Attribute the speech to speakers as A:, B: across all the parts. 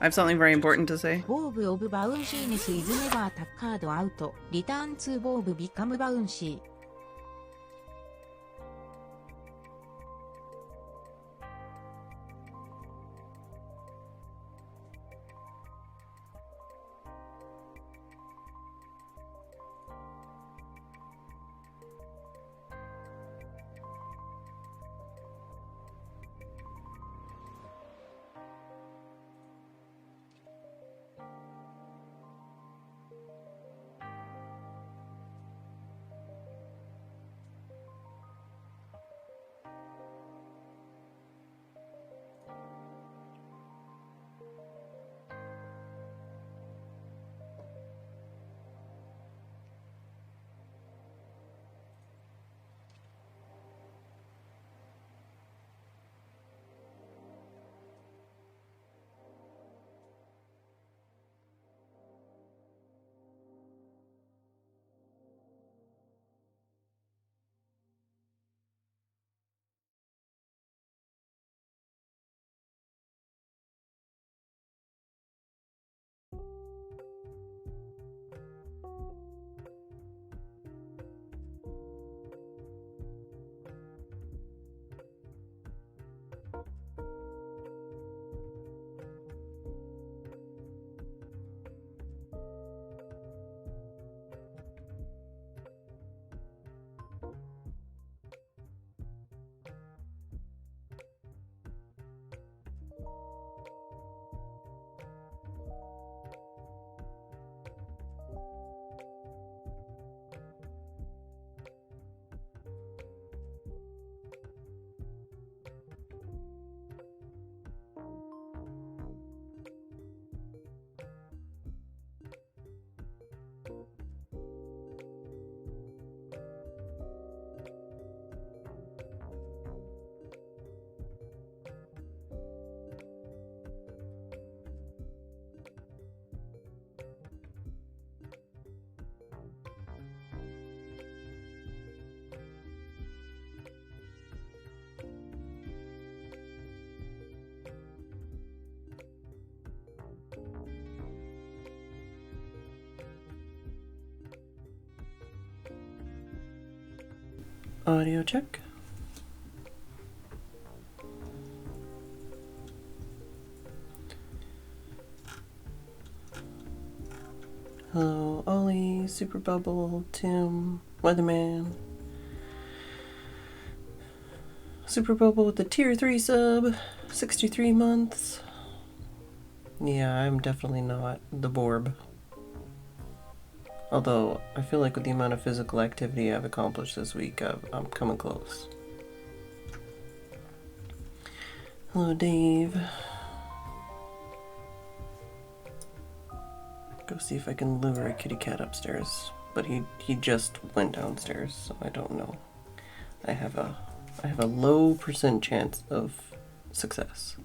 A: I have something very important to say.
B: Bob of bounciness is never tuckered out. Return to Bob become bouncy.
A: Audio check.
C: Hello, Ollie, Super Bubble, Tim, Weatherman. Super Bubble with the tier 3 sub, 63 months. Yeah, I'm definitely not the Borb. Although, I feel like with the amount of physical activity I've accomplished this week, I'm coming close. Hello, Dave. Go see if I can lure a kitty cat upstairs. But he just went downstairs, so I don't know. I have a low % chance of success.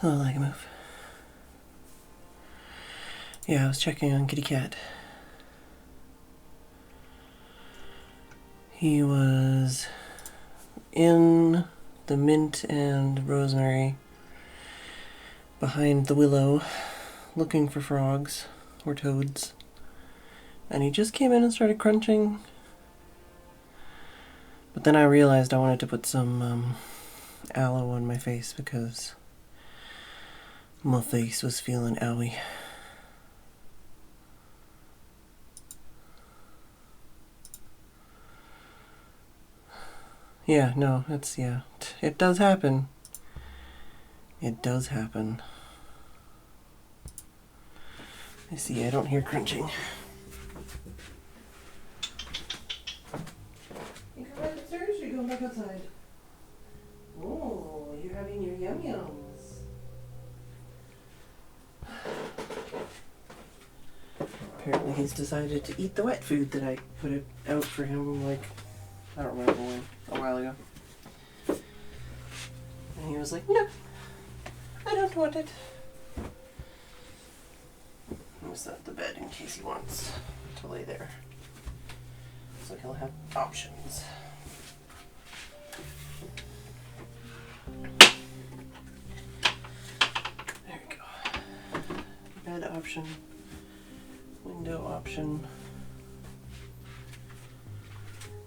C: Hello, like a move. Yeah, I was checking on Kitty Cat. He was in the mint and rosemary behind the willow looking for frogs or toads. And he just came in and started crunching. But then I realized I wanted to put some aloe on my face because my face was feeling owy. Yeah, no, it does happen. It does happen. I see, I don't hear crunching. You come back upstairs or you going back outside? Oh, you're having your yum-yums. Apparently he's decided to eat the wet food that I put it out for him, like, I don't remember when, a while ago. And he was like, no, I don't want it. I'm set the bed in case he wants to lay there. So he'll have options. There we go. Bed option. Window option.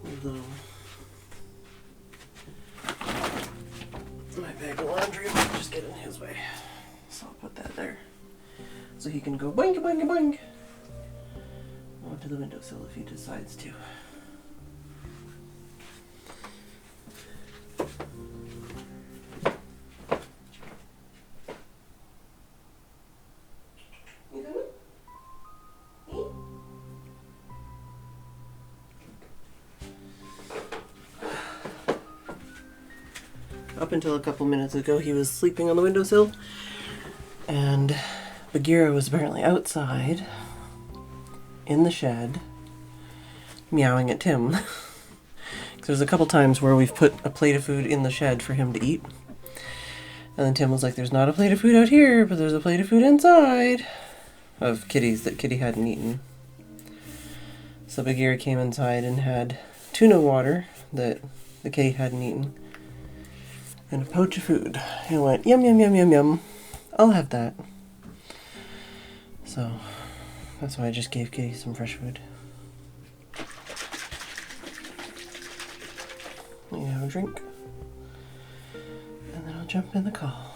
C: Although my bag of laundry might just get in his way. So I'll put that there. So he can go boing boing boing onto the windowsill if he decides to. You coming? Up until a couple minutes ago, he was sleeping on the windowsill, and Bagheera was apparently outside in the shed meowing at Tim. There's a couple times where we've put a plate of food in the shed for him to eat, and then Tim was like, there's not a plate of food out here, but there's a plate of food inside of Kitty's that Kitty hadn't eaten. So Bagheera came inside and had tuna water that the kitty hadn't eaten and a pouch of food. He went, yum, yum, yum, yum, yum. I'll have that. So, that's why I just gave Kitty some fresh food. You have a drink. And then I'll jump in the call.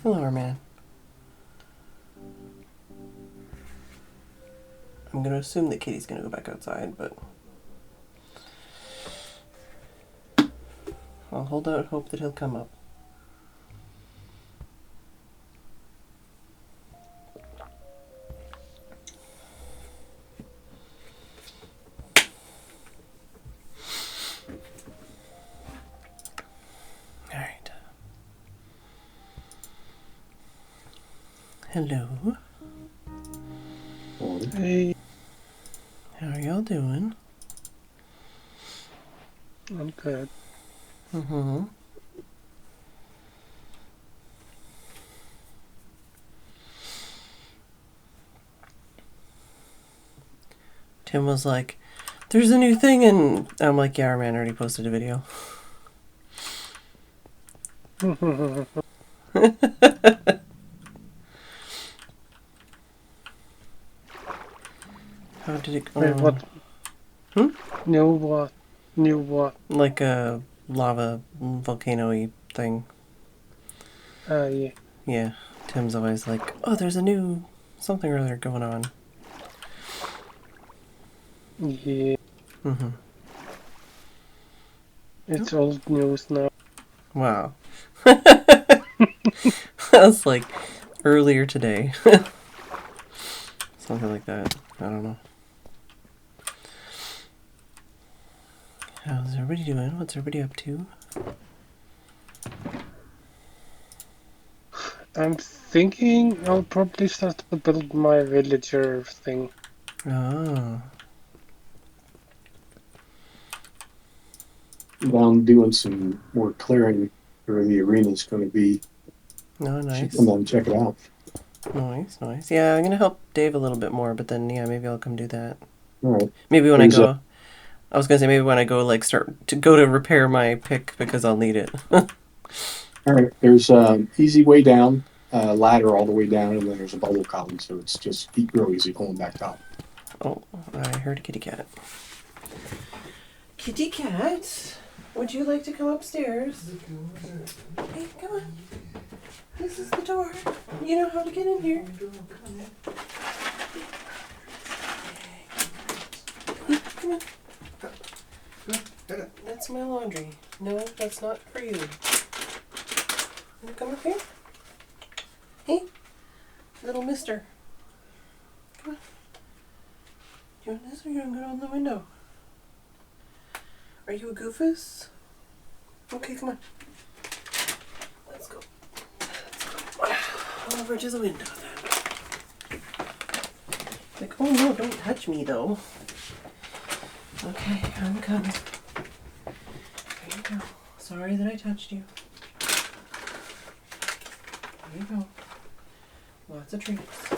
C: Hello, our man. I'm going to assume that Kitty's going to go back outside, but I'll hold out hope that he'll come up. Alright. Hello.
D: Hey,
C: How are y'all doing?
D: I'm good.
C: Mm-hmm. Tim was like, there's a new thing, and I'm like, yeah, our man already posted a video. How did it go?
D: Wait, what?
C: Hmm?
D: New what? New what?
C: Like a lava volcano-y thing.
D: Yeah.
C: Yeah. Tim's always like, oh, there's a new something or other going on.
D: Yeah.
C: Mm-hmm.
D: It's old news now.
C: Wow. That's like earlier today. Something like that. I don't know. How's everybody doing? What's everybody up to?
D: I'm thinking I'll probably start to build my villager thing.
C: Oh.
E: While I'm doing some more clearing during the arena is going to be
C: No,
E: Should
C: nice.
E: come down and check it out.
C: Nice, nice. Yeah, I'm gonna help Dave a little bit more, but then yeah, maybe I'll come do that.
E: All right.
C: Maybe when
E: There's
C: I go, I was gonna say maybe when I go like start to go to repair my pick because I'll need it.
E: All right. There's easy way down, ladder all the way down, and then there's a bubble column, so it's just real easy going back up.
C: Oh, I heard a kitty cat. Kitty cat, would you like to come upstairs? Hey, come on. This is the door. You know how to get in here. Come on. That's my laundry. No, that's not for you. You come up here. Hey, little mister. Come on. Do you want this or you want to go on the window? Are you a goofus? Okay, come on. Let's go. Over to the window then. Like, oh no, don't touch me though. Okay, I'm coming. There you go. Sorry that I touched you. There you go. Lots of treats.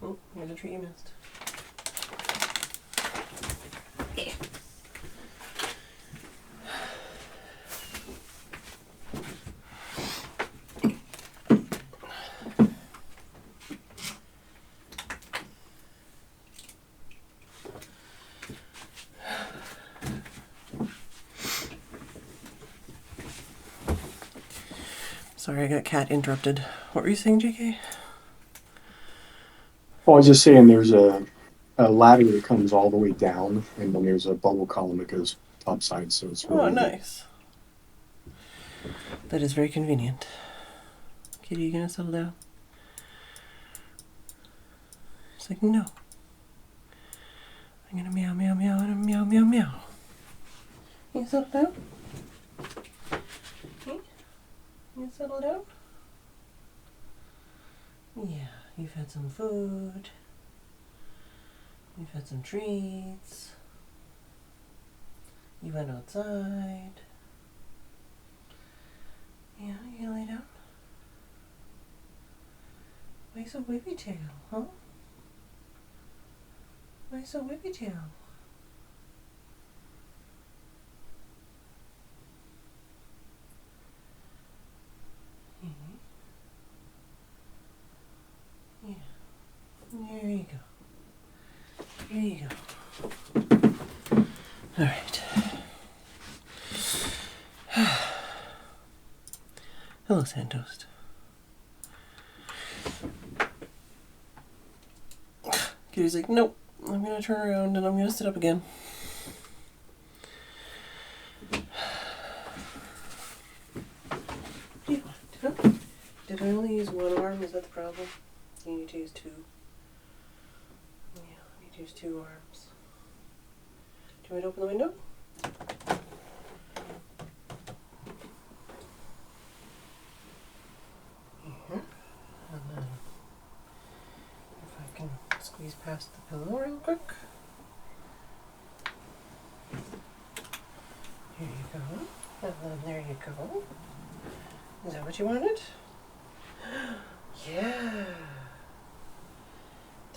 C: Oh, here's a treat you missed. Yeah. Sorry, I got cat interrupted. What were you saying, JK?
E: Well, I was just saying there's a ladder that comes all the way down, and then there's a bubble column that goes topside, so it's really
C: Oh,
E: easy.
C: nice. That is very convenient. Kitty, you gonna settle down? She's like, no. I'm gonna meow, meow, meow, and meow, meow, meow. You settle down? Okay. You settle down? Yeah, you've had some food. You've had some treats. You went outside. Yeah, you gonna lay down? Why you so whippy tail, huh? Why you so whippy tail? Yeah. There you go. There you go. All right. Hello, Sandtoast. Kitty's like, nope. I'm gonna turn around and I'm gonna sit up again. What do you want? Huh? Did I only use one arm? Is that the problem? You need to use two. Yeah, I need to use two arms. Do you want me to open the window? Here. And then if I can squeeze past the pillow real quick. Here you go. And then there you go. Is that what you wanted? Yeah.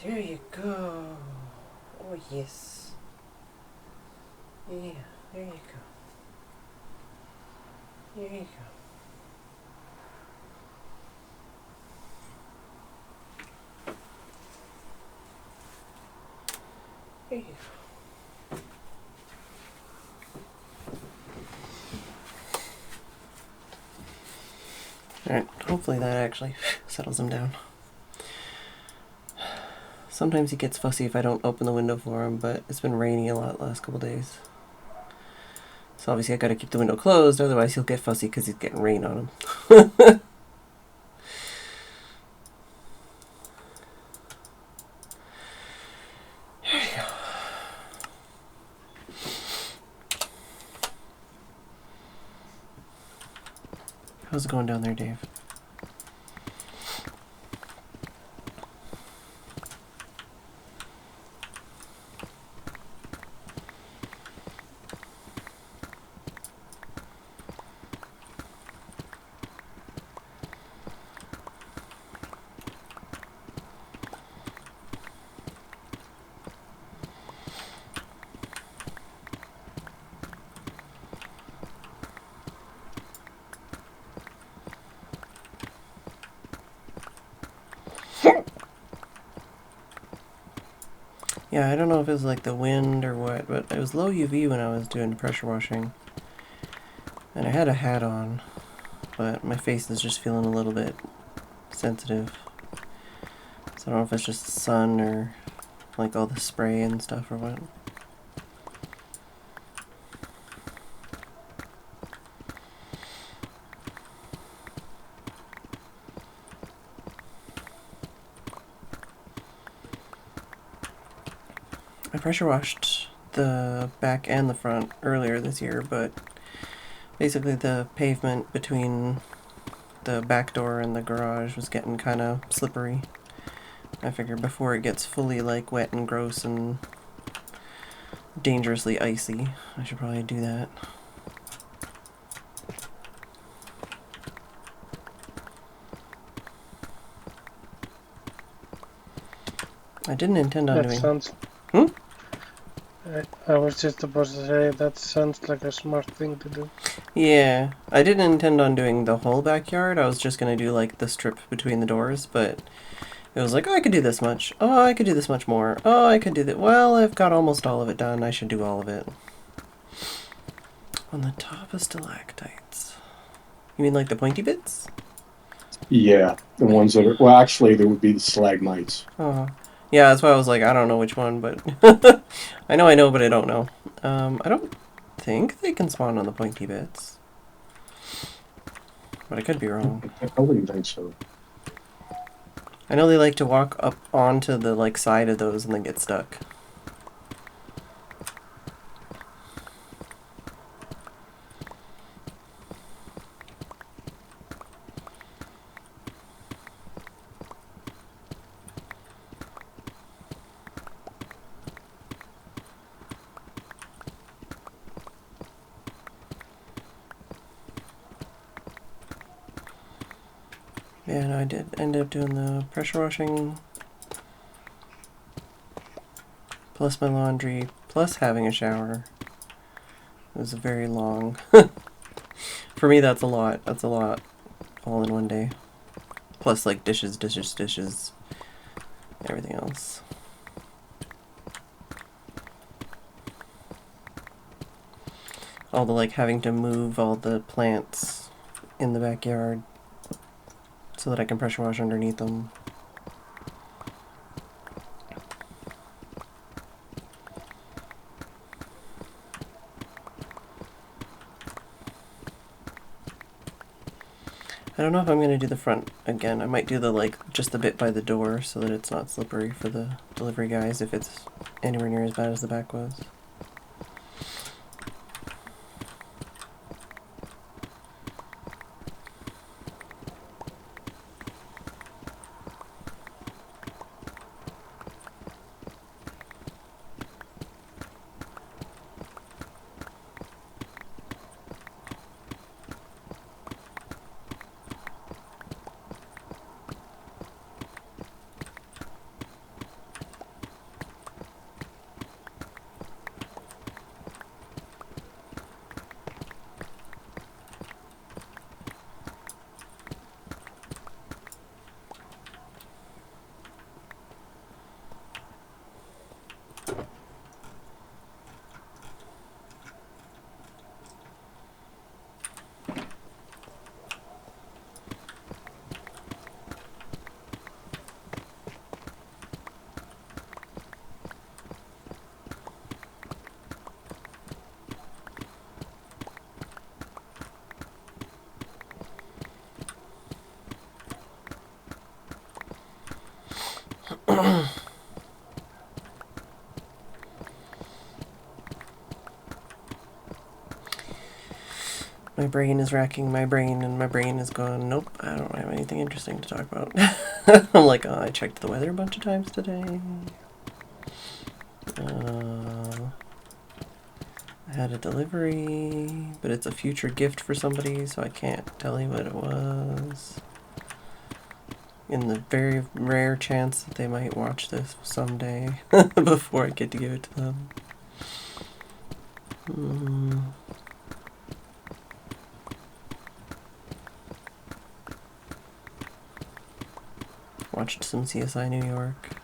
C: There you go. Oh, yes. Yeah, there you go. There you go. There you go. Alright, hopefully that actually settles him down. Sometimes he gets fussy if I don't open the window for him, but it's been raining a lot the last couple days. So obviously I gotta keep the window closed, otherwise he'll get fussy because he's getting rain on him. There you go. How's it going down there, Dave? Yeah, I don't know if it was like the wind or what, but it was low UV when I was doing pressure washing. And I had a hat on, but my face is just feeling a little bit sensitive. So I don't know if it's just the sun or like all the spray and stuff or what. I pressure washed the back and the front earlier this year, but basically the pavement between the back door and the garage was getting kind of slippery. I figured before it gets fully like wet and gross and dangerously icy, I should probably do that. I didn't intend on
D: That
C: doing...
D: sounds.
C: Hmm?
D: I was just about to say that sounds like a smart thing to do.
C: Yeah, I didn't intend on doing the whole backyard. I was just gonna do like the strip between the doors, but it was like, oh, I could do this much. Oh, I could do this much more. Oh, I could do that. Well, I've got almost all of it done. I should do all of it. On the top of stalactites. You mean like the pointy bits?
E: Yeah, the ones that are, well, actually, there would be the stalagmites.
C: Oh. Yeah, that's why I was like, I don't know which one, but I know, but I don't know. I don't think they can spawn on the pointy bits. But I could be wrong.
E: I wouldn't think so.
C: I know they like to walk up onto the like side of those and then get stuck. Yeah, no, I did end up doing the pressure washing, plus my laundry, plus having a shower. It was very long. For me, that's a lot. That's a lot. All in one day. Plus, like, dishes, everything else. All the, like, having to move all the plants in the backyard so that I can pressure wash underneath them. I don't know if I'm going to do the front again. I might do the, like, just the bit by the door so that it's not slippery for the delivery guys if it's anywhere near as bad as the back was. My brain is racking my brain, and my brain is going, nope, I don't have anything interesting to talk about. I'm like, oh, I checked the weather a bunch of times today. I had a delivery, but it's a future gift for somebody, so I can't tell you what it was. In the very rare chance that they might watch this someday before I get to give it to them. Watched some CSI New York.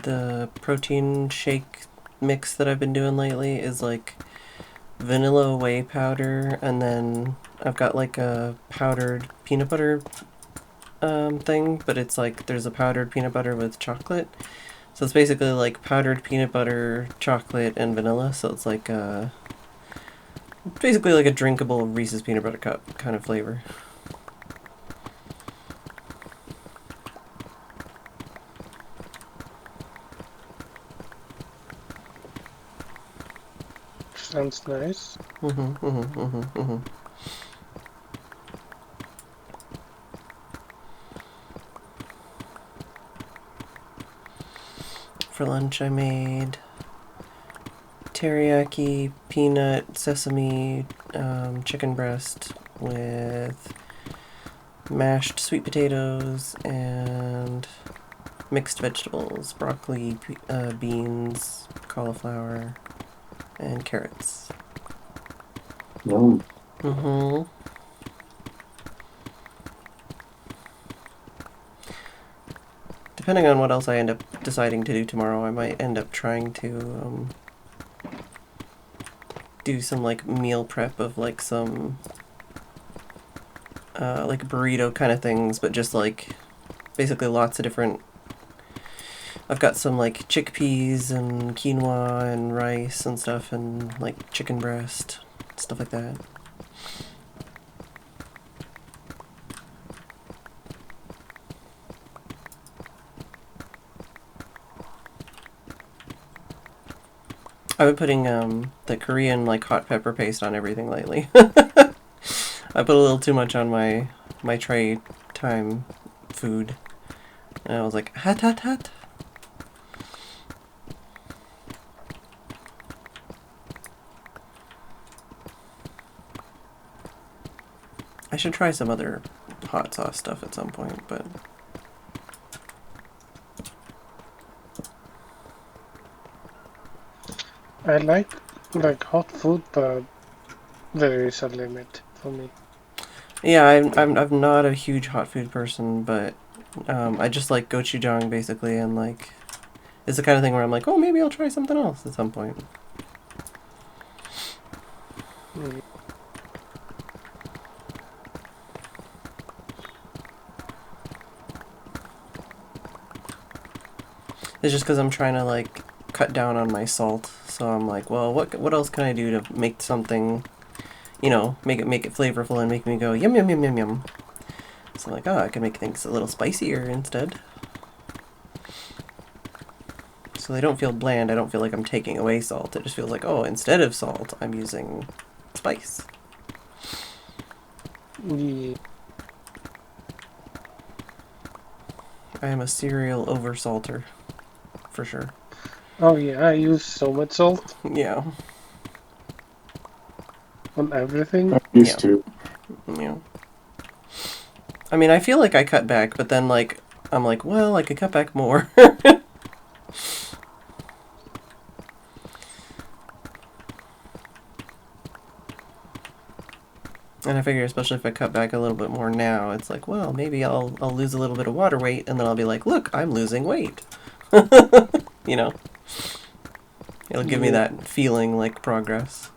C: the protein shake mix that I've been doing lately is like vanilla whey powder, and then I've got like a powdered peanut butter thing, but it's like there's a powdered peanut butter with chocolate. So it's basically like powdered peanut butter, chocolate, and vanilla. So it's like basically like a drinkable Reese's peanut butter cup kind of flavor.
D: Sounds nice.
C: For lunch I made teriyaki peanut sesame chicken breast with mashed sweet potatoes and mixed vegetables, broccoli, beans, cauliflower, and carrots.
E: No.
C: Depending on what else I end up deciding to do tomorrow, I might end up trying to do some like meal prep of like some like burrito kind of things, but just like basically lots of different. I've got some like chickpeas and quinoa and rice and stuff, and like chicken breast, stuff like that. I've been putting the Korean like hot pepper paste on everything lately. I put a little too much on my tray time food, and I was like, hot, hot, hot. I should try some other hot sauce stuff at some point, but
D: I like hot food, but there is a limit for me.
C: yeah, I'm not a huge hot food person, but I just like gochujang basically, and like it's the kind of thing where I'm like, oh, maybe I'll try something else at some point.
D: Mm.
C: It's just because I'm trying to like cut down on my salt, so I'm like, well, what else can I do to make something, you know, make it flavorful and make me go yum yum yum yum yum. So I'm like, oh, I can make things a little spicier instead, so they don't feel bland. I don't feel like I'm taking away salt. It just feels like, oh, instead of salt, I'm using spice.
D: Yeah.
C: I am a serial oversalter, for sure.
D: Oh yeah, I use so much salt
C: Yeah.
D: on everything.
E: I'm used to.
C: Yeah. I mean, I feel like I cut back, but then like I'm like, well, I could cut back more. And I figure, especially if I cut back a little bit more now, it's like, well, maybe I'll lose a little bit of water weight, and then I'll be like, look, I'm losing weight. You know, it'll give me that feeling like progress.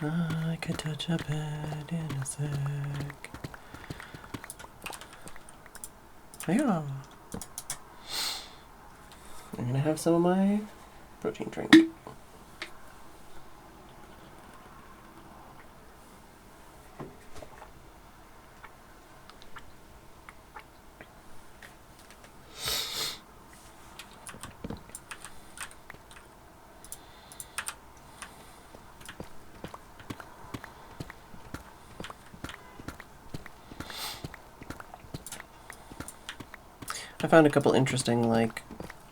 C: I could touch a bed in a sec. Yeah. I'm gonna have some of my protein drink. I found a couple interesting, like,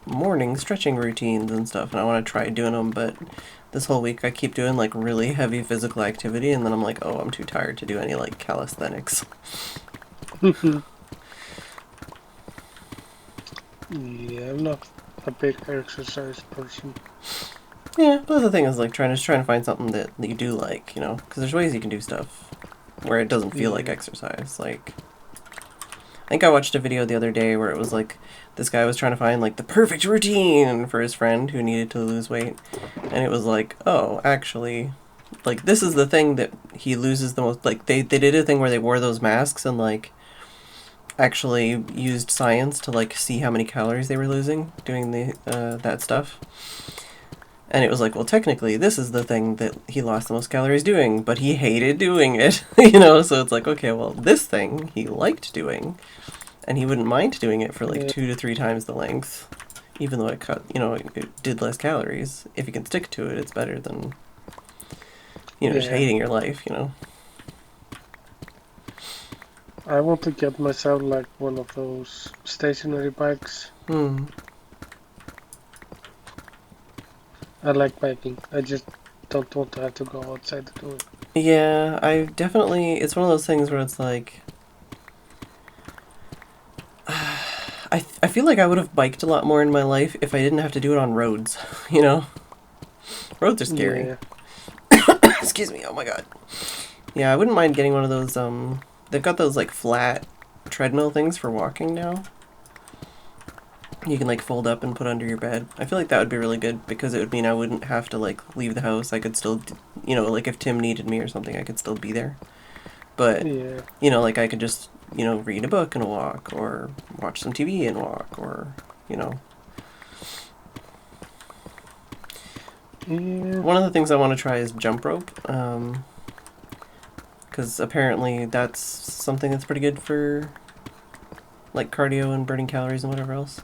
C: morning stretching routines and stuff, and I want to try doing them, but this whole week I keep doing, like, really heavy physical activity, and then I'm like, oh, I'm too tired to do any, like, calisthenics.
D: Yeah, I'm not a big exercise person.
C: Yeah, but the thing is, like, trying to find something that you do like, you know, because there's ways you can do stuff where it doesn't feel like exercise. Like, think I watched a video the other day where it was like this guy was trying to find like the perfect routine for his friend who needed to lose weight, and it was like, oh, actually, like this is the thing that he loses the most. Like they did a thing where they wore those masks and like actually used science to like see how many calories they were losing doing the that stuff. And it was like, well, technically, this is the thing that he lost the most calories doing, but he hated doing it, you know? So it's like, okay, well, this thing he liked doing, and he wouldn't mind doing it for like 2 to 3 times the length, even though it cut, you know, it did less calories. If you can stick to it, it's better than, you know, just hating your life, you know?
D: I want to get myself like one of those stationary bikes. I like biking. I just don't want to have to go outside to do it.
C: Yeah, I definitely, it's one of those things where it's like, I feel like I would have biked a lot more in my life if I didn't have to do it on roads, you know? Roads are scary.
D: Yeah.
C: Excuse me, oh my god. Yeah, I wouldn't mind getting one of those, they've got those like flat treadmill things for walking now. You can like fold up and put under your bed. I feel like that would be really good because it would mean I wouldn't have to like leave the house. I could still, you know, like if Tim needed me or something, I could still be there. But,
D: Yeah.
C: you know, like I could just, you know, read a book and walk or watch some TV and walk or, you know.
D: Yeah.
C: One of the things I want to try is jump rope. Because apparently that's something that's pretty good for like cardio and burning calories and whatever else.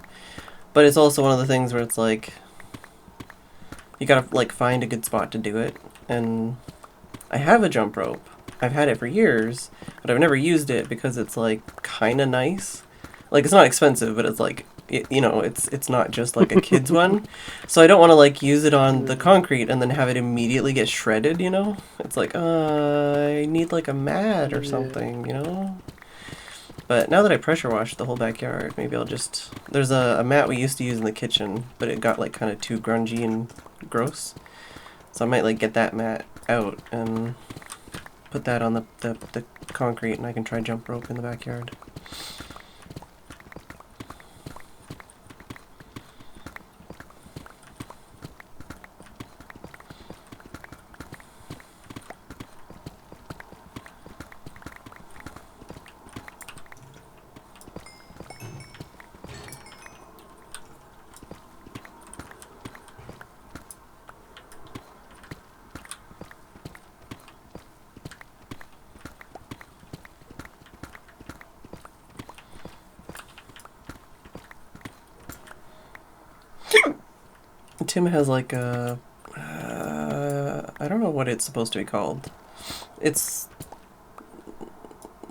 C: But it's also one of the things where it's like, you gotta like find a good spot to do it. And I have a jump rope. I've had it for years, but I've never used it because it's like kind of nice. Like it's not expensive, but it's like, you know, it's not just like a kid's one. So I don't want to like use it on the concrete and then have it immediately get shredded, you know? It's like, I need like a mat or something, you know? But now that I pressure washed the whole backyard, maybe I'll just... There's a mat we used to use in the kitchen, but it got like kind of too grungy and gross. So I might like get that mat out and put that on the concrete and I can try jump rope in the backyard. Tim has like a, I don't know what it's supposed to be called. It's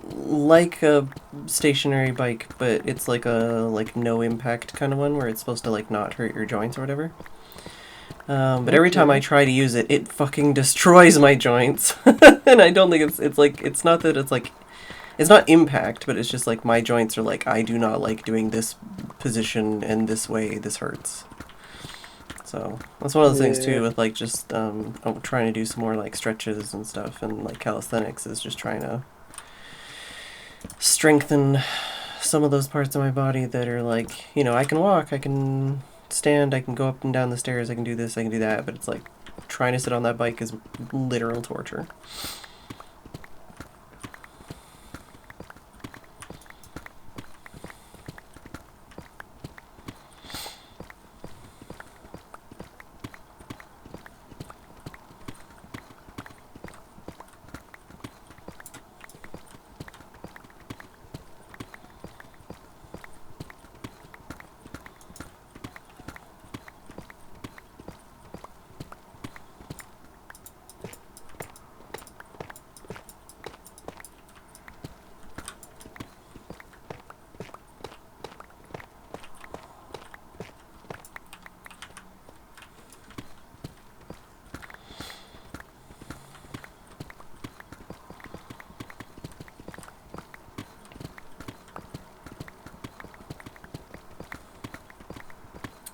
C: like a stationary bike, but it's like a no impact kind of one where it's supposed to like not hurt your joints or whatever. But every time I try to use it, it fucking destroys my joints. And I don't think it's not that it's like, it's not impact, but it's just like my joints are like, I do not like doing this position and this way, this hurts. So that's one of those things too with like just trying to do some more like stretches and stuff, and like calisthenics is just trying to strengthen some of those parts of my body that are like, you know, I can walk, I can stand, I can go up and down the stairs, I can do this, I can do that, but it's like trying to sit on that bike is literal torture.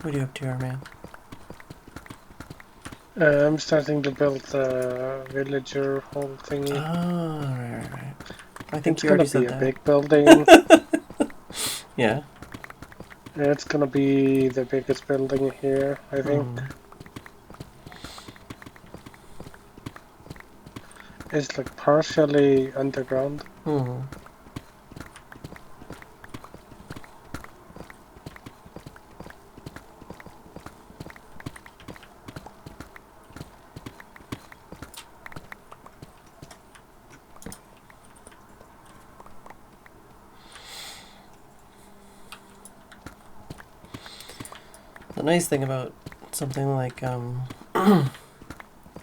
C: What are you up to, our man?
D: I'm starting to build a villager whole thingy.
C: Oh, right. I think
D: It's
C: you already
D: gonna
C: said
D: be a
C: that.
D: big building.
C: Yeah.
D: It's gonna be the biggest building here, I think. It's like partially underground.
C: The nice thing about something like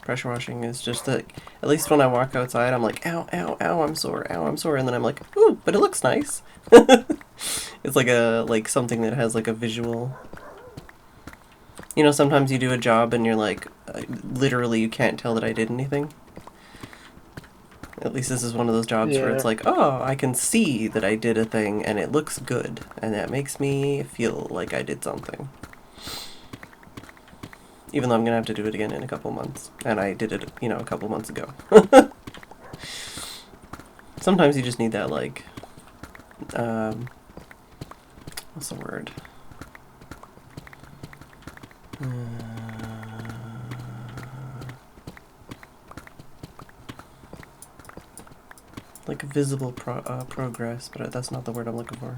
C: pressure washing is just that at least when I walk outside, I'm like, ow, ow, ow, I'm sore, ow, I'm sore, and then I'm like, ooh, but it looks nice. It's like something that has like a visual. You know, sometimes you do a job and you're like, literally you can't tell that I did anything. At least this is one of those jobs where it's
D: Yeah.
C: like, oh, I can see that I did a thing and it looks good, and that makes me feel like I did something. Even though I'm gonna have to do it again in a couple months, and I did it, a couple months ago. Sometimes you just need that, like, what's the word? Like visible progress, but that's not the word I'm looking for.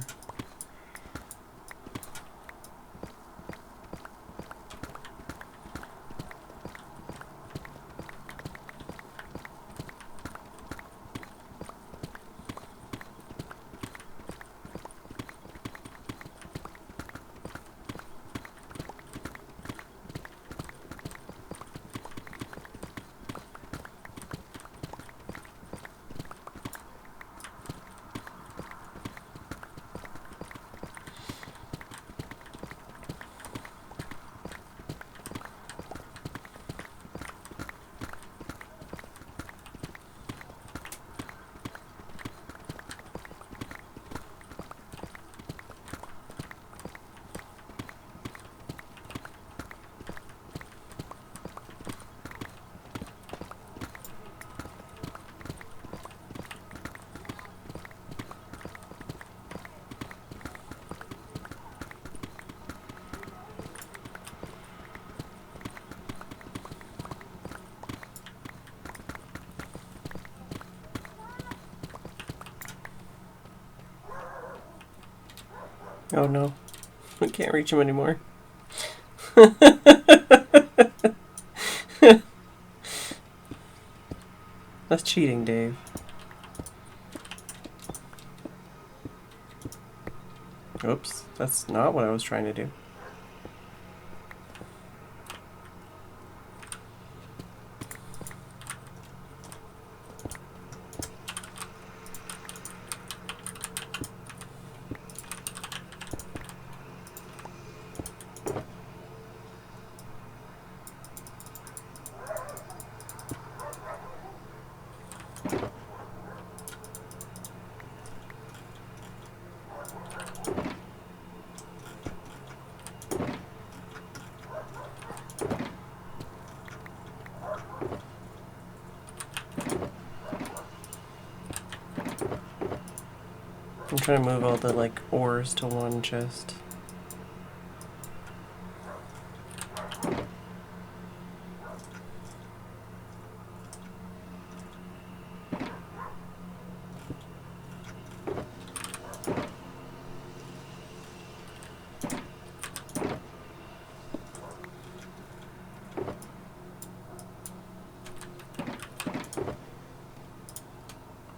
C: Oh no, I can't reach him anymore. That's cheating, Dave. Oops, that's not what I was trying to do. I'm trying to move all the, like, ores to one chest.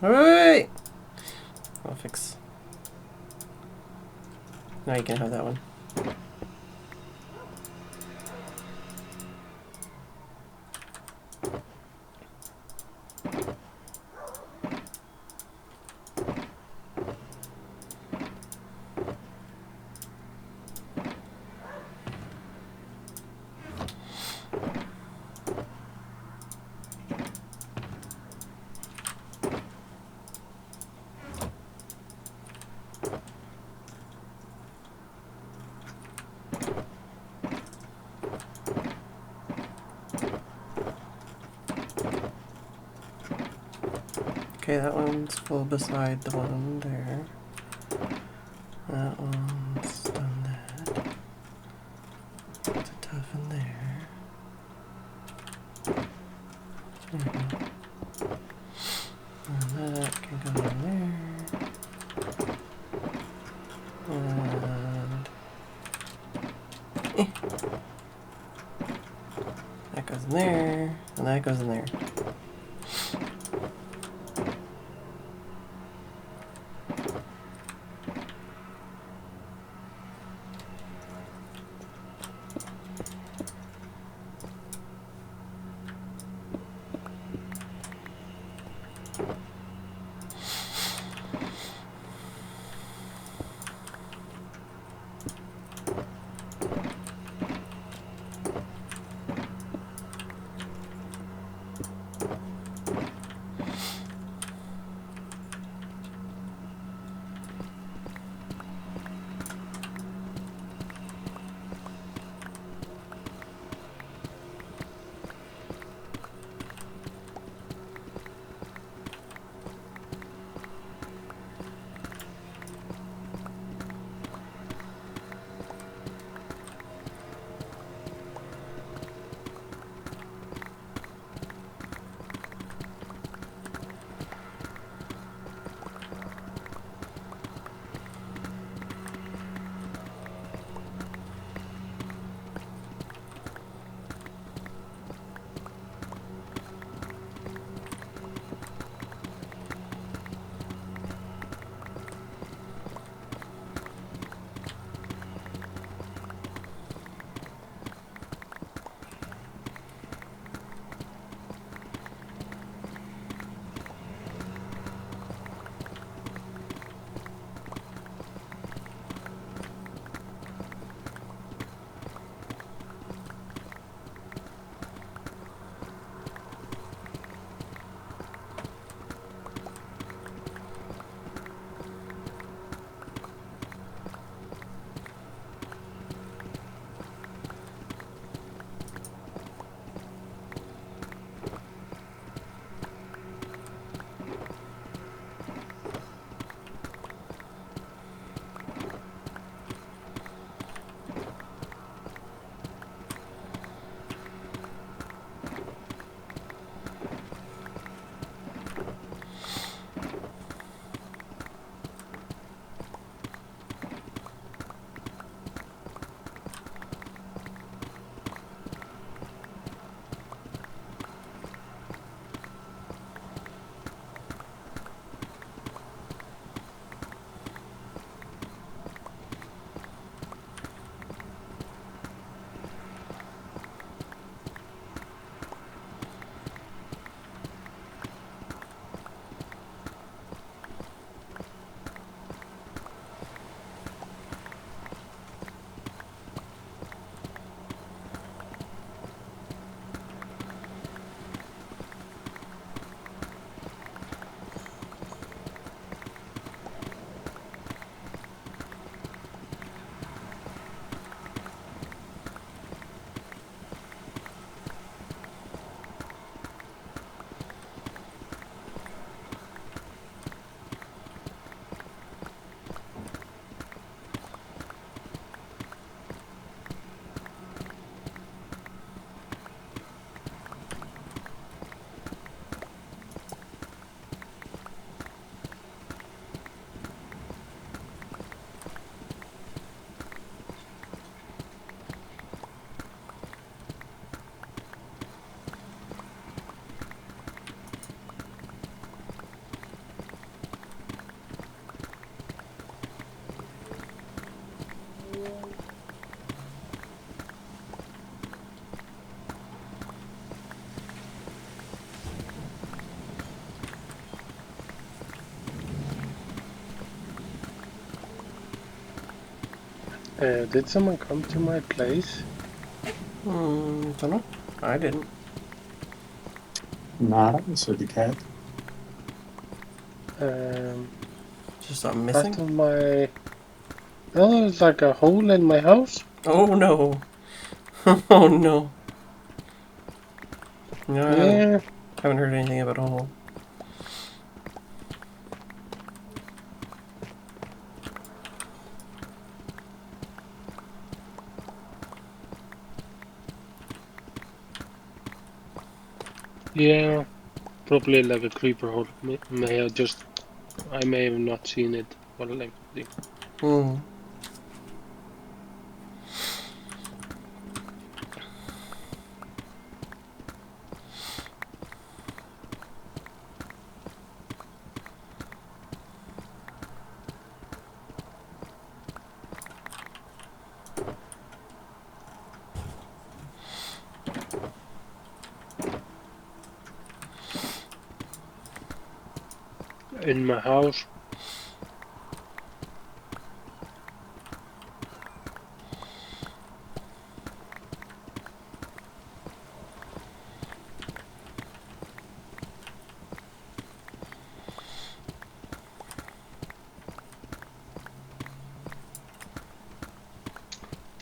C: Alright! I'll fix. Now you can have that one. Okay, that one's full beside the one there. That one's done that. It's a tough in there. There we go. And that can go in there. And that goes in there, and that goes in there.
D: Did someone come to my place?
C: Don't know. I didn't.
E: Nada, said the cat.
C: Just something
D: Part
C: missing?
D: of my... No, there's like a hole in my house.
C: Oh no. Oh no. No, I
D: Yeah.
C: haven't heard anything about a hole.
D: Yeah, probably like a creeper hole. May have just I may have not seen it while empty.
C: Hmm.
D: In my house,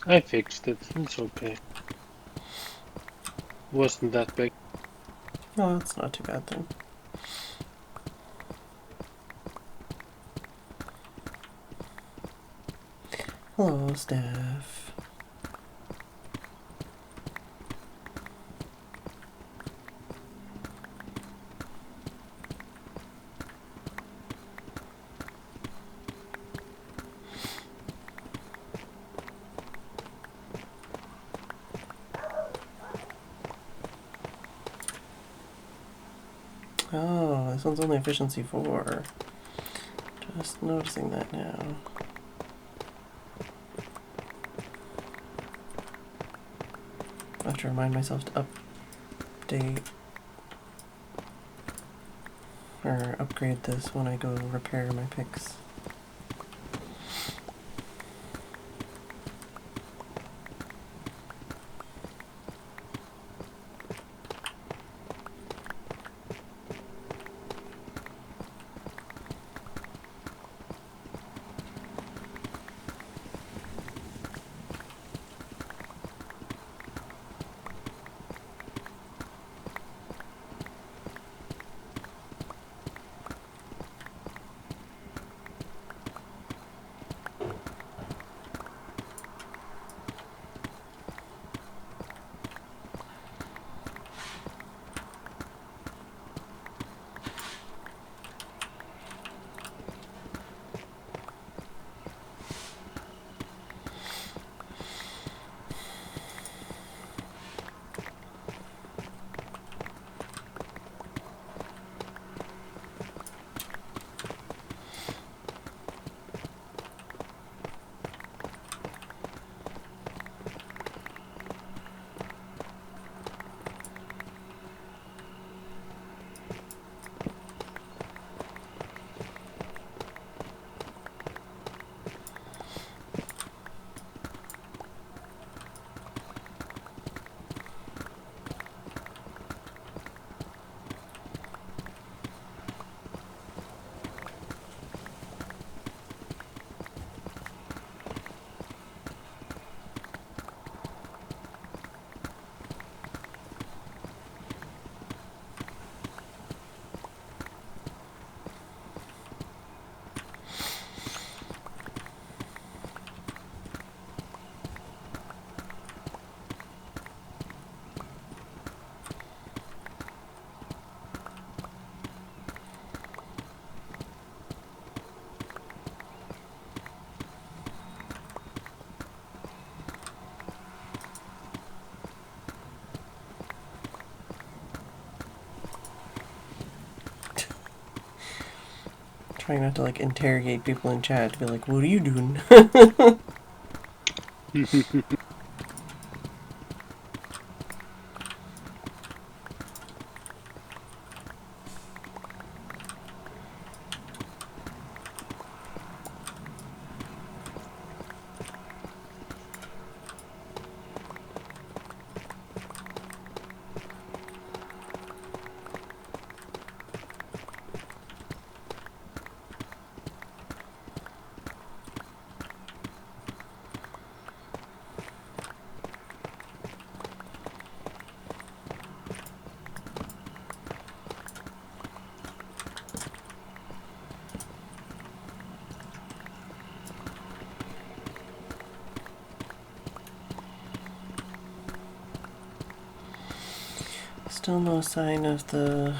D: I fixed it. It's okay. Wasn't that big.
C: Oh, that's not too bad then. Hello, Steph. Oh, this one's only efficiency 4. Just noticing that now. I have to remind myself to update or upgrade this when I go repair my picks. Trying not to like interrogate people in chat to be like, what are you doing? Still no sign of the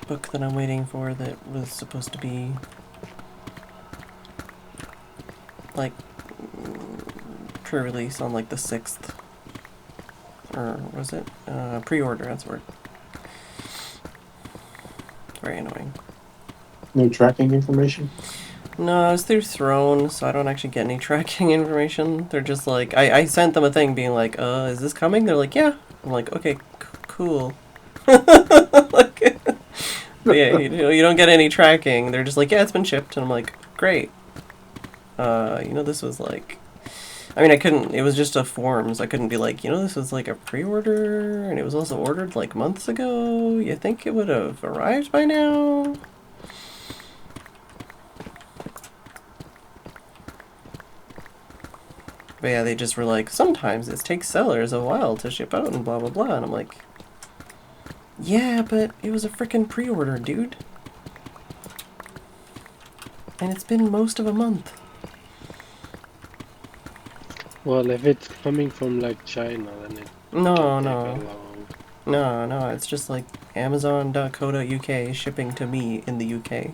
C: book that I'm waiting for that was supposed to be like pre-release on like the 6th. Or was it? Pre-order, that's the word. Very annoying.
E: No tracking information?
C: No, it's through Throne, so I don't actually get any tracking information. They're just like, I sent them a thing being like, is this coming? They're like, yeah. I'm like, okay, cool. Like, but yeah, you don't get any tracking. They're just like, yeah, it's been shipped. And I'm like, great. This was like, I mean, I couldn't, it was just a form, so I couldn't be like, this was like a pre-order, and it was also ordered like months ago. You think it would have arrived by now? But yeah, they just were like, sometimes it takes sellers a while to ship out and blah blah blah. And I'm like, yeah, but it was a frickin' pre-order, dude. And it's been most of a month.
D: Well, if it's coming from like China, then it
C: No,
D: can take
C: no.
D: a long.
C: No, it's just like Amazon.co.uk shipping to me in the UK.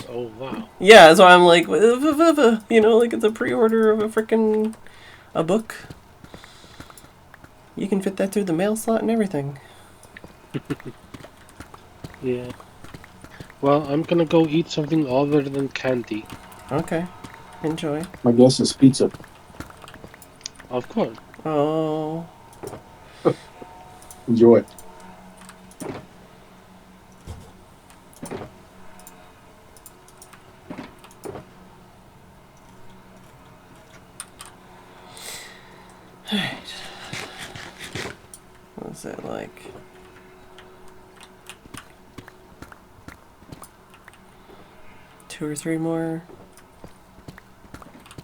D: Oh wow.
C: Yeah, so I'm like, like it's a pre-order of a frickin' a book. You can fit that through the mail slot and everything.
D: Yeah. Well, I'm gonna go eat something other than candy.
C: Okay, enjoy.
E: My guess is pizza.
D: Of course.
C: Oh.
E: Enjoy.
C: Alright. What's it like? Two or three more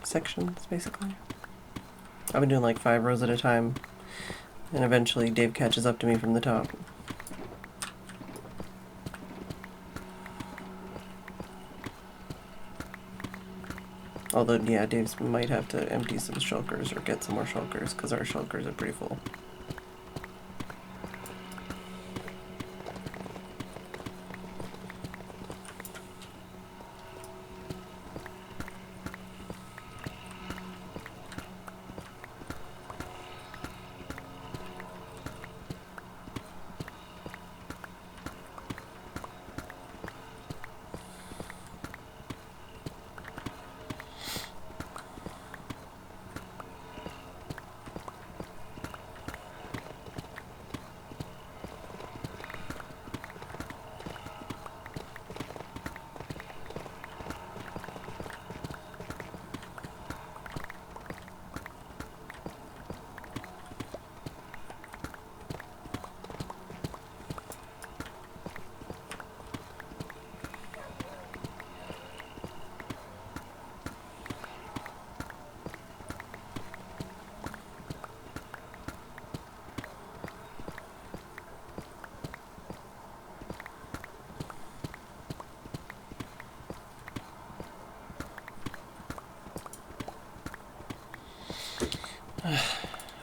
C: sections, basically. I've been doing like 5 rows at a time, and eventually Dave catches up to me from the top. Although, yeah, Dave might have to empty some shulkers or get some more shulkers, because our shulkers are pretty full.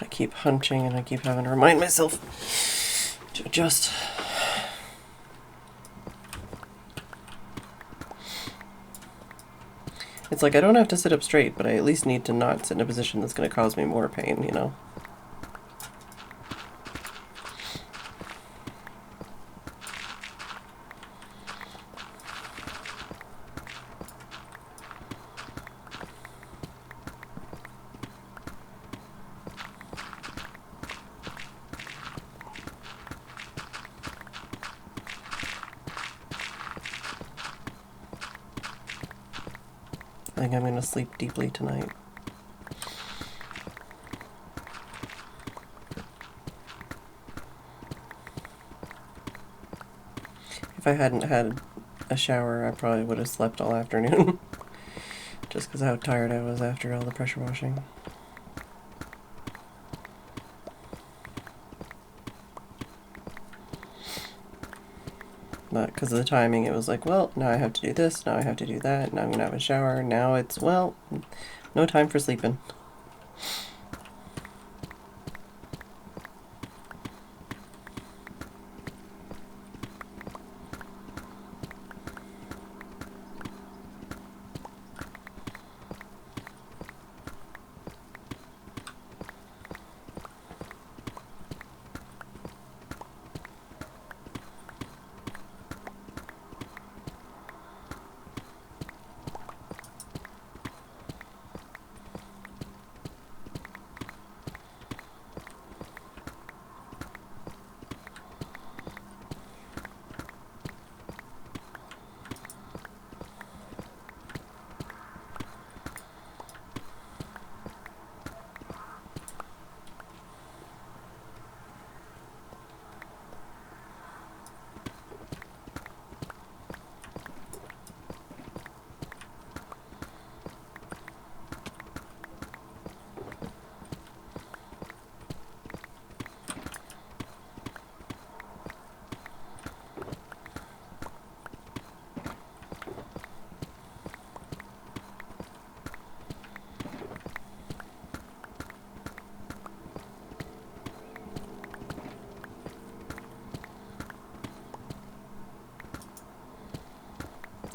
C: I keep hunching and I keep having to remind myself to adjust. It's like I don't have to sit up straight, but I at least need to not sit in a position that's going to cause me more pain, you know? I think I'm going to sleep deeply tonight. If I hadn't had a shower, I probably would have slept all afternoon. Just because of how tired I was after all the pressure washing. But because of the timing, it was like, well, now I have to do this, now I have to do that, now I'm going to have a shower, now it's, well, no time for sleeping.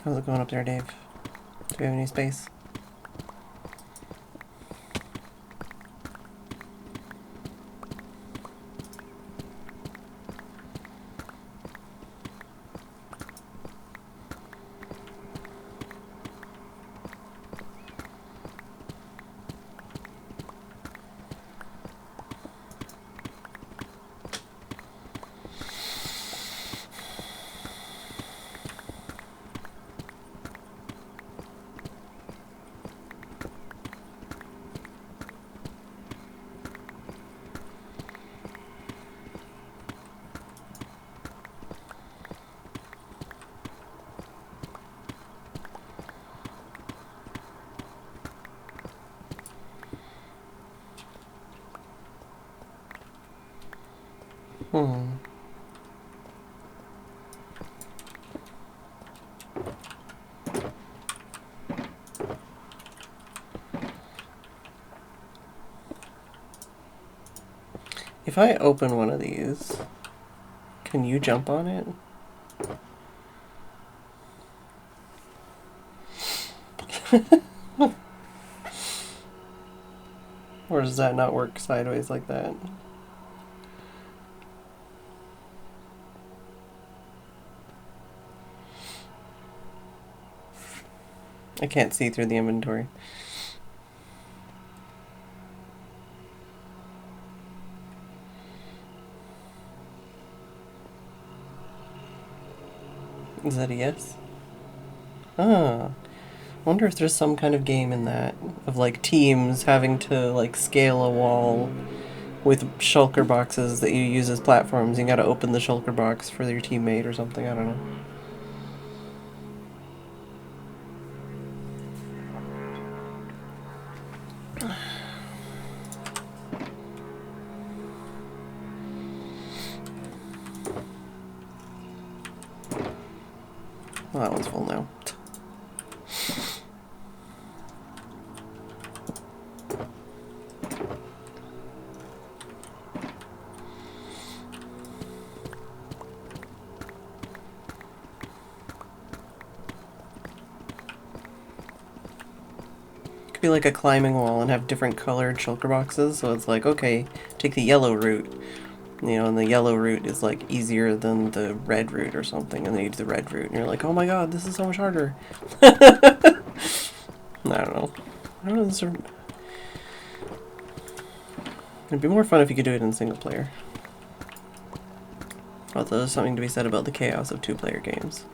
C: How's it going up there, Dave? Do we have any space? If I open one of these, can you jump on it? Or does that not work sideways like that? I can't see through the inventory. Is that a yes? Ah. Wonder if there's some kind of game in that of like teams having to like scale a wall with shulker boxes that you use as platforms. You gotta open the shulker box for your teammate or something. I don't know. Well, that one's full now. Be like a climbing wall and have different colored shulker boxes, so it's like, okay, take the yellow route, you know, and the yellow route is like easier than the red route or something, and then you do the red route and you're like, oh my god, this is so much harder. I don't know. It'd be more fun if you could do it in single player. Although there's something to be said about the chaos of two-player games.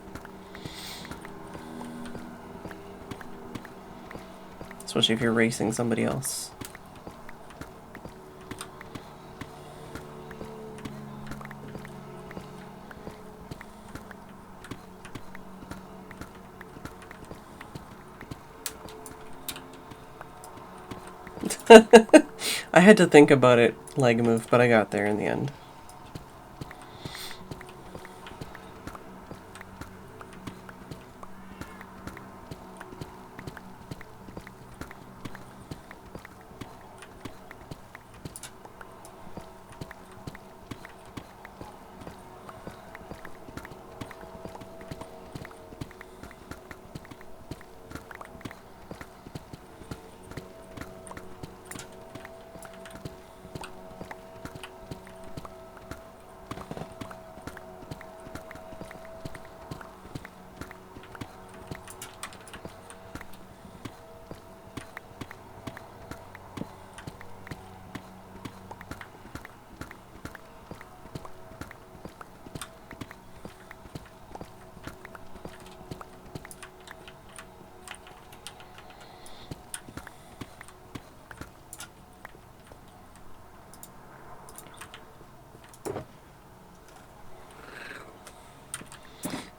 C: Especially if you're racing somebody else. I had to think about it, leg move, but I got there in the end.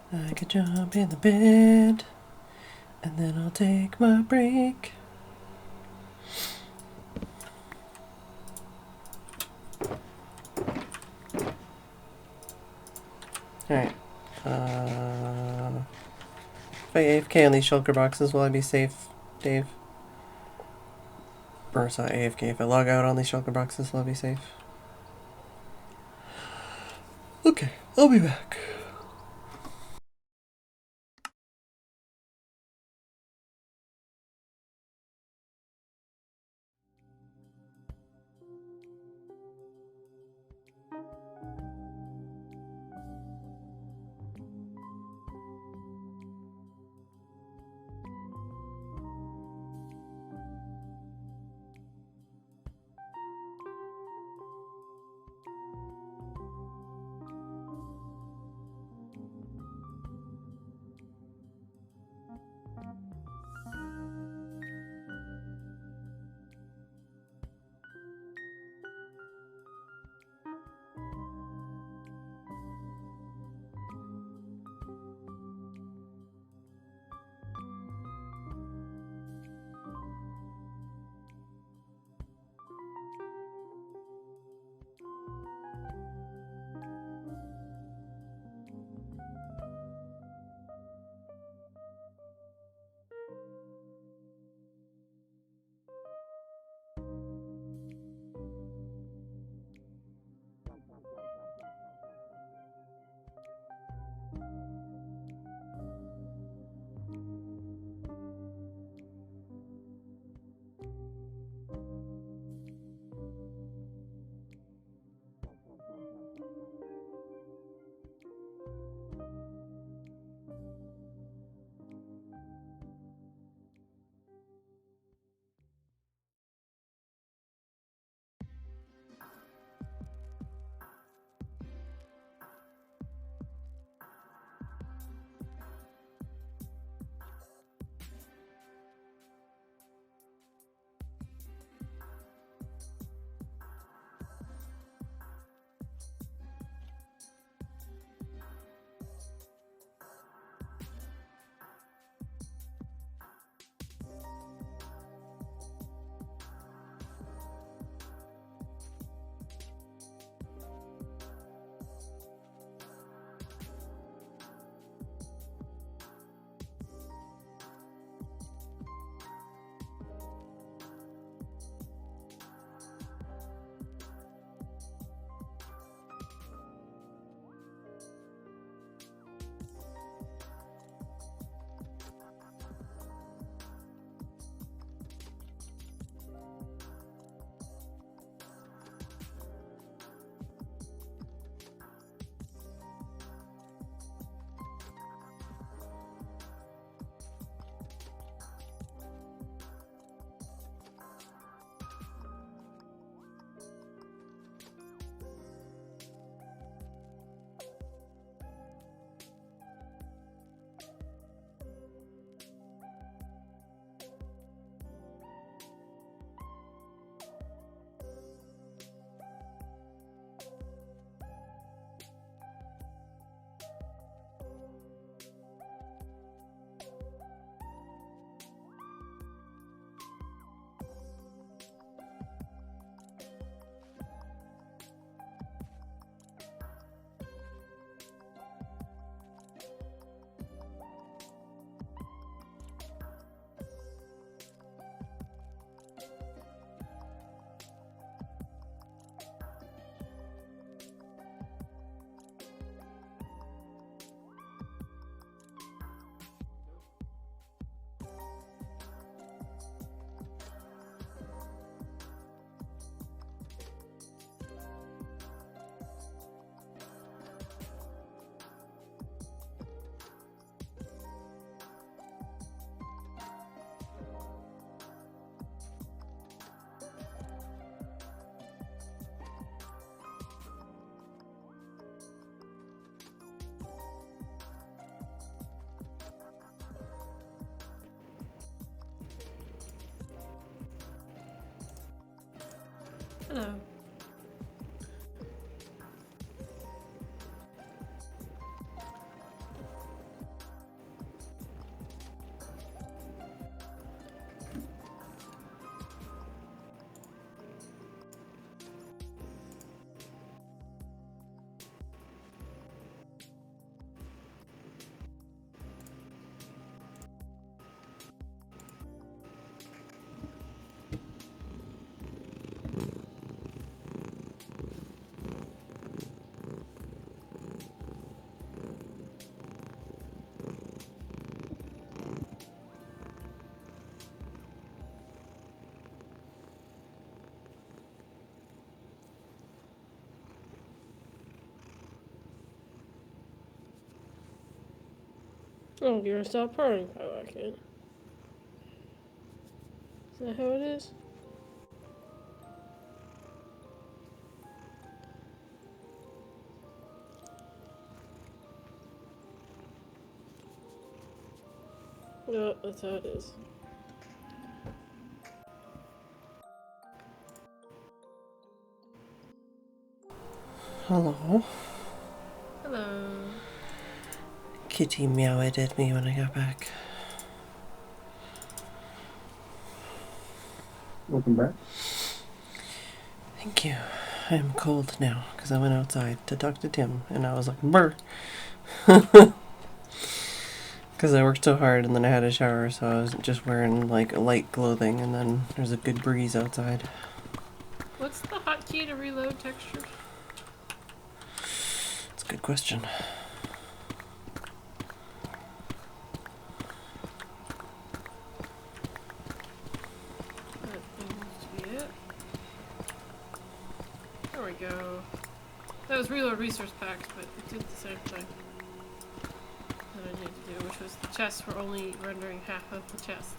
C: I could jump in the bed, and then I'll take my break. Alright. If I AFK on these shulker boxes, will I be safe, Dave? Or it's not AFK. If I log out on these shulker boxes, will I be safe? Okay, I'll be back.
F: Hello. Oh, you're gonna stop purring, I like it. Is that how it is? No, that's how it is.
C: Hello.
F: Hello.
C: Kitty meowed at me when I got back.
E: Welcome back.
C: Thank you. I'm cold now because I went outside to talk to Tim and I was like, brr. Because I worked so hard and then I had a shower, so I was just wearing like light clothing and then there's a good breeze outside.
F: What's the hotkey to reload textures?
C: It's a good question.
F: That seems to be it. There we go. That was reload resource packs, but it did the same thing that I needed to do, which was the chests were only rendering half of the chest,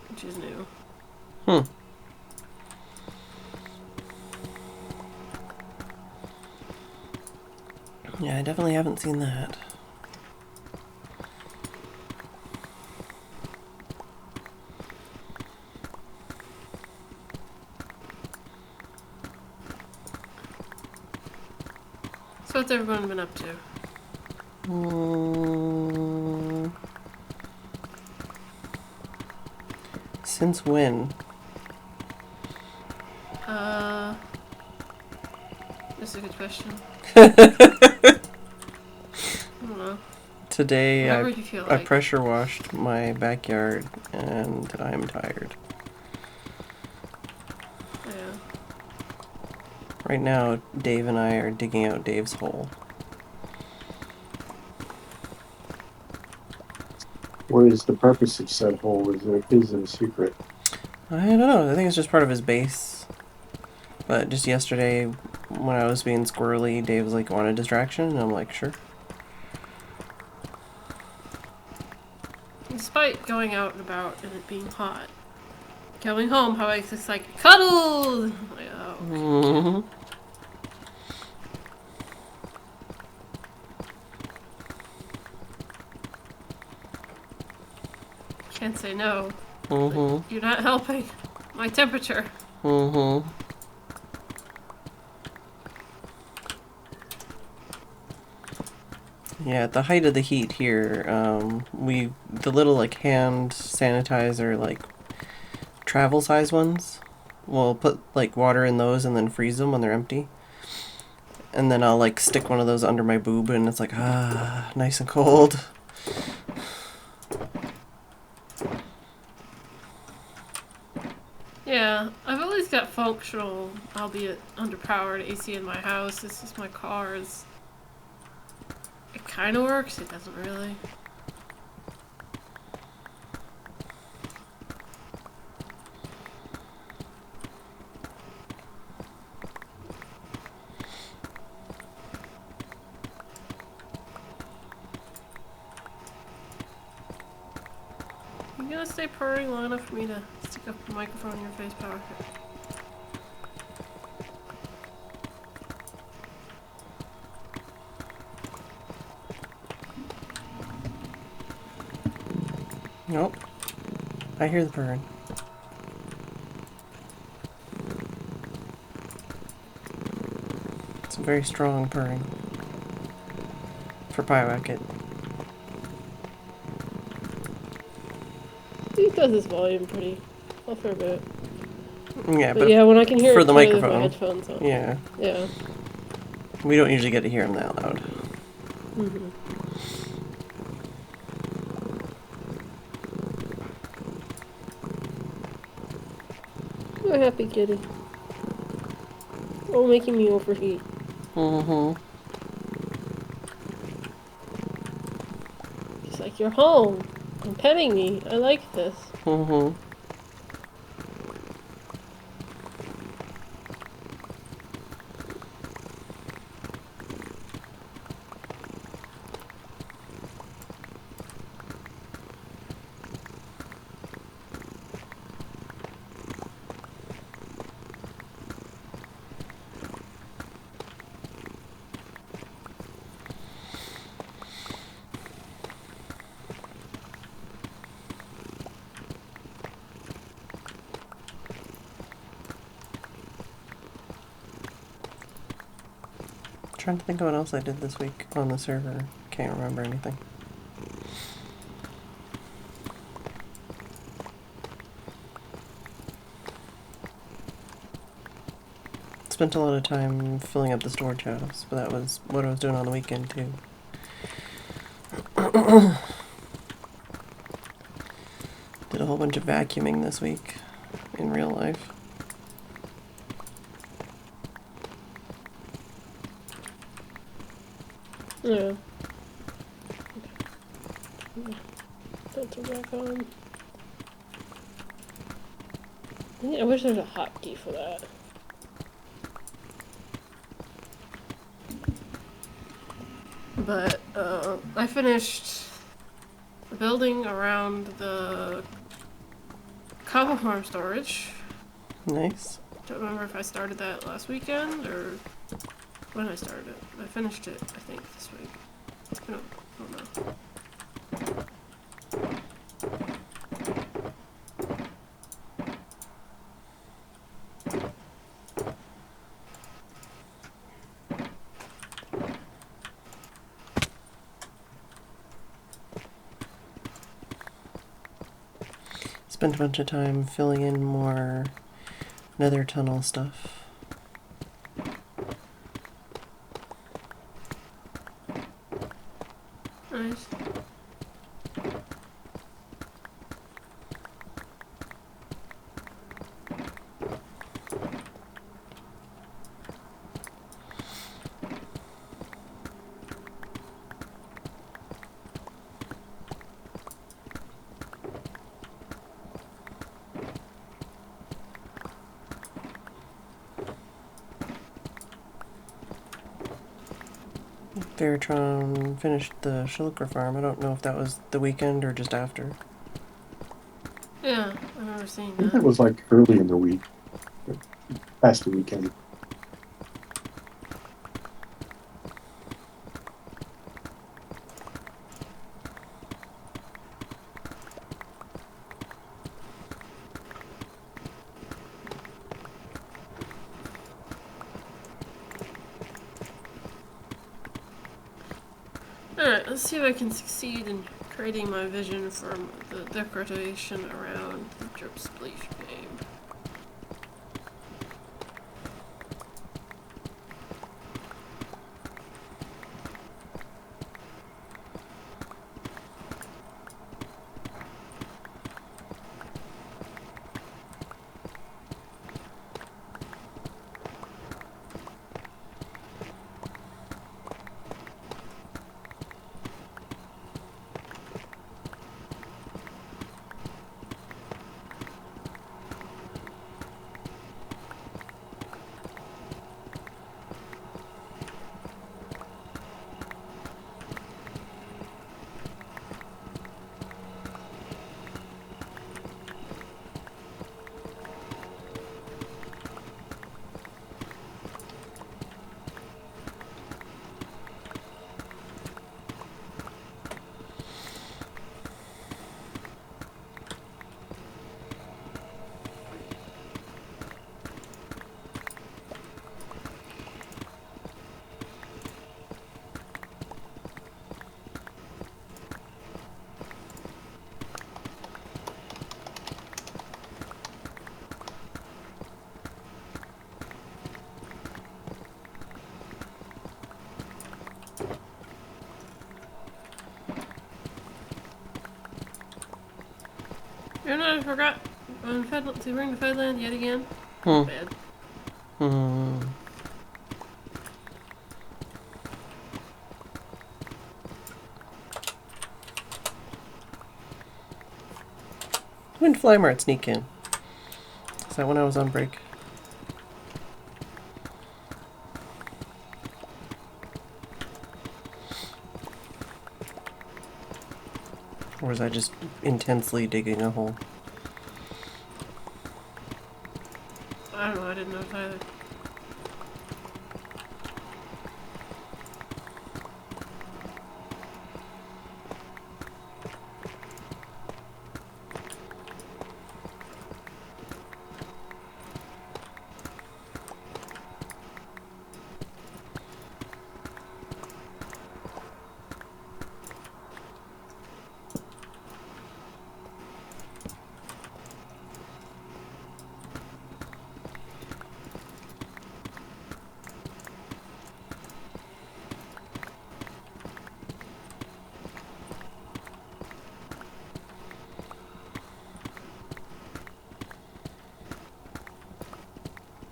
F: which is new.
C: Yeah, I definitely haven't seen that.
F: So what's everyone been up to?
C: Since when?
F: That's a good question. I don't know.
C: Today
F: Whatever you feel
C: I
F: like.
C: pressure washed my backyard and I'm tired.
F: Yeah.
C: Right now, Dave and I are digging out Dave's hole.
E: What is the purpose of said hole? Is it a secret?
C: I don't know. I think it's just part of his base. But just yesterday, when I was being squirrely, Dave was like, want a distraction? And I'm like, sure.
F: Despite going out and about and it being hot, coming home, how it's just like, cuddles! Like, oh.
C: Mm-hmm.
F: Can't say no.
C: Mm-hmm.
F: You're not helping my temperature.
C: Mm-hmm. Yeah, at the height of the heat here, the little like hand sanitizer, like travel size ones, we'll put like water in those and then freeze them when they're empty. And then I'll like stick one of those under my boob and it's like, ah, nice and cold.
F: Yeah, I've always got functional, albeit underpowered AC in my house. It's just my car's. It kind of works, it doesn't really. You gonna stay purring long enough for me to stick up the microphone in your face pocket?
C: Nope. I hear the purring. Some very strong purring for Pyrocket.
F: He does his volume pretty well for a bit.
C: Yeah,
F: But yeah, when I can hear
C: for
F: it
C: the
F: clearly with my
C: microphone.
F: headphones on.
C: Yeah,
F: Yeah.
C: we don't usually get to hear him that loud.
F: Mm-hmm. Oh, happy kitty. Oh, making me overheat.
C: Mm-hmm.
F: He's like, you're home. I'm petting me. I like this.
C: Mm-hmm. Trying to think of what else I did this week on the server. Can't remember anything. Spent a lot of time filling up the storage house, but that was what I was doing on the weekend too. Did a whole bunch of vacuuming this week in real life.
F: Yeah. Filter back on. I wish there was a hotkey for that. But I finished building around the cobble farm storage.
C: Nice.
F: Don't remember if I started that last weekend or when I started it. I finished it, I think, this week. I don't know.
C: Spent a bunch of time filling in more nether tunnel stuff.
F: Nice.
C: Phedran finished the Shulker farm. I don't know if that was the weekend or just after.
F: Yeah, I remember seeing
E: I think
F: that.
E: that was like early in the week, past the weekend.
F: Alright, let's see if I can succeed in creating my vision for the decoration around the drip splash babe. You know, I forgot to bring the Phedran yet again.
C: Hmm.
F: Bad.
C: Hmm. When did Flymart sneak in? Is that when I was on break? Or was I just intensely digging a hole?
F: I don't know, I didn't notice either.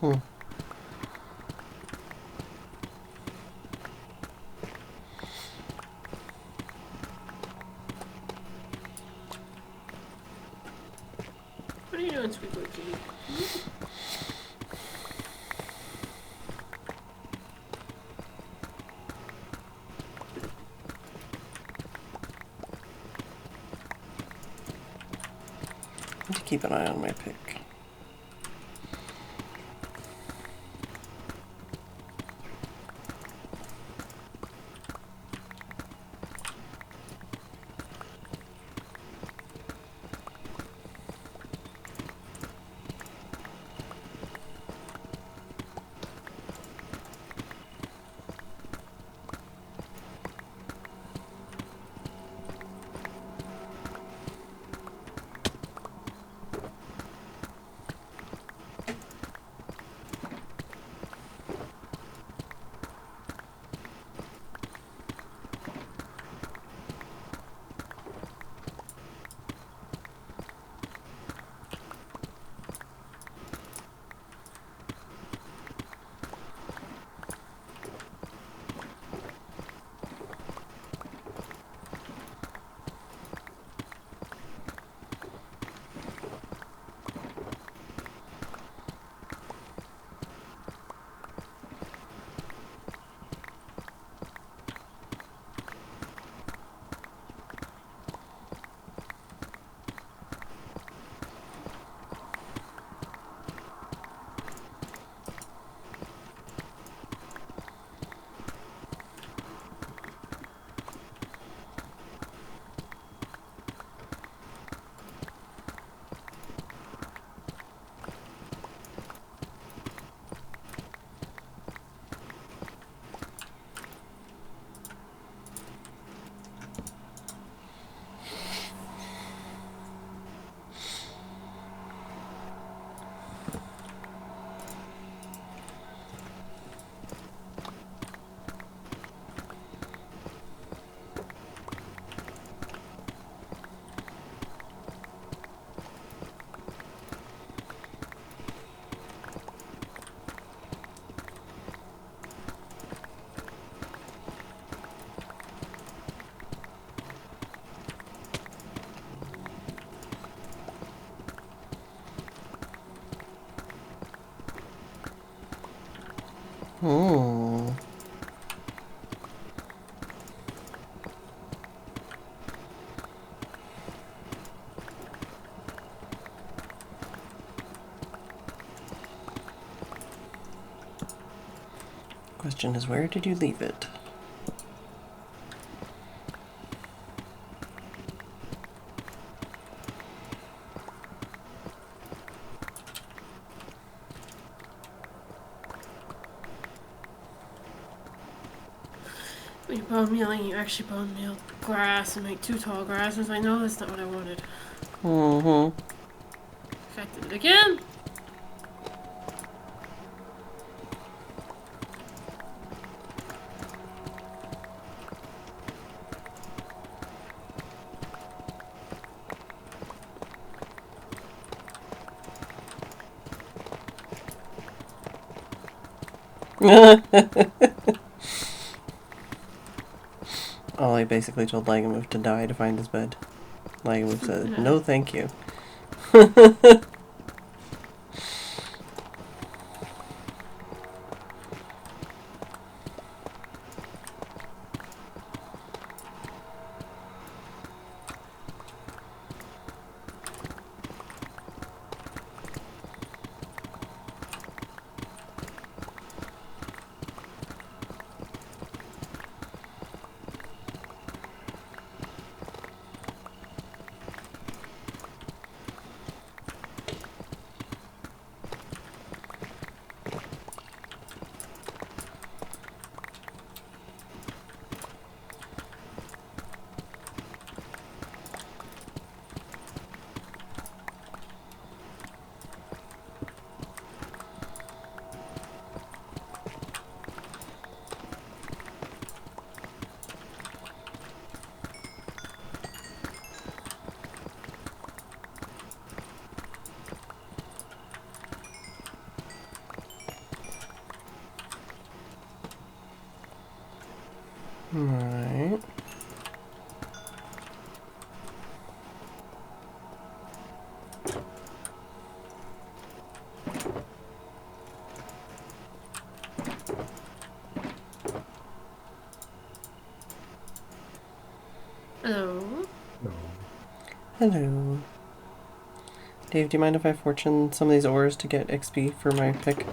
C: Hmm.
F: What are you doing, sweet boy kitty?
C: I need to keep an eye on my pick. Hmm. Question is, where did you leave it?
F: When you bone mealing, you actually bone meal grass and make 2 tall grasses. I know that's not what I wanted.
C: Mm-hmm.
F: Affected it again!
C: Ollie basically told Lagamove to die to find his bed. Lagamove said,
F: Yeah.
C: no thank you. Alright.
F: Hello.
G: No.
C: Hello. Dave, do you mind if I fortune some of these ores to get XP for my pick?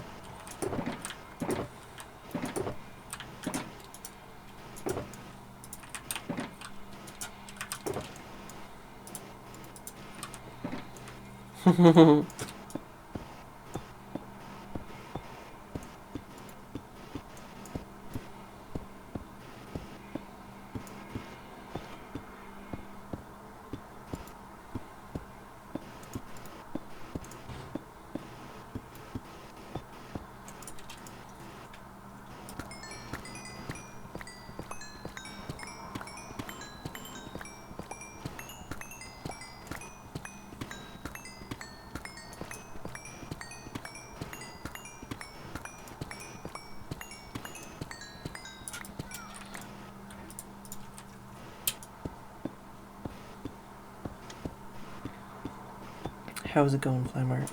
C: How's it going, Flymart?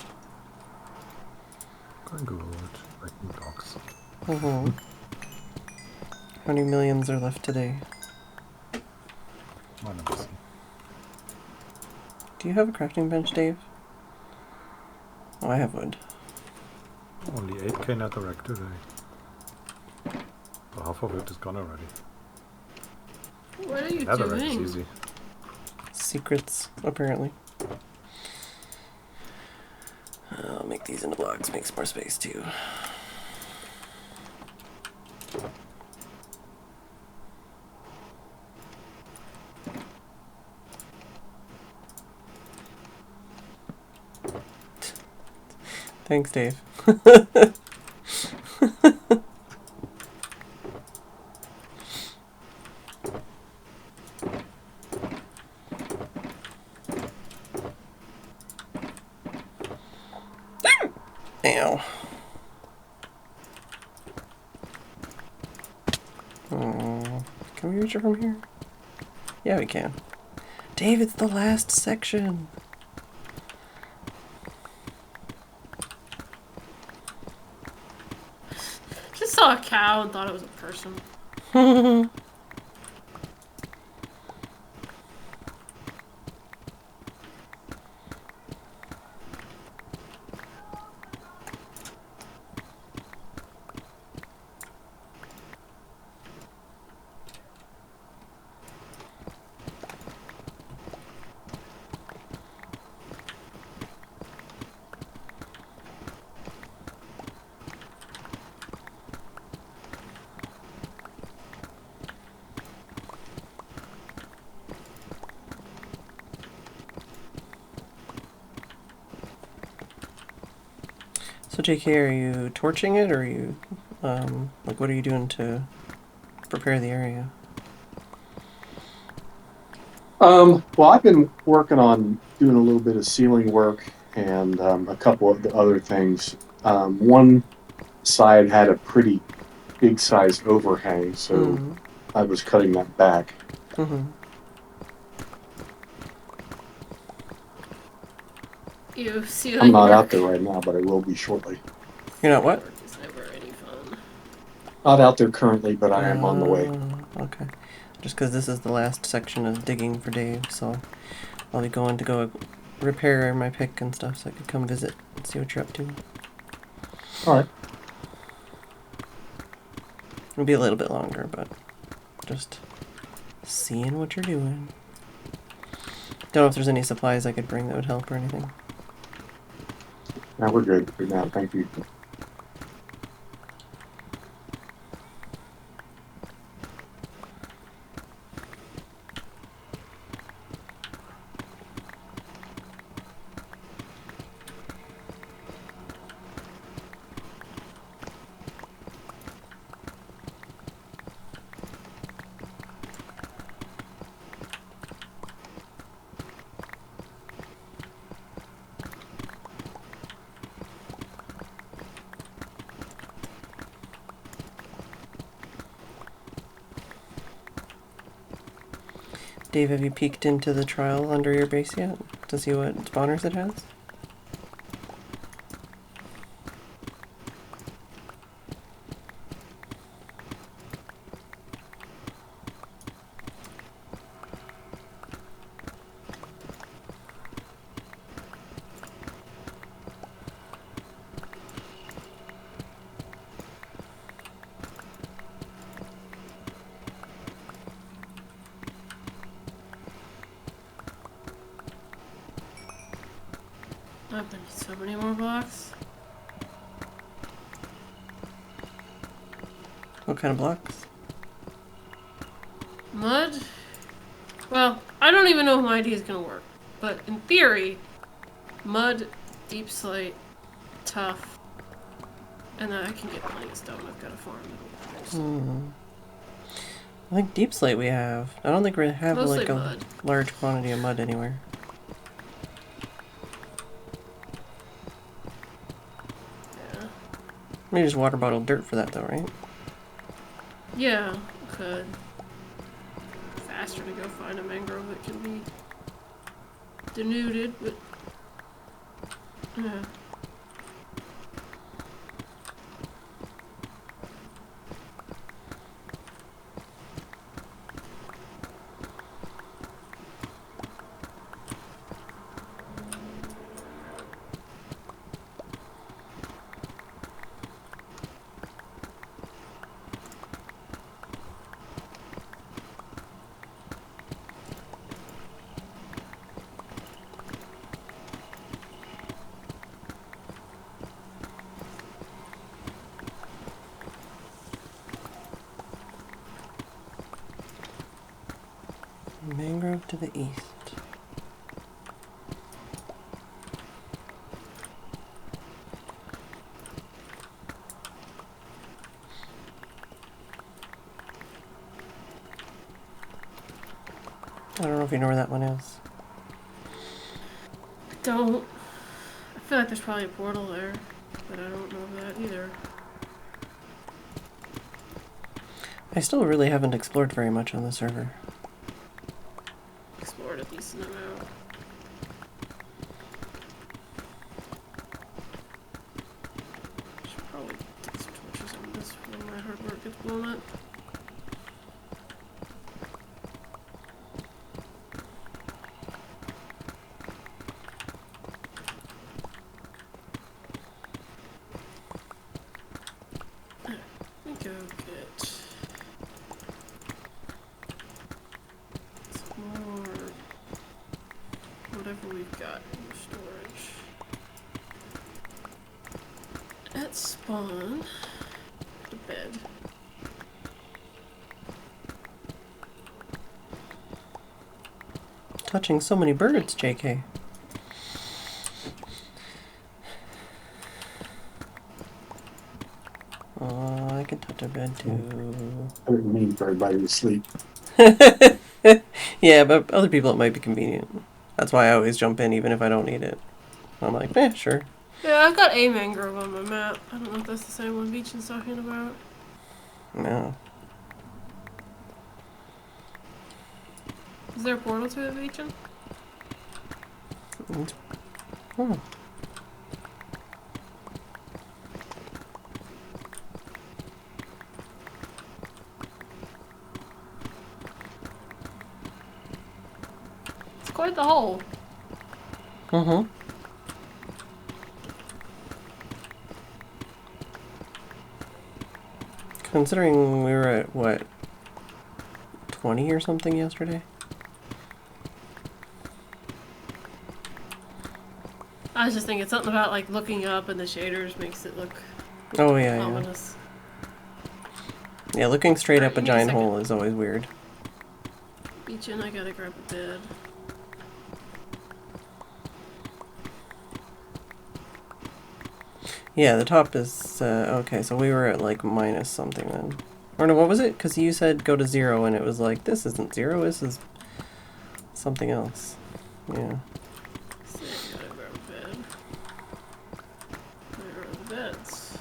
G: Going good. Breaking dogs.
C: Mm-hmm. How many millions are left today?
G: Well, let me see.
C: Do you have a crafting bench, Dave? Oh, I have wood.
G: Only 8k netherrack today. So half of it is gone already.
F: What are you
G: Netherrack is
F: doing?
G: easy.
C: Secrets, apparently. I'll make these into blocks, makes more space too. Thanks, Dave. Ow. Oh, can we reach it from here? Yeah, we can. Dave, it's the last section.
F: Just saw a cow and thought it was a person.
C: So, JK, are you torching it, or are you, like, what are you doing to prepare the area?
E: Well, I've been working on doing a little bit of ceiling work and a couple of the other things. One side had a pretty big size overhang, so
C: Mm.
E: I was cutting that back.
C: Mm-hmm.
F: You see,
E: I'm not
F: work.
E: out there right now, but I will be shortly.
C: You're not what?
F: Work is never any fun.
E: Not out there currently, but I am on the way.
C: Okay. Just because this is the last section of digging for Dave, so I'll be going to go repair my pick and stuff, so I could come visit and see what you're up to.
E: All right.
C: It'll be a little bit longer, but just seeing what you're doing. Don't know if there's any supplies I could bring that would help or anything.
E: Now we're good for now. Thank you.
C: Dave, have you peeked into the trial under your base yet to see what spawners it has?
F: I'm gonna need so many more blocks.
C: What kind of blocks?
F: Mud? Well, I don't even know if my idea is gonna work. But in theory, mud, deep slate, tough, and then I can get plenty of stone. I've got a farm.
C: I think deep slate we have. I don't think we have
F: Mostly
C: like a
F: mud.
C: large quantity of mud anywhere.
F: Yeah.
C: We just water bottle dirt for that though, right?
F: Yeah, could. Faster to go find a mangrove that can be denuded, but yeah.
C: Mangrove to the east. I don't know if you know where that one is.
F: I don't. I feel like there's probably a portal there, but I don't know that either.
C: I still really haven't explored very much on the server.
F: Explored a decent amount. Should probably take some torches on this when my hard work gets blown up. Let me go get some more whatever we've got in storage. At spawn, the bed.
C: Touching so many birds, JK. Oh, I can touch a bed too.
E: I didn't mean for everybody to sleep.
C: Yeah, but other people it might be convenient. That's why I always jump in even if I don't need it. I'm like, sure.
F: Yeah, I've got a mangrove on my map. I don't know if that's the same one Beechin's talking about.
C: No.
F: Is there a portal to it, Beechin?
C: It's- hmm.
F: It's quite the hole.
C: Mm-hmm. Considering we were at, what, 20 or something yesterday?
F: I was just thinking something about like looking up and the shaders makes it look
C: Oh, yeah.
F: ominous.
C: Yeah, looking straight
F: Alright,
C: up a
F: give me a
C: giant
F: second.
C: hole is always weird.
F: Beechin, I gotta grab a bed.
C: Yeah, the top is, okay, so we were at, like, minus something then. Or no, what was it? Because you said go to 0, and it was like, this isn't 0, this is something else. Yeah.
F: So I gotta grab a bed. Where are the beds?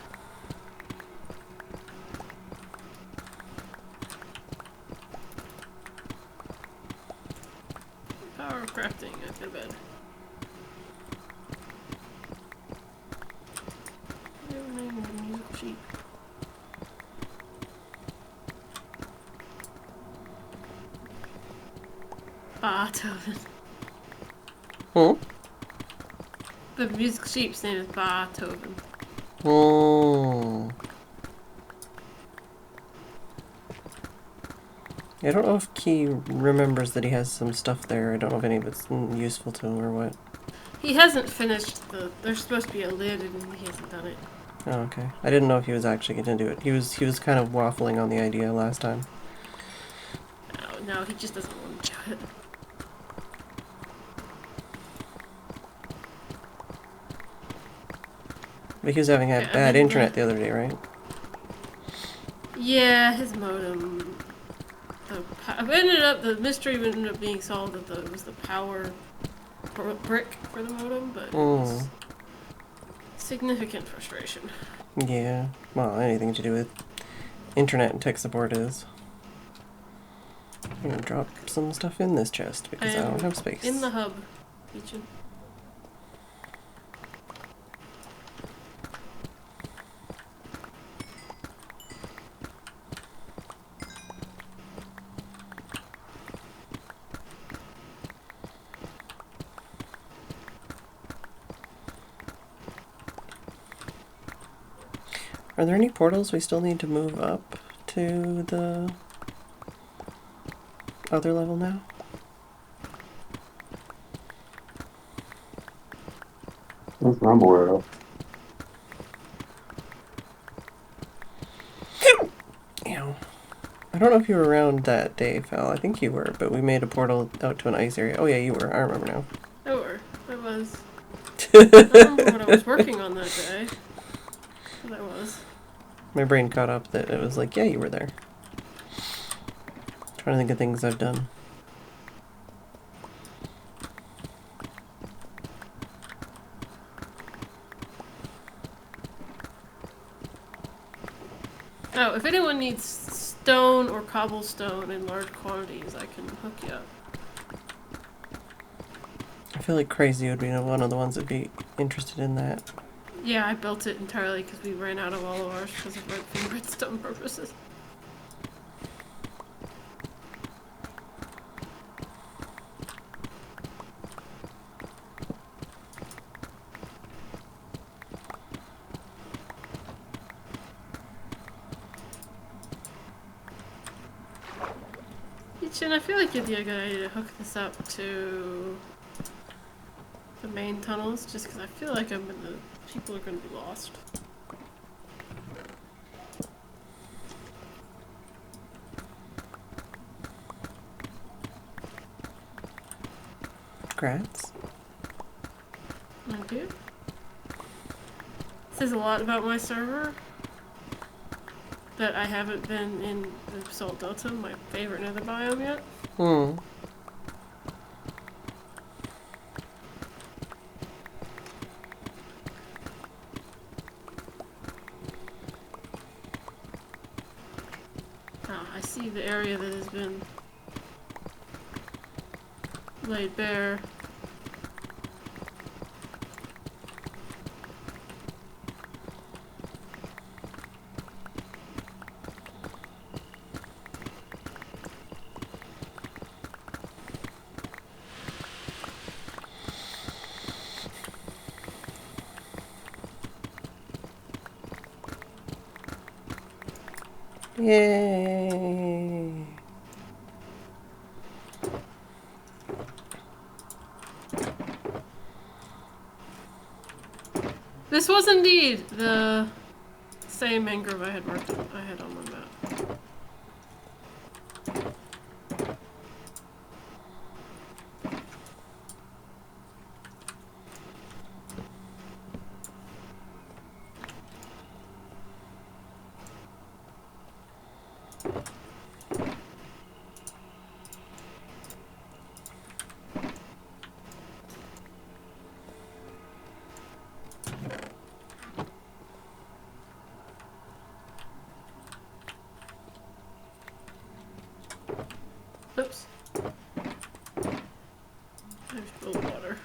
F: Power of crafting, I get a bed. Never named the musical sheep. Beethoven.
C: Hmm?
F: The musical sheep's name is Beethoven.
C: Hmm. I don't know if Key remembers that he has some stuff there. I don't know if any of it's useful to him or what.
F: He hasn't finished the. There's supposed to be a lid and he hasn't done it.
C: Oh, okay. I didn't know if he was actually going to do it. He was kind of waffling on the idea last time.
F: No, he just doesn't want to do it.
C: But he was having had
F: Yeah,
C: bad
F: then
C: internet the other day, right?
F: Yeah, his modem. The mystery ended up being solved that it was the power brick for the modem, but it was significant frustration.
C: Yeah. Well, anything to do with internet and tech support is. I'm gonna drop some stuff in this chest because I don't have space.
F: In the hub, Beechin.
C: Are there any portals we still need to move up to the other level now?
E: That's what I'm aware of.
C: Ew. I don't know if you were around that day, Val. I think you were, but we made a portal out to an ice area. Oh yeah, you were. I remember now.
F: I was. I don't remember what I was working on that day. But I was.
C: My brain caught up that it was like, yeah, you were there. Trying to think of things I've done.
F: Oh, if anyone needs stone or cobblestone in large quantities, I can hook you up.
C: I feel like Crazy would be one of the ones that'd be interested in that.
F: Yeah, I built it entirely because we ran out of all of ours because of redstone purposes. Chin, I feel like it'd be a good idea to hook this up to the main tunnels, just because I feel like people are going to be lost.
C: Grats.
F: Thank you. Says a lot about my server that I haven't been in the Salt Delta, my favorite nether biome, yet.
C: Hmm.
F: I see the area that has been laid bare.
C: Yay!
F: This was indeed the same mangrove I had on my map. Oops. I spilled water.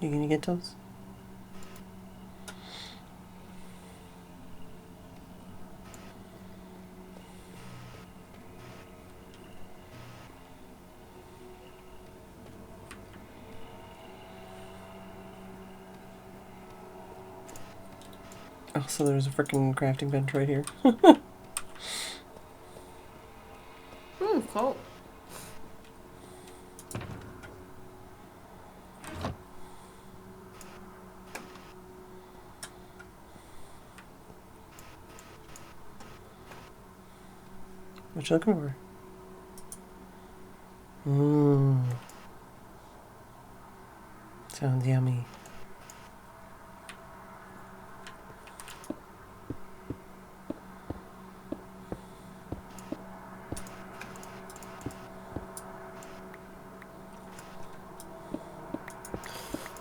C: You gonna get those? Oh, so there's a freaking crafting bench right here.
F: Ooh, cold.
C: What you looking for? Mmm. Sounds yummy.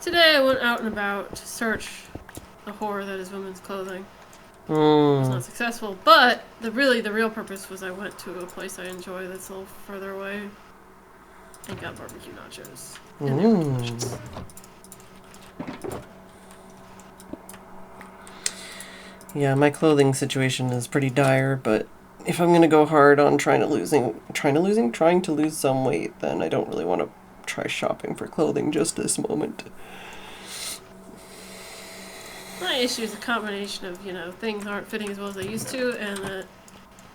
F: Today I went out and about to search the horror that is women's clothing. I was not successful, but the real purpose was I went to a place I enjoy that's a little further away and got barbecue nachos. And they were delicious.
C: Yeah, my clothing situation is pretty dire, but if I'm gonna go hard on trying to lose some weight, then I don't really want to try shopping for clothing just this moment.
F: My issue is a combination of, things aren't fitting as well as they used to, and that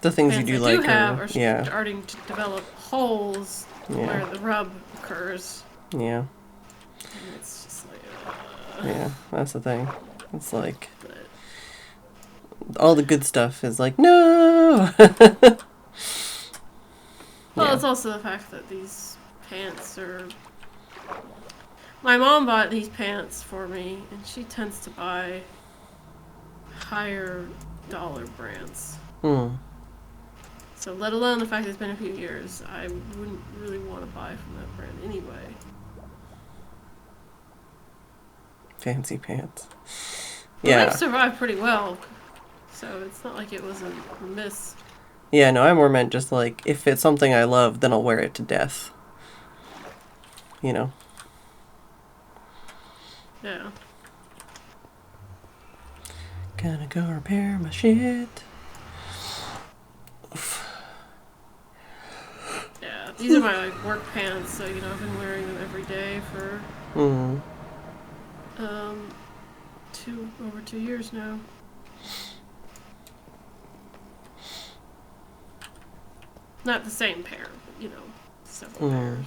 C: The things you
F: pants
C: do
F: I
C: like
F: have
C: are,
F: are
C: yeah,
F: starting to develop holes where the rub occurs.
C: yeah,
F: And it's just like,
C: yeah, that's the thing. It's like,
F: but
C: all the good stuff is like, no!
F: well, it's also the fact that these pants are... My mom bought these pants for me, and she tends to buy higher dollar brands. So let alone the fact that it's been a few years, I wouldn't really want to buy from that brand anyway.
C: Fancy pants.
F: But
C: Yeah.
F: they've survived pretty well, so it's not like it was a miss.
C: Yeah, no, I more meant just like, if it's something I love, then I'll wear it to death. You know?
F: Yeah.
C: Gonna go repair my shit. Oof.
F: Yeah, these are my work pants, so I've been wearing them every day for over 2 years now. Not the same pair, but several pairs.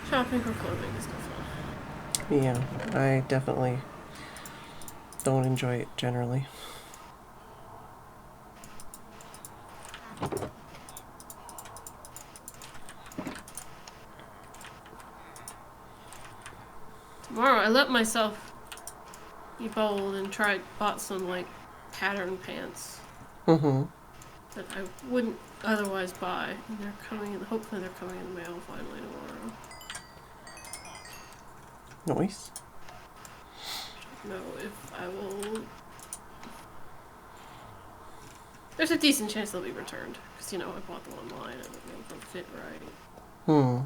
F: Shopping for clothing is no fun.
C: Yeah, I definitely don't enjoy it generally.
F: Tomorrow, I let myself be bold and bought some like pattern pants
C: Mm-hmm.
F: that I wouldn't otherwise buy. And they're coming in. Hopefully, they're coming in the mail finally tomorrow.
C: Nice.
F: No, if I will. There's a decent chance they'll be returned because you know I bought them online and they don't fit right.
C: Hmm.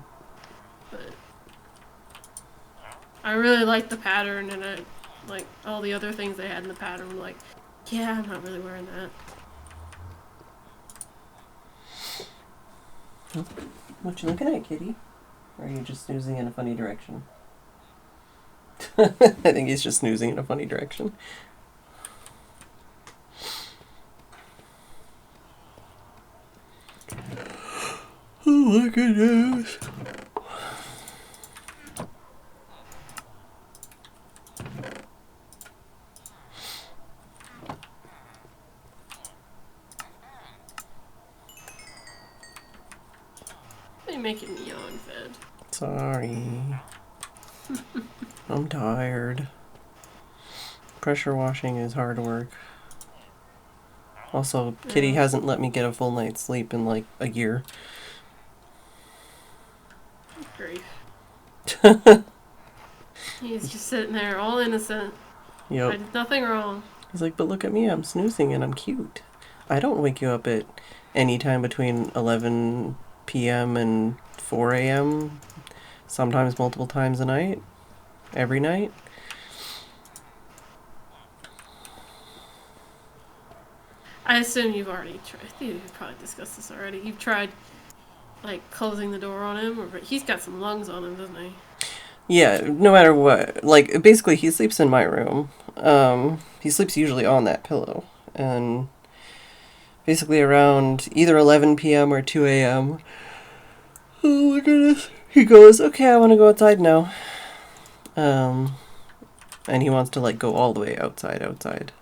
F: But I really like the pattern and I like all the other things they had in the pattern. I'm like, yeah, I'm not really wearing that.
C: What you looking at, kitty? Or are you just snoozing in a funny direction? I think he's just snoozing in a funny direction. Oh my goodness.
F: They making me yawn, Fed.
C: Sorry. I'm tired. Pressure washing is hard work. Also, Kitty hasn't let me get a full night's sleep in like a year.
F: Grief. He's just sitting there, all innocent. I
C: Yep.
F: did nothing wrong.
C: He's like, but look at me, I'm snoozing and I'm cute. I don't wake you up at any time between 11 p.m. and 4 a.m. Sometimes multiple times a night. Every night.
F: I assume you've already tried. I think we've probably discussed this already. You've tried, like, closing the door on him, or he's got some lungs on him, doesn't he?
C: Yeah, no matter what. Like, basically, he sleeps in my room. He sleeps usually on that pillow. And basically around either 11 p.m. or 2 a.m. Oh my goodness. He goes, okay, I want to go outside now. And he wants to, like, go all the way outside.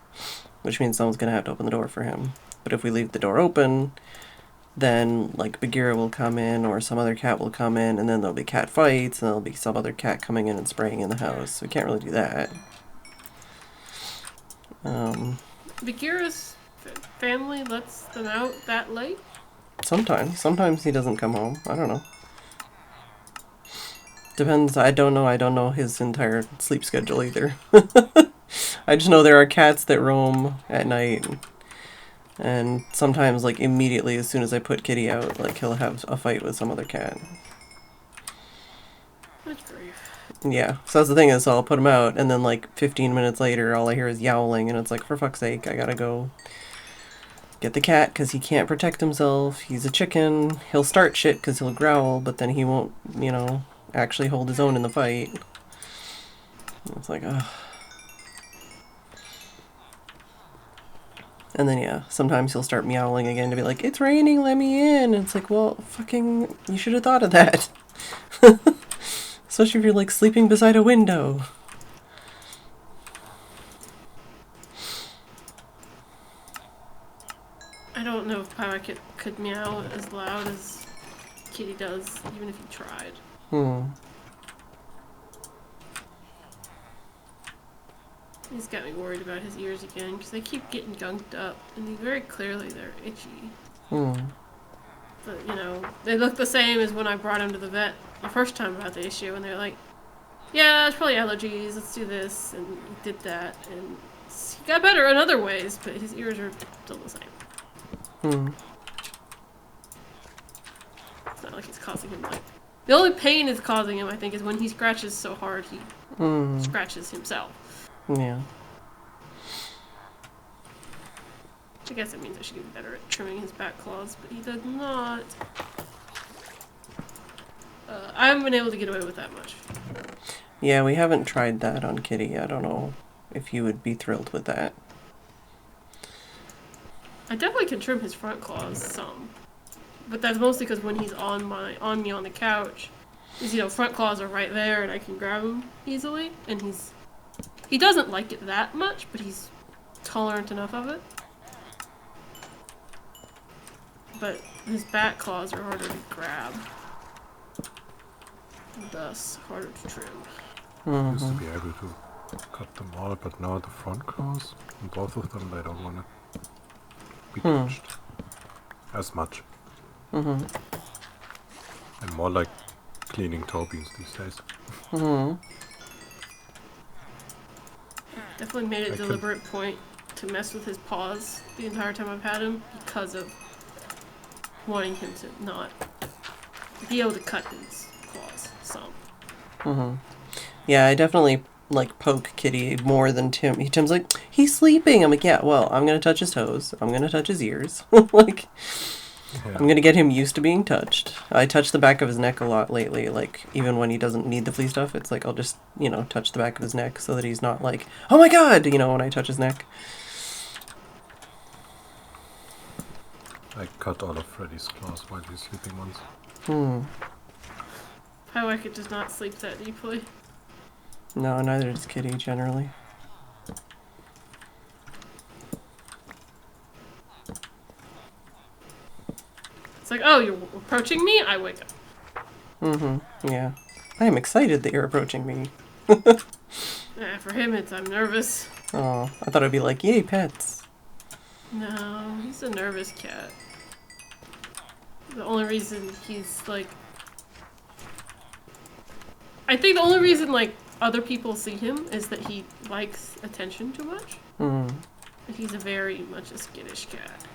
C: Which means someone's going to have to open the door for him. But if we leave the door open, then, like, Bagheera will come in, or some other cat will come in, and then there'll be cat fights, and there'll be some other cat coming in and spraying in the house. So we can't really do that.
F: Bagheera's family lets them out that late?
C: Sometimes he doesn't come home. I don't know. Depends. I don't know his entire sleep schedule either. I just know there are cats that roam at night. And sometimes, like, immediately as soon as I put Kitty out, like, he'll have a fight with some other cat.
F: Good grief.
C: Yeah. So that's the thing is, I'll put him out, and then, like, 15 minutes later, all I hear is yowling, and it's like, for fuck's sake, I gotta go get the cat, because he can't protect himself. He's a chicken. He'll start shit because he'll growl, but then he won't, you know, actually hold his own in the fight. It's like, ugh. And then, yeah, sometimes he'll start meowling again to be like, it's raining, let me in. And it's like, well, fucking, you should have thought of that. Especially if you're, like, sleeping beside a window.
F: I don't know if Pirate could meow as loud as Kitty does, even if he tried. He's got me worried about his ears again, because they keep getting gunked up, and very clearly they're itchy. But, you know, they look the same as when I brought him to the vet the first time about the issue, and they're like, yeah, it's probably allergies, let's do this, and he did that, and he got better in other ways, but his ears are still the same. It's not like it's causing him, like... The only pain it's causing him, I think, is when he scratches so hard he scratches himself.
C: Yeah.
F: I guess it means I should get better at trimming his back claws, but he does not. I haven't been able to get away with that much.
C: Yeah, we haven't tried that on Kitty. I don't know if you would be thrilled with that.
F: I definitely can trim his front claws some, but that's mostly because when he's on me on the couch, is, you know, front claws are right there and I can grab him easily, and he doesn't like it that much, but he's tolerant enough of it. But his back claws are harder to grab, thus harder to trim.
G: Used to be able to. cut them all, but now the front claws, and both of them, they don't want to be
C: Hmm.
G: touched as much.
C: Mm-hmm.
G: And more like cleaning toe beans these days.
C: Mm-hmm.
F: Definitely made a
G: I can-
F: deliberate point to mess with his paws the entire time I've had him because of wanting him to not be able to cut his claws some.
C: Mm-hmm. Yeah, I definitely like poke Kitty more than Tim. Tim's like, he's sleeping. I'm like, yeah, well, I'm gonna touch his toes. I'm gonna touch his ears. Like,
G: Yeah.
C: I'm gonna get him used to being touched. I touch the back of his neck a lot lately. Like, even when he doesn't need the flea stuff, it's like I'll just, touch the back of his neck so that he's not like, oh my god, when I touch his neck.
G: I cut all of Freddy's claws while he's sleeping once.
C: Hmm.
F: Pywacket does not sleep that deeply.
C: No, neither does Kitty generally.
F: It's like, oh, you're approaching me? I wake up.
C: Mm-hmm. Yeah. I am excited that you're approaching me.
F: For him, it's I'm nervous.
C: Oh, I thought it'd be like, yay, pets.
F: No, he's a nervous cat. The only reason he's like... I think the only reason, like, other people see him is that he likes attention too much.
C: Hmm.
F: And he's a very much a skittish cat.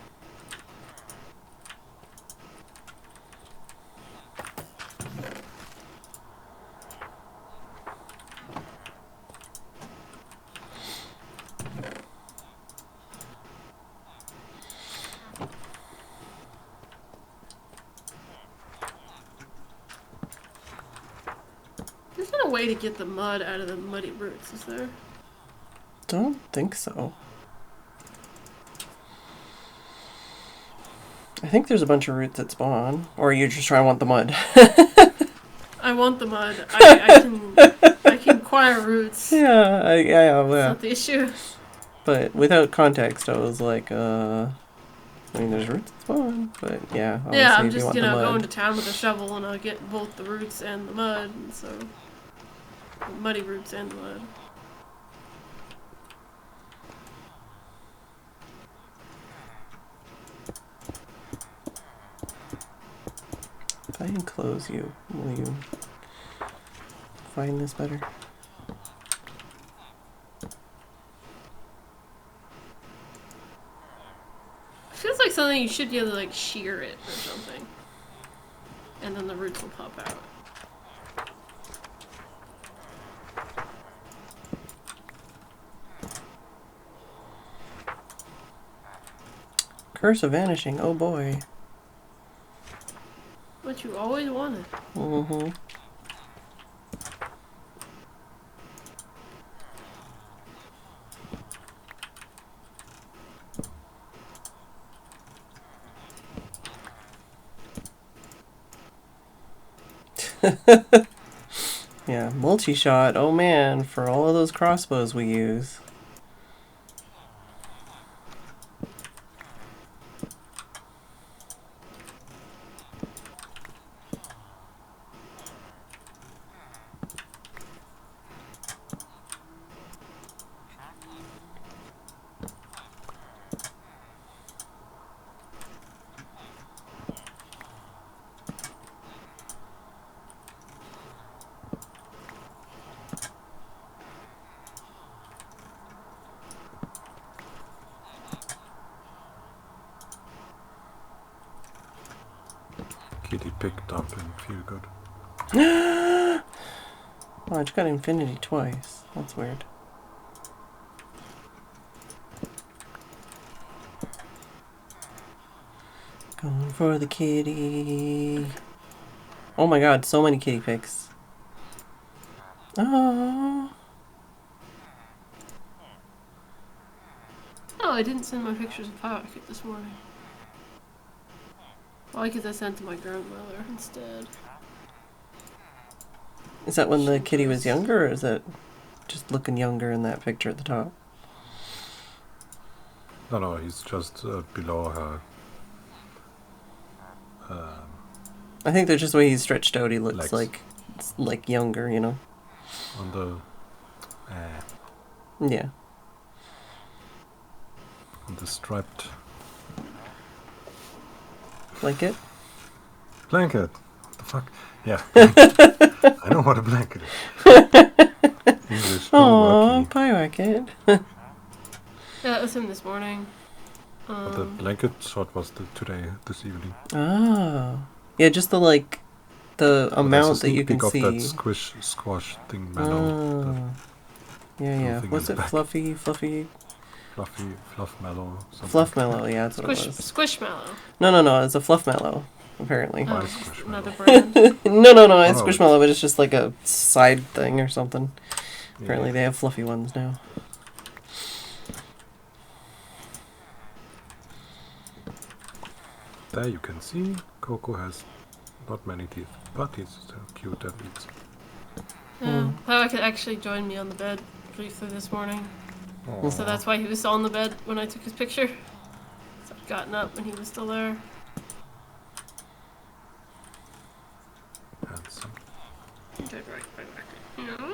F: There's not a way to get the mud out of the muddy roots, is there?
C: Don't think so. I think there's a bunch of roots that spawn. Or you just try and want the mud.
F: I want the mud. I can acquire roots.
C: Yeah, yeah.
F: That's not the issue.
C: But without context, I was like, I mean, there's roots that spawn, but yeah.
F: Yeah, I'm
C: obviously, if
F: just,
C: want the mud.
F: going to town with a shovel and I'll get both the roots and the mud, and so... the muddy roots and the mud.
C: If I enclose you, will you find this better?
F: Feels like something you should be able to, like, shear it or something. And then the roots will pop out.
C: Curse of vanishing, oh boy.
F: What you always wanted.
C: Mm-hmm. Yeah, multi-shot, oh man, for all of those crossbows we use.
G: Kitty picked up and feel good.
C: Oh, I just got infinity twice. That's weird. Going for the kitty. Oh my god, so many kitty pics. Oh.
F: Oh, I didn't send my pictures of Pywacket this morning. Why? Because I sent to my grandmother instead.
C: Is that when the kitty was younger, or is that just looking younger in that picture at the top?
G: No, he's just below her.
C: I think that's just the way he's stretched out. He looks
G: Legs.
C: like younger, you know.
G: On the
C: Yeah.
G: And the striped
C: Blanket?
G: blanket. What the fuck? Yeah. I know what a blanket is. English,
C: Oh,
G: worky.
C: pie racket.
F: Yeah, that was him this morning.
G: But the blanket shot was this evening.
C: Oh. Yeah, just the the
G: But there's a
C: amount that you
G: sneak
C: can
G: peek of
C: see.
G: that squash thing, mallow.
C: Oh. Yeah,
G: little
C: yeah.
G: thing
C: What's
G: in
C: it?
G: the back.
C: Fluffy?
G: Fluff mallow. Something.
C: Fluff mallow, yeah, that's what it was.
F: Squishmallow.
C: No, it's a fluff mallow, apparently.
F: Oh,
G: Ice Squishmallow.
F: another brand.
C: No, it's
G: no,
C: Squishmallow, but it's just like a side thing or something. Apparently
G: Yeah.
C: they have fluffy ones now.
G: There you can see Coco has not many teeth, but he's still cute and eats.
F: Yeah, Papa could actually join me on the bed briefly this morning.
G: Aw,
F: So that's why he was on the bed when I took his picture. So I'd gotten up when he was still there.
G: handsome.
F: Yeah.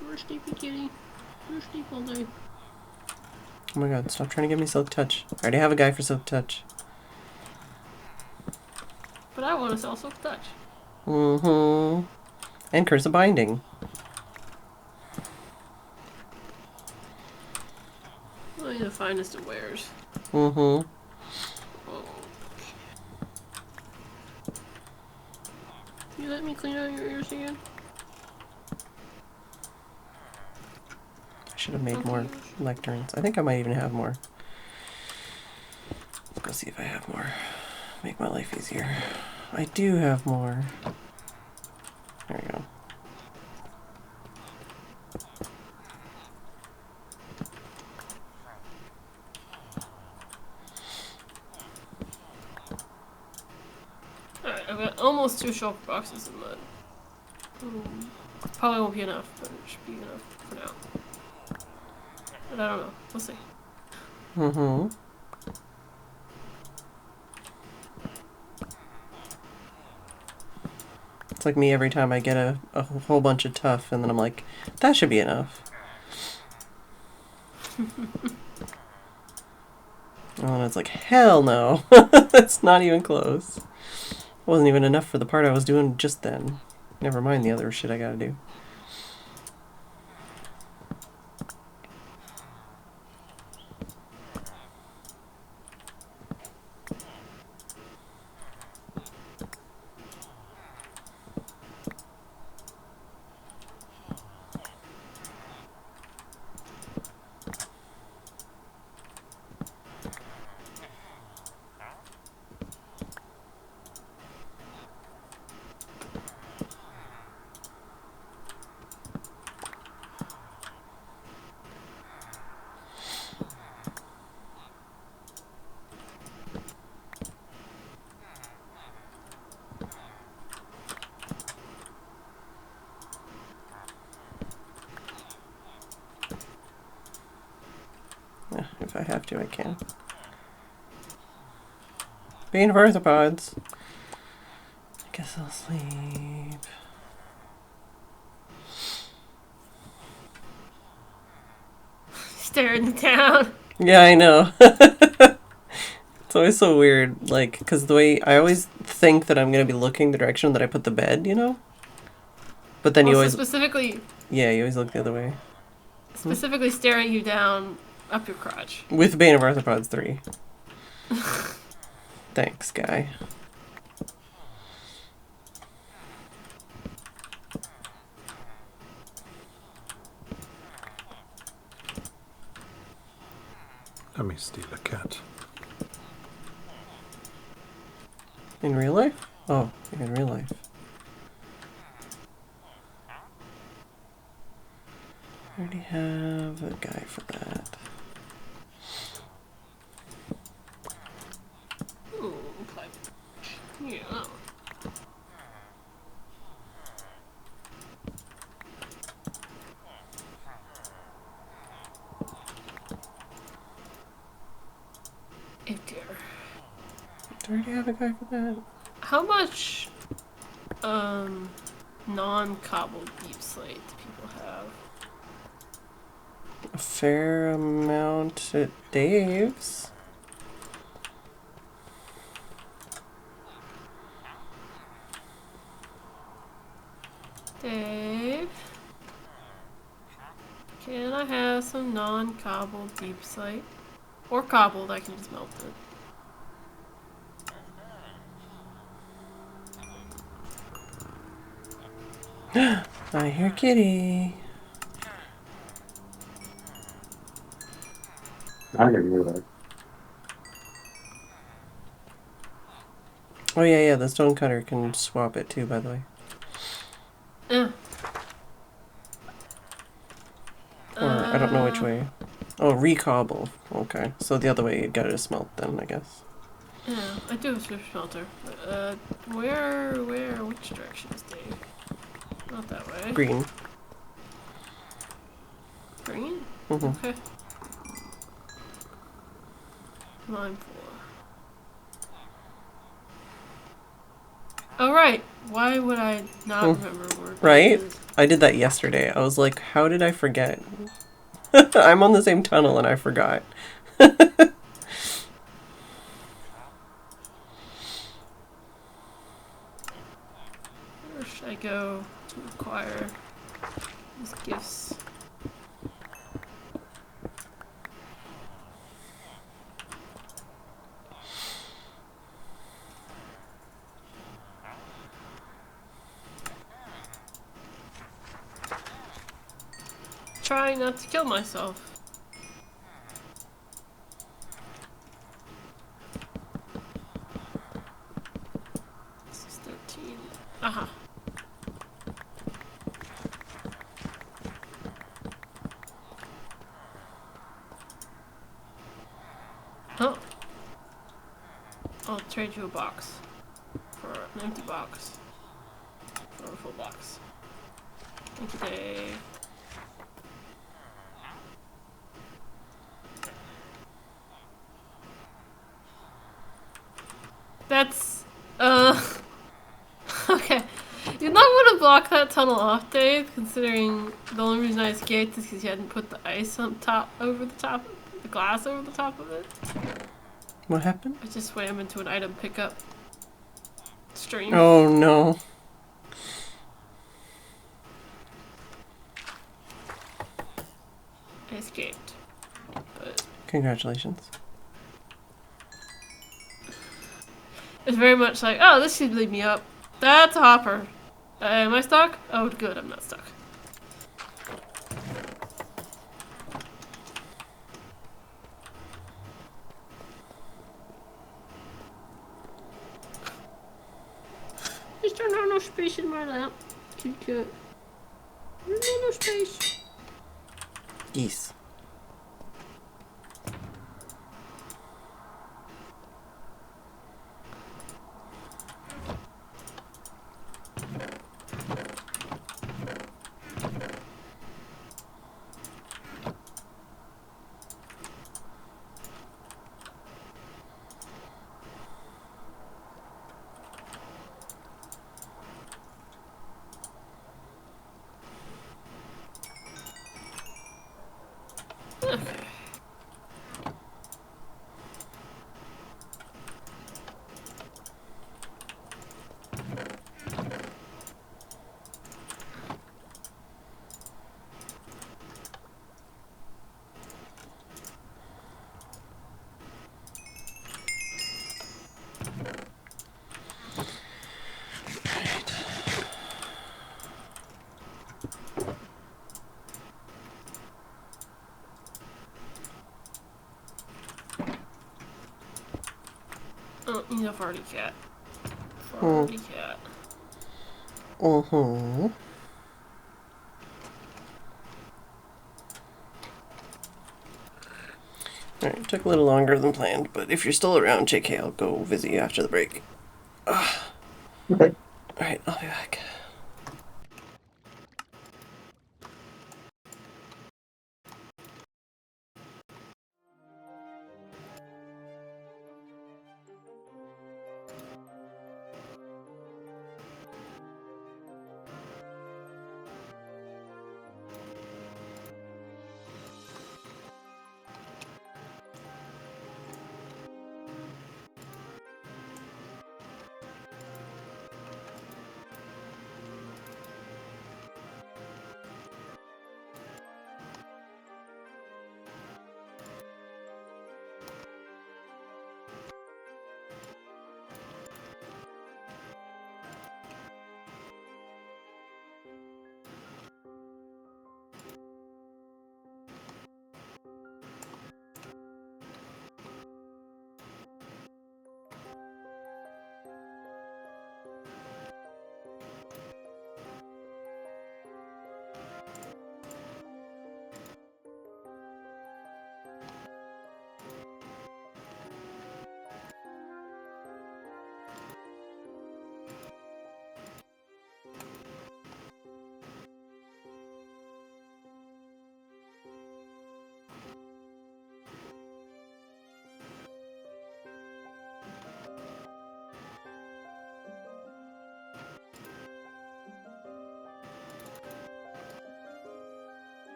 F: You're a sleepy kitty. You're asleep all day.
C: Oh my god, stop trying to give me Silk Touch. I already have a guy for Silk Touch.
F: But I want to sell Silk Touch.
C: Mm-hmm. And Curse of Binding.
F: Only the finest of wares.
C: Mm-hmm.
F: Oh. Can you let me clean out your ears again?
C: I should have made more lecterns. I think I might even have more. Let's go see if I have more. Make my life easier. I do have more. There we go.
F: Alright, I've got almost 2 shulker boxes of mud. Probably won't be enough, but it should be enough for now. But I don't know. We'll see.
C: Mm-hmm. It's like me every time I get a whole bunch of tough, and then I'm like, that should be enough. And then it's like, hell no. That's not even close. Wasn't even enough for the part I was doing just then. Never mind the other shit I gotta do. Yeah, if I have to, I can. Being of arthropods. I guess I'll sleep.
F: Staring down.
C: Yeah, I know. It's always so weird, like, because the way I always think that I'm going to be looking the direction that I put the bed, you know? But then you
F: Also
C: always,
F: specifically
C: yeah, you always look the other way.
F: staring you down up your crotch.
C: With Bane of Arthropods 3. Thanks, guy.
G: Let me steal a cat.
C: In real life? Oh, in real life. I already have a guy for that.
F: Ooh, okay. Yeah. Oh dear.
C: Do I already have a guy for that?
F: How much non-cobbled deep slate do people
C: a fair amount at Dave's.
F: Dave, can I have some non-cobbled deep slate? Or cobbled, I can just melt it.
C: I hear kitty.
E: I didn't hear that.
C: Oh yeah, the stone cutter can swap it too, by the way.
F: Yeah.
C: Or I don't know which way. Oh, recobble. Okay, so the other way you got to smelt then, I guess.
F: Yeah, I do have a swift smelter. But, which direction is Dave? Not that way.
C: Green.
F: Green?
C: Mm-hmm.
F: Okay. Line 4. Oh, right. Why would I not remember where
C: Right?
F: Dave is?
C: I did that yesterday. I was like, how did I forget? I'm on the same tunnel and I forgot.
F: Where should I go to acquire these gifts? Trying not to kill myself. This is 13. Aha. Oh. I'll trade you a box. For an empty box. For a full box. Thank you, Dave. That's, okay. You not want to block that tunnel off, Dave, considering the only reason I escaped is because you hadn't put the ice on top, over the top, the glass over the top of it.
C: What happened?
F: I just swam into an item pickup stream.
C: Oh no.
F: I escaped. But
C: Congratulations.
F: it's very much like, oh, this should lead me up. That's a hopper. Am I stuck? Oh, good, I'm not stuck. There's not no space in my lap. Cute cat. There's no space.
C: Geese.
F: Oh, enough already cat. Already cat.
C: Uh-huh. Alright, took a little longer than planned, but if you're still around, JK, I'll go visit you after the break.
E: Okay.
C: Alright, I'll be back.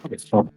E: Okay, so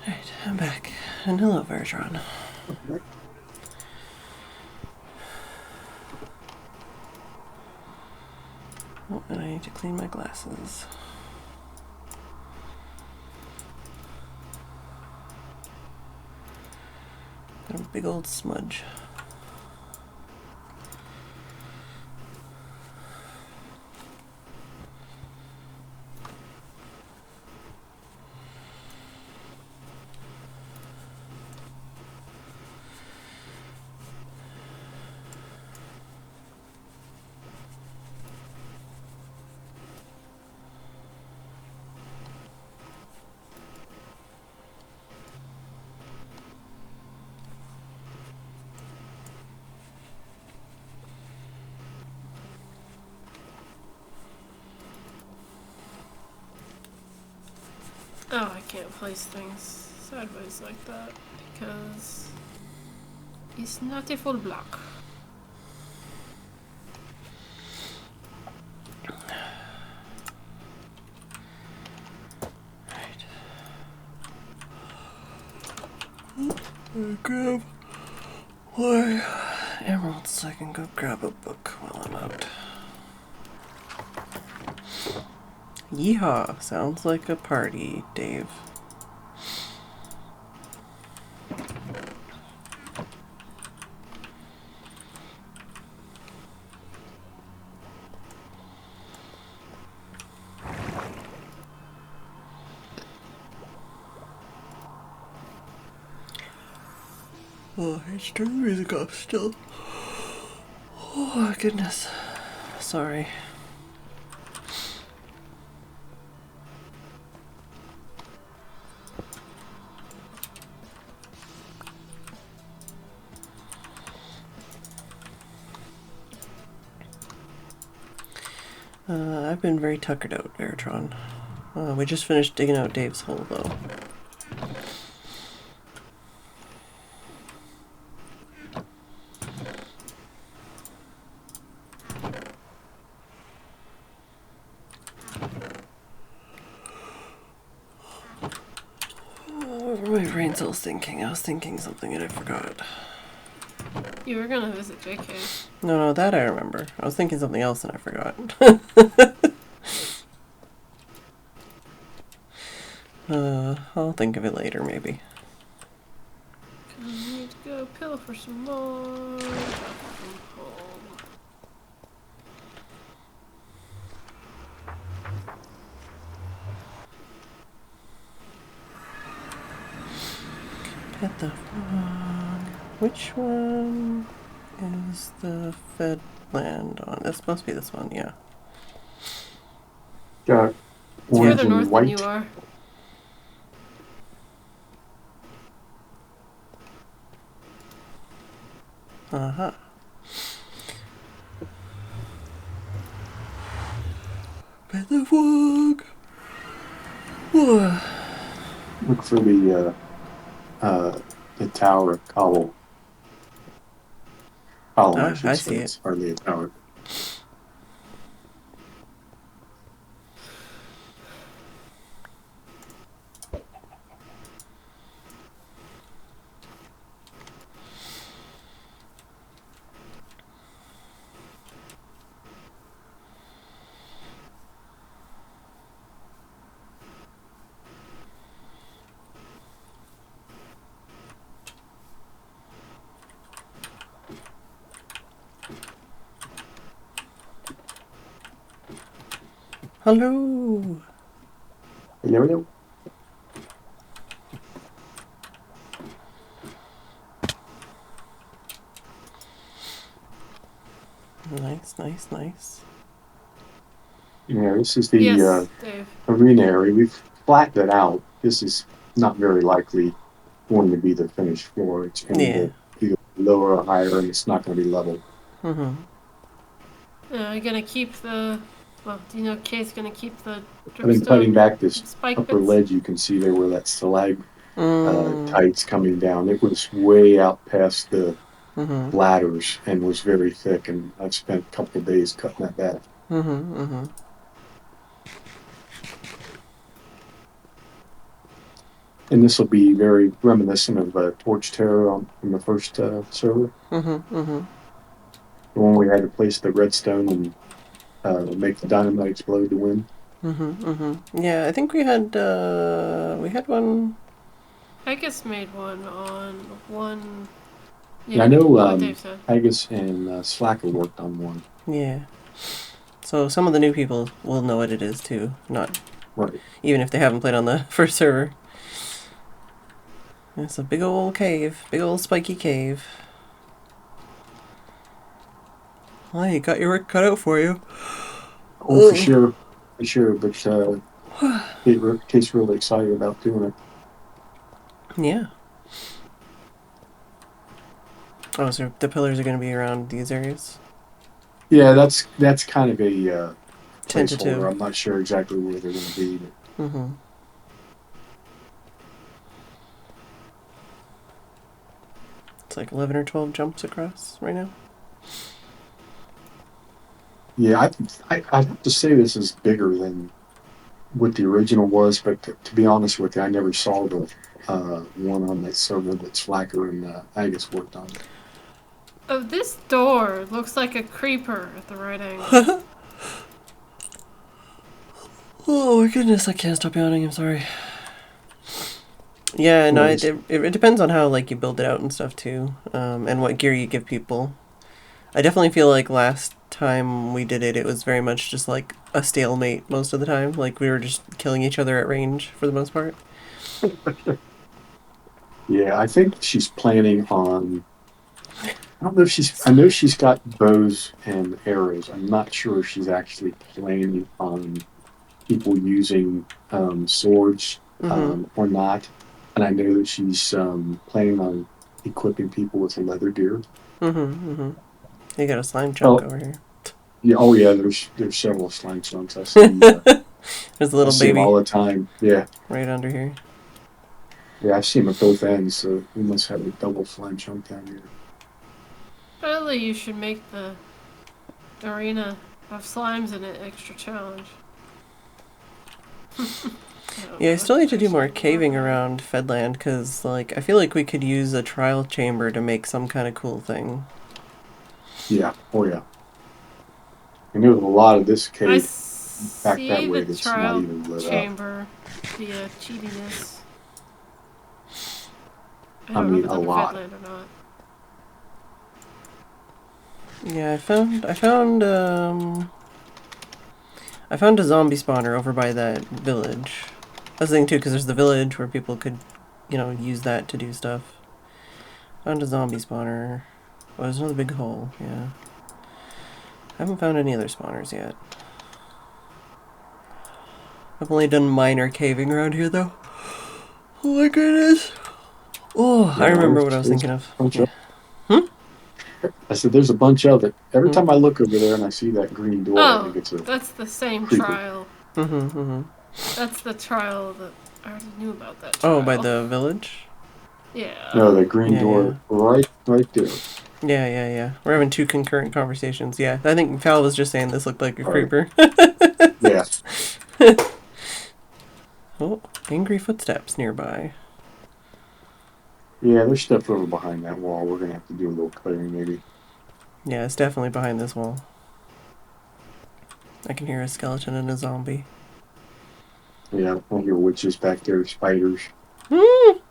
C: Alright, I'm back. And hello, Phedran. Oh, and I need to clean my glasses. Got a big old smudge.
F: Oh, I can't place things sideways like that because it's not a full block.
C: Grab my emeralds so I can go grab a book while I'm out. Yeehaw! Sounds like a party, Dave. Oh, I should turn the music off still. Oh, goodness. Sorry. I've been very tuckered out, Veritron. We just finished digging out Dave's hole, though. What were my brain cells thinking? I was thinking something and I forgot.
F: You were gonna visit JK.
C: No, that I remember. I was thinking something else and I forgot. I'll think of it later, maybe.
F: I need to go pill for some more. Drop from home.
C: Get the fog. Which one is the Phedran on? This must be this one, yeah.
E: Got
F: It's
E: orange
F: further north
E: and white.
F: than you are.
C: Uh-huh. Get the fog. Whoa.
E: Look for the tower cobble. Column, I should
C: I
E: say.
C: see
E: It's
C: it.
E: hardly a tower.
C: Hello.
E: Hello.
C: Nice.
E: Yeah, this is the
F: Yes, Dave.
E: arena area. We've flattened it out. This is not very likely going to be the finished floor. It's going
C: Yeah.
E: to be lower or higher, and it's not going to be level.
C: Mm-hmm.
F: Are you gonna keep the... Well, do you know Kay's gonna keep the
E: I've been
F: dripstone
E: putting back this
F: spike
E: upper
F: bits?
E: ledge. You can see there where that
C: Mm.
E: stalactites coming down. It was way out past the
C: Mm-hmm.
E: ladders and was very thick, and I've spent a couple of days cutting that back.
C: Mm-hmm.
E: And this will be very reminiscent of Torch Terror from the first server.
C: Mm-hmm.
E: The one we had to place the redstone and make the dynamite explode to win.
C: Yeah, I think we had one.
F: Agus made one on one...
E: Yeah, I know
F: what Dave said.
E: Agus and Slacker worked on one.
C: Yeah. So some of the new people will know what it is too, not
E: Right.
C: even if they haven't played on the first server. It's a big old cave, big old spiky cave. Well, you got your work cut out for you.
E: Oh, for sure. But Kate's really excited about doing it.
C: Yeah. Oh, so the pillars are going to be around these areas?
E: Yeah, that's kind of a
C: Tentative.
E: placeholder. I'm not sure exactly where they're going to be. But
C: Mm-hmm. It's like 11 or 12 jumps across right now.
E: yeah, I have to say this is bigger than what the original was, but to be honest with you, I never saw the one on that server that Slacker and Agus worked on.
F: Oh, this door looks like a creeper at the right angle.
C: Oh my goodness, I can't stop yawning, I'm sorry. Yeah, no, it depends on how like you build it out and stuff too, and what gear you give people. I definitely feel like last time we did it, it was very much just like a stalemate most of the time. Like we were just killing each other at range for the most part.
E: Yeah, I think she's planning on. I don't know if I know she's got bows and arrows. I'm not sure if she's actually planning on people using swords or not. And I know that she's planning on equipping people with leather gear.
C: You got a slime chunk over here.
E: Yeah. Oh yeah. There's several slime chunks. I see.
A: There's a
E: I
A: little
E: see them
A: baby
E: all the time. Yeah.
A: right under here.
E: Yeah. I see them at both ends. So we must have a double slime chunk down here.
F: Probably you should make the arena of slimes in it extra challenge.
A: Yeah, I still need to do more caving around Fedland, because, like, I feel like we could use a trial chamber to make some kind of cool thing.
E: Yeah. Oh yeah. And there's a lot of this
F: I
E: cave back
F: see
E: that way
F: the
E: that's not
F: trial
E: even lit up.
F: chamber via cheatiness. I
E: I
F: don't know
E: mean,
F: if it's
E: a
F: under
E: lot.
F: Phedran or not.
A: Yeah, I found a zombie spawner over by that village. That's the thing too, because there's the village where people could, you know, use that to do stuff. Found a zombie spawner. Oh, there's another big hole, yeah. Haven't found any other spawners yet. I've only done minor caving around here though. Oh my goodness. Oh, I remember what I was thinking of. Yeah.
E: I said, there's a bunch of it. Every time I look over there and I see that green door, I think
F: Oh,
E: it's a
F: that's the same
E: creeper.
F: trial.
A: Mm-hmm.
F: That's the trial that I already knew about that trial.
A: Oh, by the village?
F: Yeah.
E: No, the green
A: Yeah,
E: door right there.
A: Yeah. We're having two concurrent conversations. Yeah, I think Val was just saying this looked like a
E: Right.
A: creeper.
E: Yeah.
A: Oh, angry footsteps nearby.
E: Yeah, there's stuff over behind that wall. We're gonna have to do a little clearing maybe.
A: Yeah, it's definitely behind this wall. I can hear a skeleton and a zombie.
E: Yeah, I hear witches back there, spiders.
A: Mm.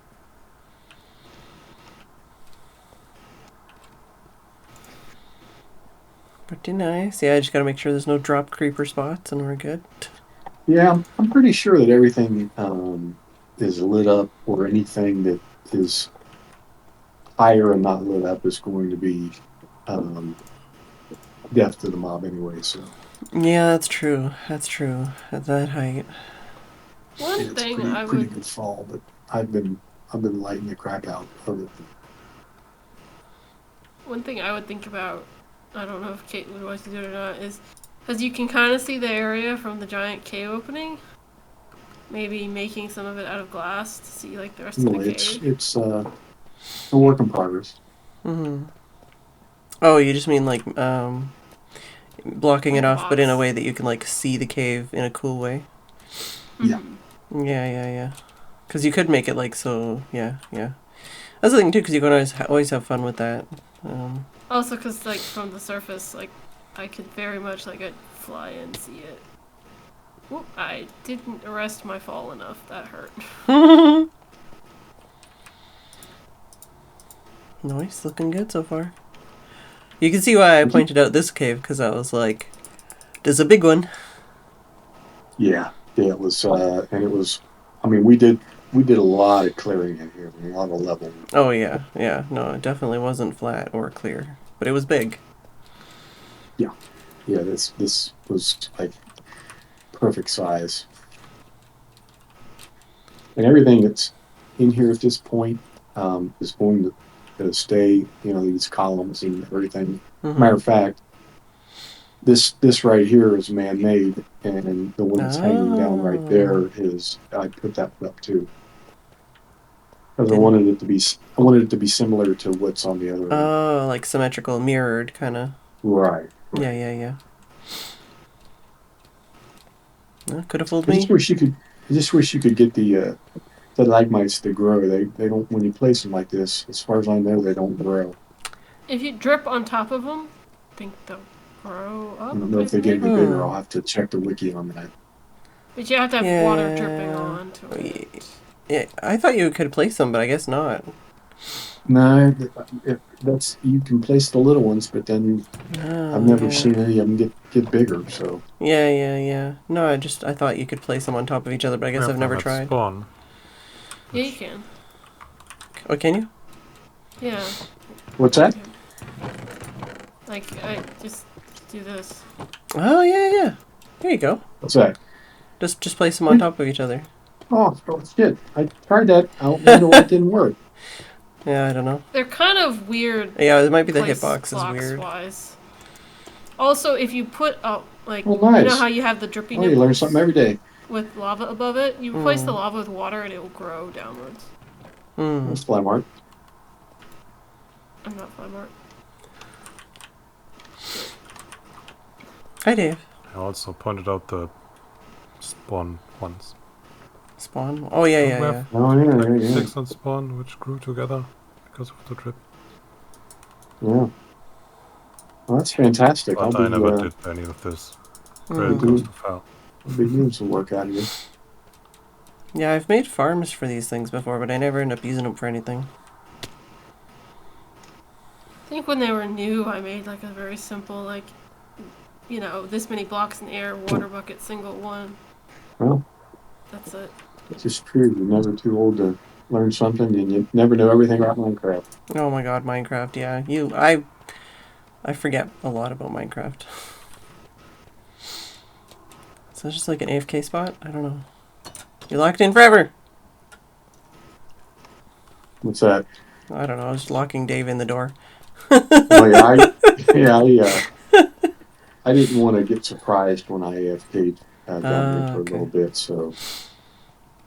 A: Pretty nice. Yeah, I just gotta make sure there's no drop creeper spots and we're good.
E: Yeah, I'm pretty sure that everything is lit up, or anything that is higher and not lit up is going to be death to the mob anyway. So
A: Yeah, that's true. That's true. At that height.
F: One
E: it's
F: thing
E: pretty,
F: I
E: pretty
F: would
E: good fall, but I've been lighting the crap out of it.
F: One thing I would think about, I don't know if Kate would want to do it or not, is because you can kind of see the area from the giant cave opening. Maybe making some of it out of glass to see like the rest of
E: No,
F: the
E: it's
F: cave.
E: a work in progress.
A: Mm-hmm. Oh, you just mean like blocking it off, but in a way that you can like see the cave in a cool way.
E: Yeah.
A: Yeah. Because you could make it like so. Yeah. That's the thing too, because you can always have fun with that.
F: Also, because like from the surface, like I could very much like I'd fly and see it. Whoop! I didn't arrest my fall enough. That hurt.
A: Nice, looking good so far. You can see why I pointed out this cave, because I was like, "There's a big one."
E: Yeah, it was, and it was. I mean, we did a lot of clearing in here, a lot of leveling.
A: Oh yeah. No, it definitely wasn't flat or clear, but it was big.
E: Yeah, this was like perfect size, and everything that's in here at this point is going to stay. You know, these columns and everything.
A: Mm-hmm.
E: Matter of fact, this right here is man-made, and the one that's hanging down right there is, I put that up too. Because I wanted it to be similar to what's on the other end.
A: Oh, like symmetrical, mirrored, kind of.
E: Right.
A: Yeah. Could have fooled
E: I
A: me.
E: just wish you could get the stalagmites to grow. They don't, when you place them like this, as far as I know, they don't grow.
F: If you drip on top of them, I think they'll grow up.
E: I don't know if they get any bigger. I'll have to check the wiki on that.
F: But you have to have water dripping onto it.
A: Yeah, I thought you could place them, but I guess not.
E: No, that's, you can place the little ones, but then I've never seen any of them get bigger. So
A: Yeah. No, I thought you could place them on top of each other, but I guess I've never tried.
G: Spawn.
F: Yeah, you can.
A: Oh, can you?
F: Yeah.
E: what's that?
F: Like, I just do this.
A: Oh yeah. There you go.
E: What's that?
A: Just place them on top of each other.
E: Oh shit! I tried that. I don't know why it didn't work.
A: Yeah, I don't know.
F: They're kind of weird.
A: Yeah, it might be the
F: place
A: hitbox is
F: blocks
A: weird.
F: Wise. Also, if you put like
E: Oh,
F: you know
E: nice.
F: how you have the drippy
E: Oh, you learn
F: nipples
E: something every day.
F: with lava above it, you replace the lava with water and it will grow downwards.
E: That's fly mark.
F: I'm not Flymart.
A: Hi, Dave.
G: I also pointed out the spawn ones.
A: Spawn? Oh, yeah, yeah,
G: We
A: yeah.
G: have
E: Oh, yeah,
G: like
E: yeah, yeah.
G: 6 on spawn, which grew together because of the drip.
E: Yeah. Well, that's fantastic.
G: But I never did any of this. Very close to fail.
E: I'll be doing some work out of you.
A: Yeah, I've made farms for these things before, but I never end up using them for anything.
F: I think when they were new, I made like a very simple, like, you know, this many blocks in air, water bucket, single one.
E: Well,
F: That's it.
E: it's just true. You're never too old to learn something, and you never know everything about Minecraft.
A: Oh my god, Minecraft, yeah. I forget a lot about Minecraft. So it's just like an AFK spot? I don't know. You're locked in forever!
E: What's that?
A: I don't know, I was locking Dave in the door.
E: Oh, yeah, I didn't want to get surprised when I AFK'd down here for a little bit, so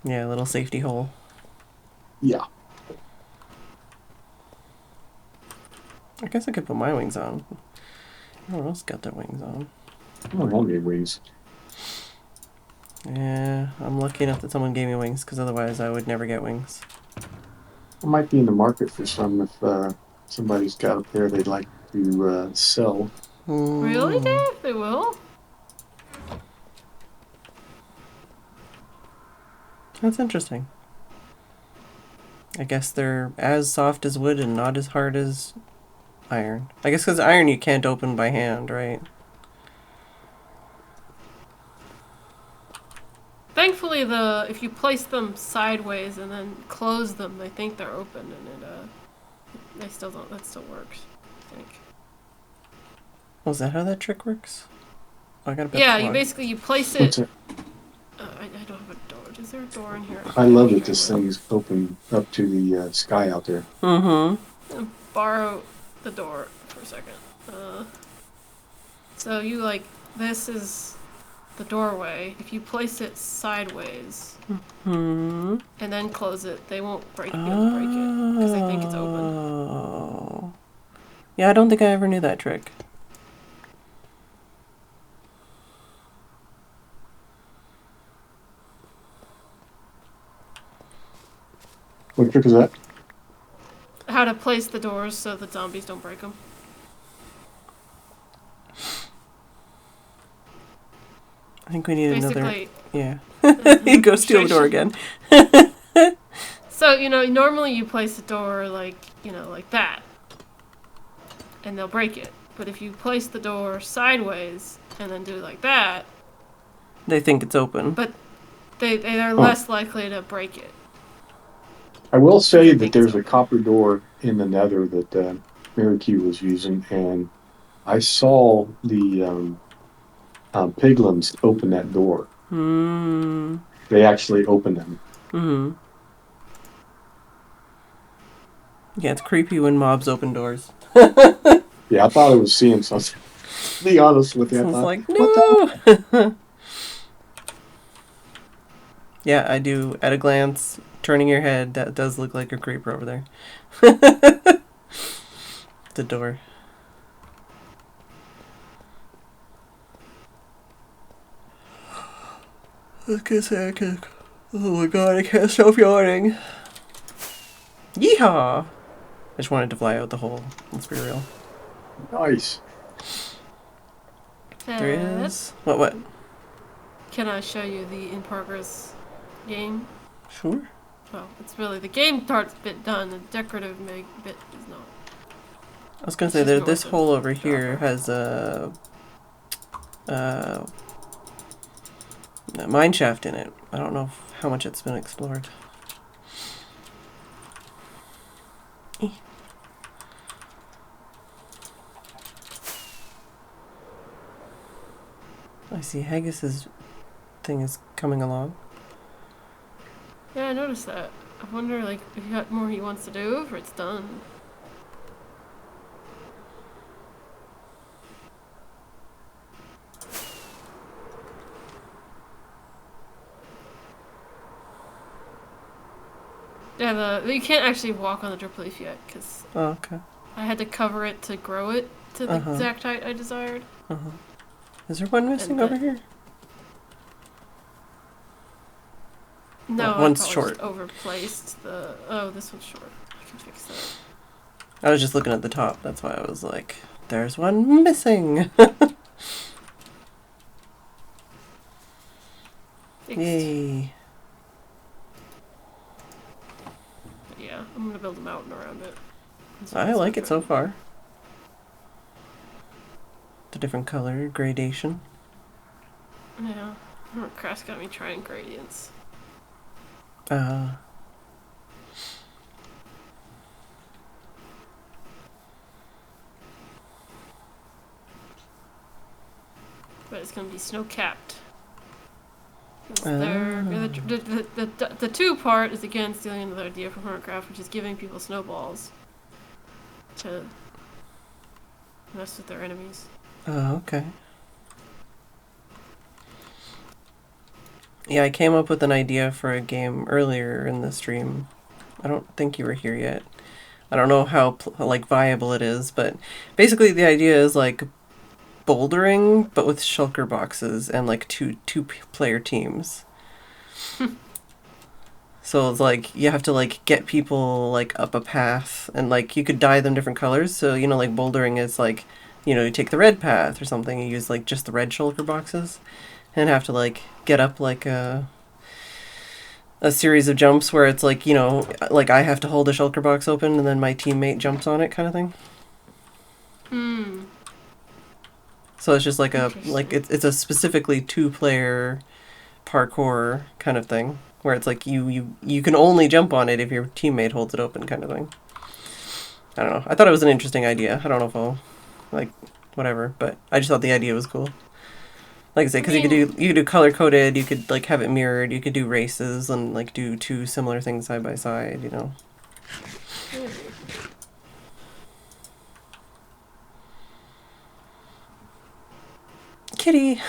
A: Yeah, a little safety hole.
E: yeah.
A: I guess I could put my wings on. Everyone else got their wings on.
E: I don't have any wings.
A: Yeah, I'm lucky enough that someone gave me wings, because otherwise I would never get wings.
E: I might be in the market for some if somebody's got a pair they'd like to sell.
F: Really, Dave? They will?
A: That's interesting. I guess they're as soft as wood and not as hard as iron. I guess because iron you can't open by hand, right?
F: Thankfully, if you place them sideways and then close them, they think they're open, and they still don't. That still works, I think.
A: Oh, is that how that trick works? Oh, I gotta put
F: Yeah, you place it. I don't have a door. Is there a door in here?
E: I love that this thing's open up to the sky out there.
A: Mm-hmm.
F: I'll borrow the door for a second. So this is the doorway. If you place it sideways and then close it, they won't be able to break it because they think it's open.
A: Oh. Yeah, I don't think I ever knew that trick.
E: What trick is that?
F: How to place the doors so the zombies don't break them.
A: I think we need
F: Basically,
A: another... Yeah. Go steal the door again.
F: So, normally you place the door like that. And they'll break it. But if you place the door sideways and then do it like that...
A: They think it's open.
F: But they're less likely to break it.
E: I will say that there's a copper door in the nether that Miracle was using, and I saw the piglins open that door. They actually opened them.
A: Yeah, it's creepy when mobs open doors.
E: Yeah, I thought I was seeing something. To be honest with you, I
A: was
E: thought,
A: like,
E: what
A: no! Yeah, I do. At a glance, turning your head, that does look like a creeper over there. The door. Okay, second. Oh my god, I can't stop yawning. Yeehaw! I just wanted to fly out the hole. Let's be real.
E: Nice.
A: There is... What?
F: Can I show you the in-progress game?
A: Sure.
F: Well, it's really... The game part's bit done, the decorative bit is not.
A: I was gonna say that this hole over here has a mine shaft in it. I don't know how much it's been explored. I see Haggis's thing is coming along.
F: Yeah, I noticed that. I wonder, if he got more he wants to do, or it's done. Yeah, you can't actually walk on the drip leaf yet, because
A: Oh, okay.
F: I had to cover it to grow it to the
A: Uh-huh.
F: exact height I desired.
A: Uh-huh. Is there one missing
F: And
A: over here?
F: No, I
A: one's
F: probably
A: short.
F: just overplaced the... Oh, this one's short. I can fix that.
A: I was just looking at the top. That's why I was like, there's one missing.
F: Fixed.
A: Yay.
F: But yeah, I'm gonna build a mountain around it.
A: I like it so far. The different color gradation.
F: Yeah. Oh, Crass got me trying gradients.
A: Uh,
F: But it's gonna be snow-capped.
A: Ah.
F: The two part is again stealing another idea from Hermitcraft, which is giving people snowballs to mess with their enemies.
A: oh, okay. Yeah, I came up with an idea for a game earlier in the stream. I don't think you were here yet. I don't know how like viable it is, but basically the idea is like bouldering, but with shulker boxes and like two player teams. So it's like you have to like get people like up a path, and like you could dye them different colors. So you know, like bouldering is like, you know, you take the red path or something. You use like just the red shulker boxes, and have to like get up like a series of jumps where it's like, you know, like I have to hold a shulker box open and then my teammate jumps on it, kind of thing.
F: Hmm.
A: So it's just like
F: Interesting.
A: it's a specifically 2-player parkour kind of thing, where it's like you can only jump on it if your teammate holds it open, kind of thing. I don't know. I thought it was an interesting idea. I don't know if I'll like whatever, but I just thought the idea was cool. Like I say, because you could do color coded, you could like have it mirrored, you could do races and like do two similar things side by side, you know. Kitty.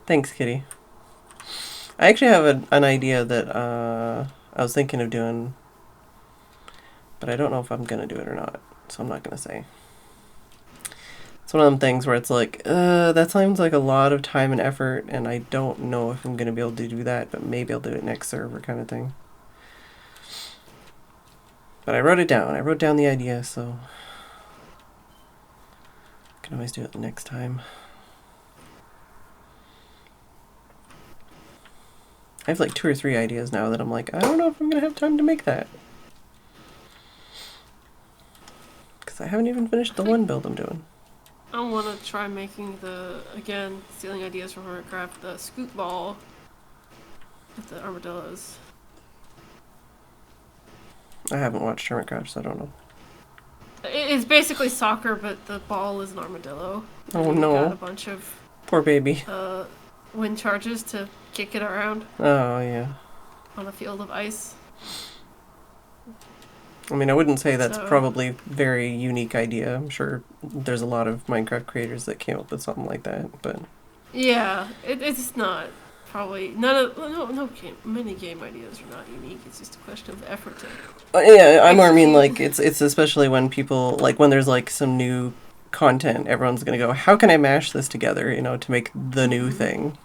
A: Thanks, Kitty. I actually have an idea that I was thinking of doing, but I don't know if I'm gonna do it or not, so I'm not gonna say. It's one of them things where it's like, that sounds like a lot of time and effort, and I don't know if I'm gonna be able to do that, but maybe I'll do it next server, kind of thing. But I wrote it down. I wrote down the idea, so I can always do it the next time. I have like 2 or 3 ideas now that I'm like, I don't know if I'm gonna have time to make that. Because I haven't even finished the one build I'm doing.
F: I want to try making again, stealing ideas from Hermitcraft, the scoot ball with the armadillos.
A: I haven't watched Hermitcraft, so I don't know.
F: It's basically soccer, but the ball is an armadillo.
A: Oh,
F: and
A: no.
F: You got a bunch of
A: Poor baby.
F: wind charges to kick it around
A: Oh, yeah.
F: on a field of ice.
A: I mean, I wouldn't say that's
F: So-
A: probably a very unique idea. I'm sure there's a lot of Minecraft creators that came up with something like that, but
F: Yeah, it's not probably many game ideas are not unique. It's just a question of the effort to.
A: yeah, I more mean like it's especially when people like when there's like some new content, everyone's gonna go, how can I mash this together, you know, to make the new thing.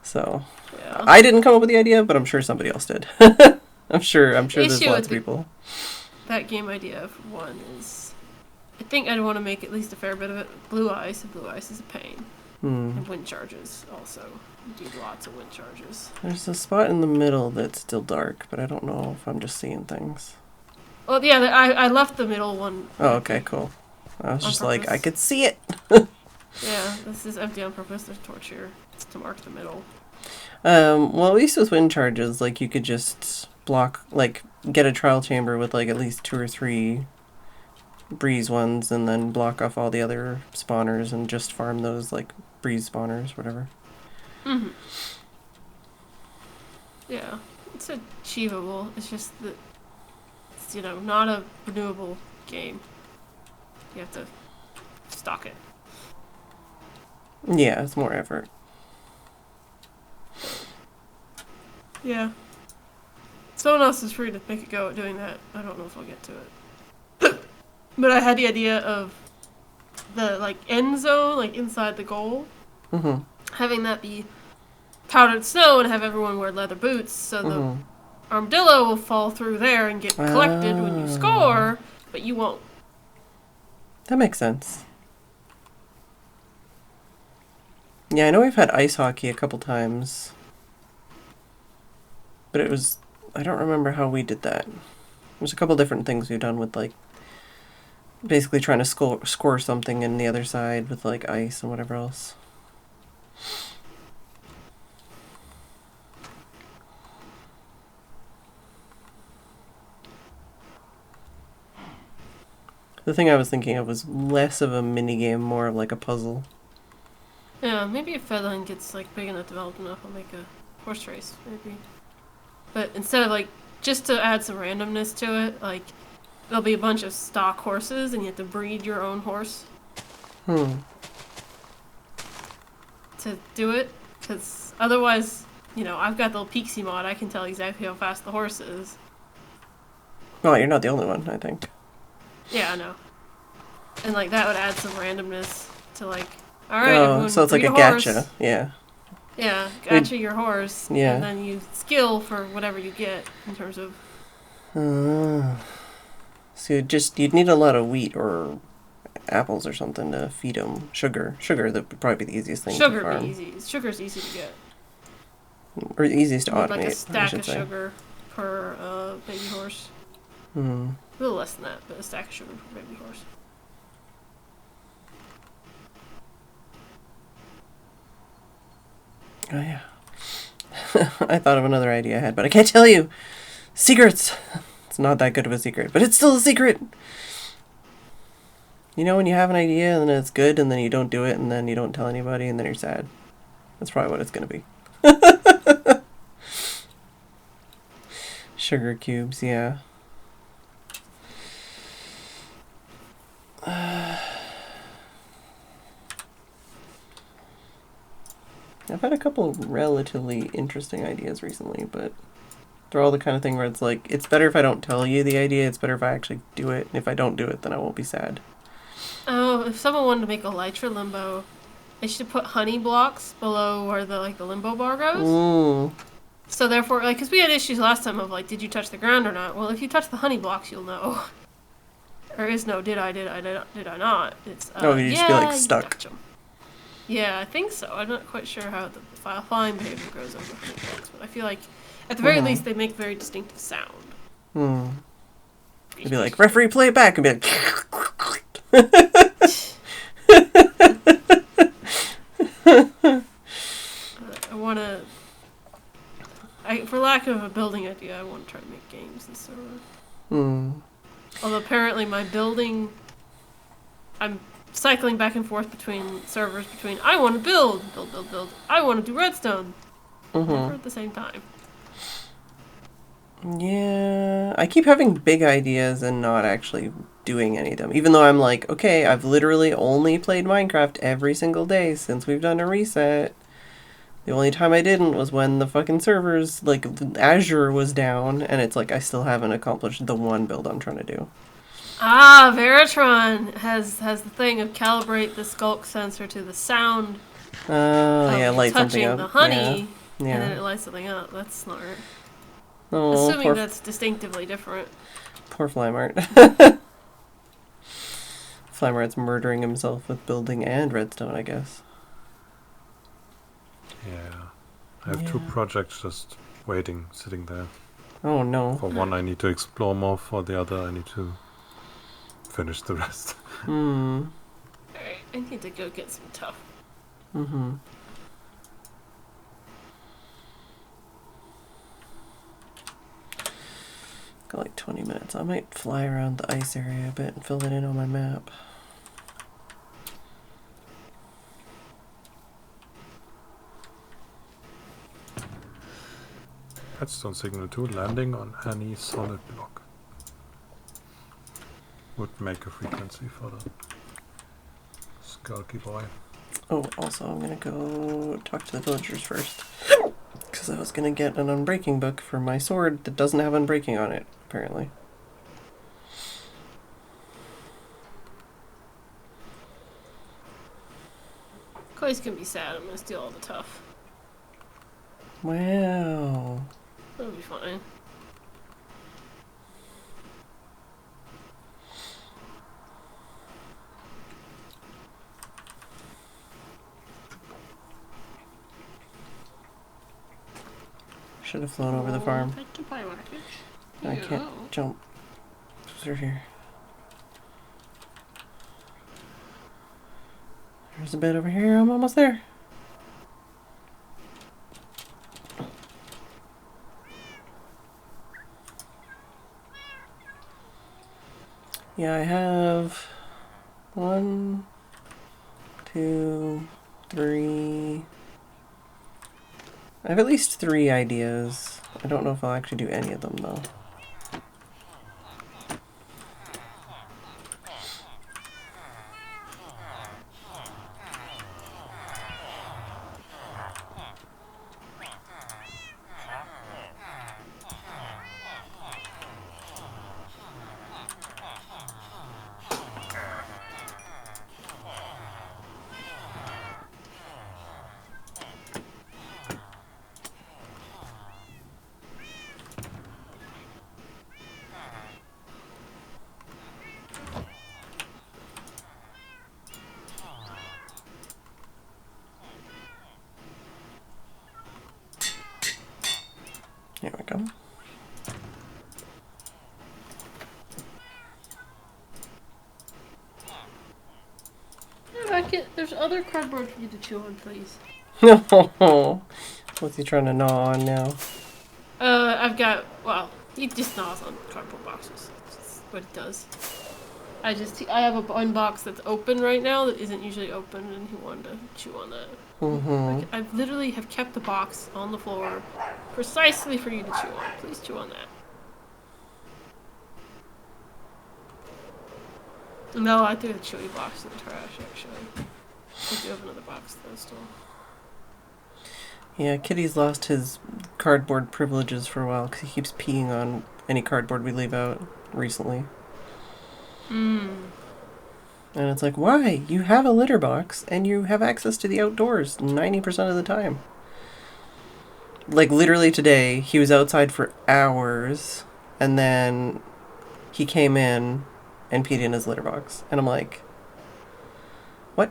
A: So
F: Yeah.
A: I didn't come up with the idea, but I'm sure somebody else did. I'm sure there's
F: issue
A: lots
F: with
A: of people.
F: That game idea, for one, is I think I'd want to make at least a fair bit of it blue ice, and blue ice is a pain. And wind charges also. You do lots of wind charges.
A: There's a spot in the middle that's still dark, but I don't know if I'm just seeing things.
F: Well, yeah, I left the middle one.
A: Oh, okay, cool. I was
F: On
A: just like, I
F: purpose.
A: could see it.
F: Yeah, this is empty on purpose. There's a torch here. It's to mark the middle.
A: Well, at least with wind charges, like you could just block, like get a trial chamber with like at least 2 or 3 breeze ones, and then block off all the other spawners and just farm those like breeze spawners, whatever.
F: Mm-hmm. Yeah, it's achievable. It's just that it's, not a renewable game. You have to stock it.
A: Yeah, it's more effort.
F: someone else is free to make a go at doing that. I don't know if I'll get to it. But I had the idea of the, like, end zone, like, inside the goal.
A: Mm-hmm.
F: Having that be powdered snow and have everyone wear leather boots so the armadillo will fall through there and get collected when you score, but you won't.
A: That makes sense. Yeah, I know we've had ice hockey a couple times. But it was... I don't remember how we did that. There's a couple different things we've done with, like... basically trying to score something in the other side with, like, ice and whatever else. The thing I was thinking of was less of a minigame, more of like a puzzle.
F: Yeah, maybe if Phedran gets like big enough, developed enough, I'll make a horse race, maybe. But instead of like, just to add some randomness to it, like, there'll be a bunch of stock horses and you have to breed your own horse. To do it, because otherwise, you know, I've got the little Pixie mod, I can tell exactly how fast the horse is.
A: Well, you're not the only one, I think.
F: Yeah, I know. And like that would add some randomness to like, alright, everyone
A: so it's like a
F: horse.
A: gacha, yeah.
F: Yeah, gacha your horse,
A: yeah.
F: and then you skill for whatever you get in terms of...
A: So you'd need a lot of wheat or apples or something to feed them. Sugar, that would probably be the easiest thing to farm.
F: Sugar would be easy. Sugar's easy to get.
A: Or easiest to automate,
F: like a stack of
A: say.
F: sugar per baby horse. A little less than that, but a stack of sugar per baby horse.
A: Oh yeah. I thought of another idea I had, but I can't tell you! Secrets! It's not that good of a secret, but it's still a secret! You know when you have an idea and then it's good and then you don't do it and then you don't tell anybody and then you're sad? That's probably what it's gonna be. Sugar cubes, yeah. I've had a couple of relatively interesting ideas recently, but they're all the kind of thing where it's like, it's better if I don't tell you the idea, it's better if I actually do it, and if I don't do it, then I won't be sad.
F: Oh, if someone wanted to make a Elytra limbo, they should put honey blocks below where the limbo bar goes. So therefore, like, because we had issues last time of like, did you touch the ground or not? Well, if you touch the honey blocks, you'll know. Or is no, did I not? It's
A: you just be like stuck.
F: Yeah, I think so. I'm not quite sure how the flying behavior goes over honey blocks, but I feel like at the very least they make very distinctive sound.
A: You'd be like, referee, play it back, and be like.
F: For lack of a building idea, I want to try to make games in server. Although apparently my building, I'm cycling back and forth between servers between I want to build, I want to do redstone. Never at the same time.
A: Yeah, I keep having big ideas and not actually doing any of them. Even though I'm like, okay, I've literally only played Minecraft every single day since we've done a reset. The only time I didn't was when the fucking servers, like, Azure was down, and it's like I still haven't accomplished the one build I'm trying to do.
F: Ah, Veritron has the thing of calibrate the skulk sensor to the sound of
A: light something
F: touching
A: up.
F: the honey,
A: yeah.
F: and then it lights something up. That's smart.
A: Oh,
F: Assuming that's distinctively different.
A: Poor Flymart. Flymart's murdering himself with building and redstone, I guess.
G: Yeah. I have 2 projects just waiting, sitting there.
A: Oh no.
G: For one I need to explore more, for the other I need to finish the rest.
F: Alright, I need to go get some tough.
A: Got like 20 minutes. I might fly around the ice area a bit and fill it in on my map.
G: Redstone signal 2, landing on any solid block would make a frequency for the skulky boy.
A: Oh, also I'm gonna go talk to the villagers first. Because I was
C: was gonna get an unbreaking book for my sword that doesn't have unbreaking on it, apparently.
F: Clay's gonna be sad. I'm gonna steal all the tough.
C: Wow.
F: That'll be fine.
C: Should have flown over the farm.
F: Thank you, Pie Package.
C: I can't jump through here. There's a bed over here. I'm almost there. Yeah, I have 1, 2, 3. I have at least 3 ideas. I don't know if I'll actually do any of them though. There we go.
F: There's other cardboard for you to chew on, please.
C: No. What's he trying to gnaw on now?
F: I've got, well, he just gnaws on cardboard boxes. That's what he does. I have one box that's open right now that isn't usually open, and he wanted to chew on that.
C: Mm-hmm.
F: I literally have kept the box on the floor precisely for you to chew on. Please chew on that. No, I threw the chewy box in the trash, actually. I do have another box, though, still.
C: Yeah, Kitty's lost his cardboard privileges for a while because he keeps peeing on any cardboard we leave out recently. And it's like, why? You have a litter box and you have access to the outdoors 90% of the time. Like, literally today, he was outside for hours and then he came in and peed in his litter box. And I'm like, what?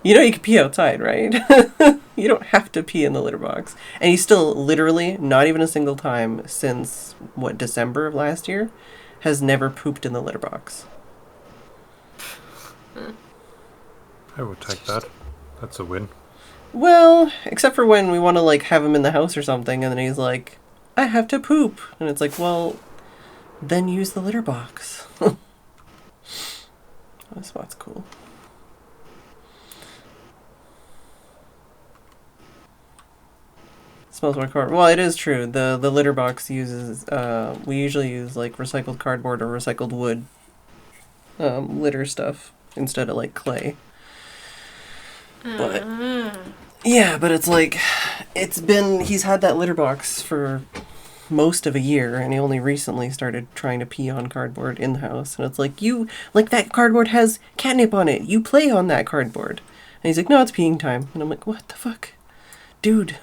C: You know you can pee outside, right? You don't have to pee in the litter box. And he's still literally, not even a single time since, December of last year, has never pooped in the litter box.
G: I would take that. That's a win.
C: Well, except for when we want to, like, have him in the house or something, and then he's like, I have to poop. And it's like, well, then use the litter box. This spot's cool. Smells like cardboard. Well, it is true. The litter box uses, we usually use, like, recycled cardboard or recycled wood litter stuff instead of, like, clay. But, yeah, but it's like, he's had that litter box for most of a year, and he only recently started trying to pee on cardboard in the house. And it's like, that cardboard has catnip on it. You play on that cardboard. And he's like, no, it's peeing time. And I'm like, what the fuck? Dude.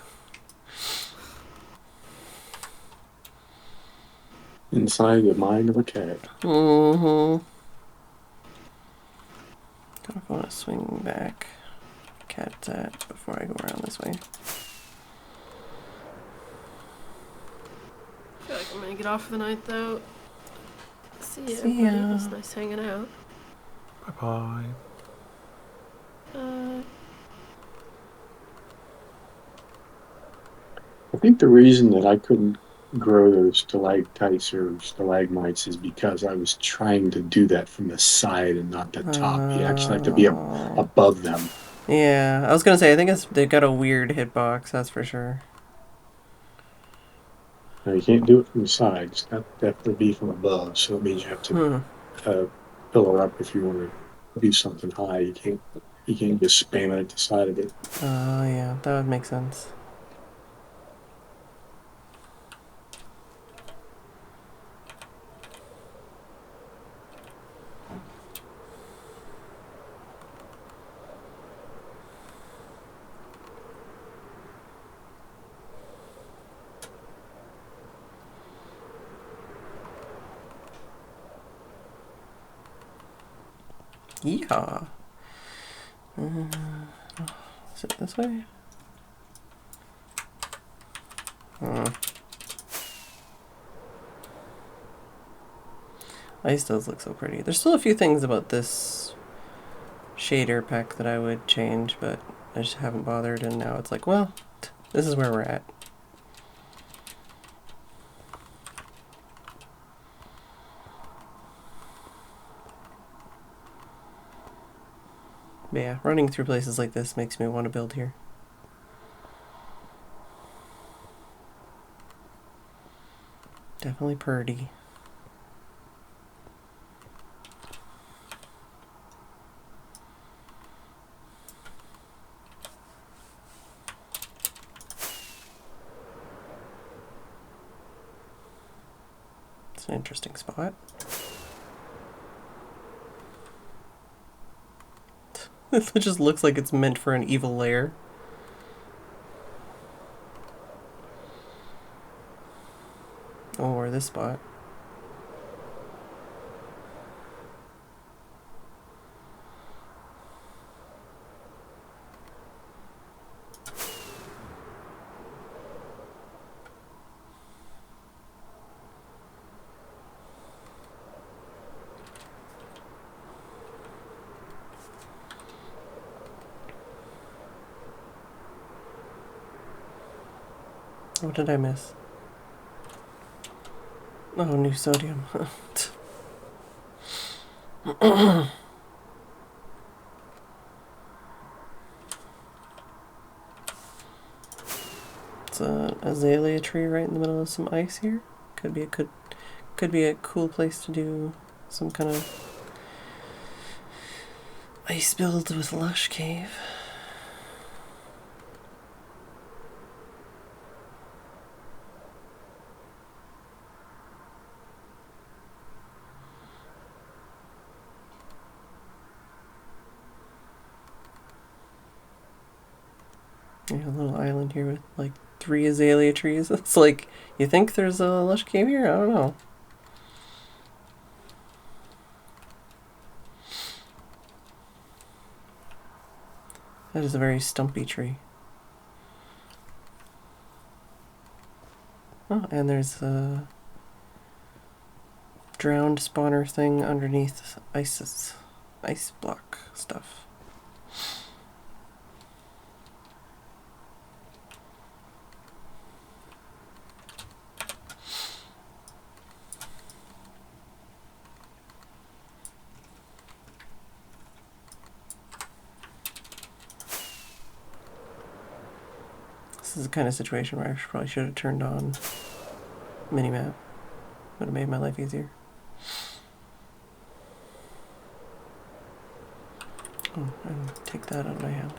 E: Inside the mind of a cat.
C: Mm-hmm. Don't know if I want to swing back. Cat's at before I go around this way.
F: I feel like I'm gonna get off for the night, though. See ya.
C: See ya.
F: It was nice hanging out.
G: Bye-bye.
E: I think the reason that I couldn't grow those stalactites or stalagmites is because I was trying to do that from the side and not the top. You actually have to be above them.
C: Yeah, I was gonna say, I think they've got a weird hitbox, that's for sure.
E: Now, you can't do it from the sides. That have to be from above, so it means you have to pillar up if you want to do something high. You can't just spam it at the side of it.
C: Oh, yeah, that would make sense. Yeehaw. Is it this way? Ice does look so pretty. There's still a few things about this shader pack that I would change, but I just haven't bothered, and now it's like, well, this is where we're at. But yeah, running through places like this makes me want to build here. Definitely purdy. It's an interesting spot. It just looks like it's meant for an evil lair. Or this spot. What did I miss? Oh, new sodium. It's an azalea tree right in the middle of some ice here. Could be a cool place to do some kind of ice build with lush cave. Yeah, a little island here with like 3 azalea trees. It's like, you think there's a lush cave here? I don't know. That is a very stumpy tree. Oh, and there's a drowned spawner thing underneath ice block stuff. This is the kind of situation where I probably should have turned on minimap. Would have made my life easier. Oh, and take that out of my hand.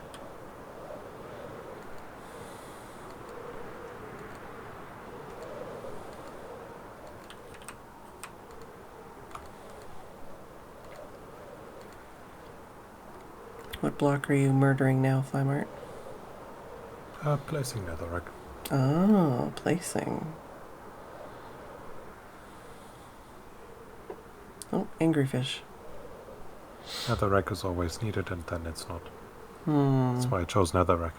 C: What block are you murdering now, Flymart?
G: Placing netherrack.
C: Oh, placing. Oh, angry fish.
G: Netherrack is always needed, and then it's not.
C: That's
G: That's why I chose netherrack.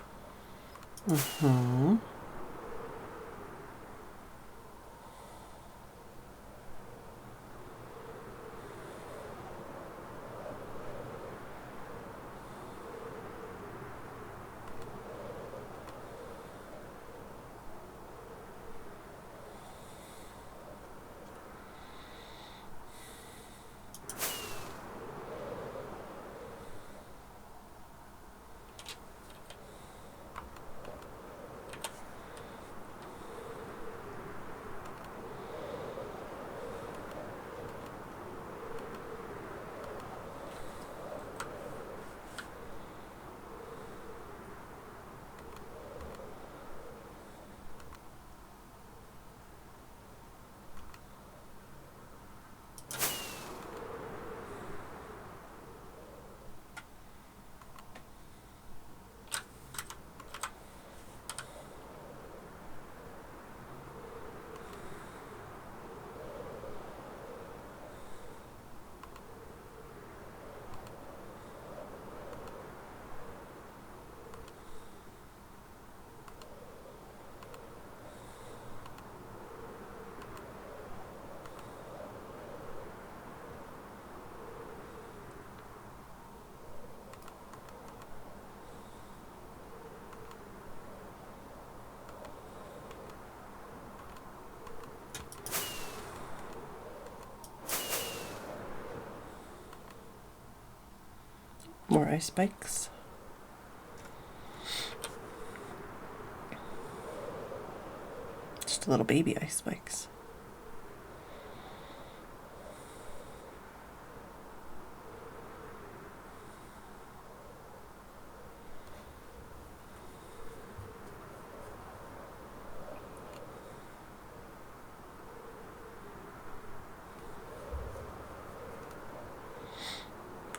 A: More ice spikes. Just little baby ice spikes.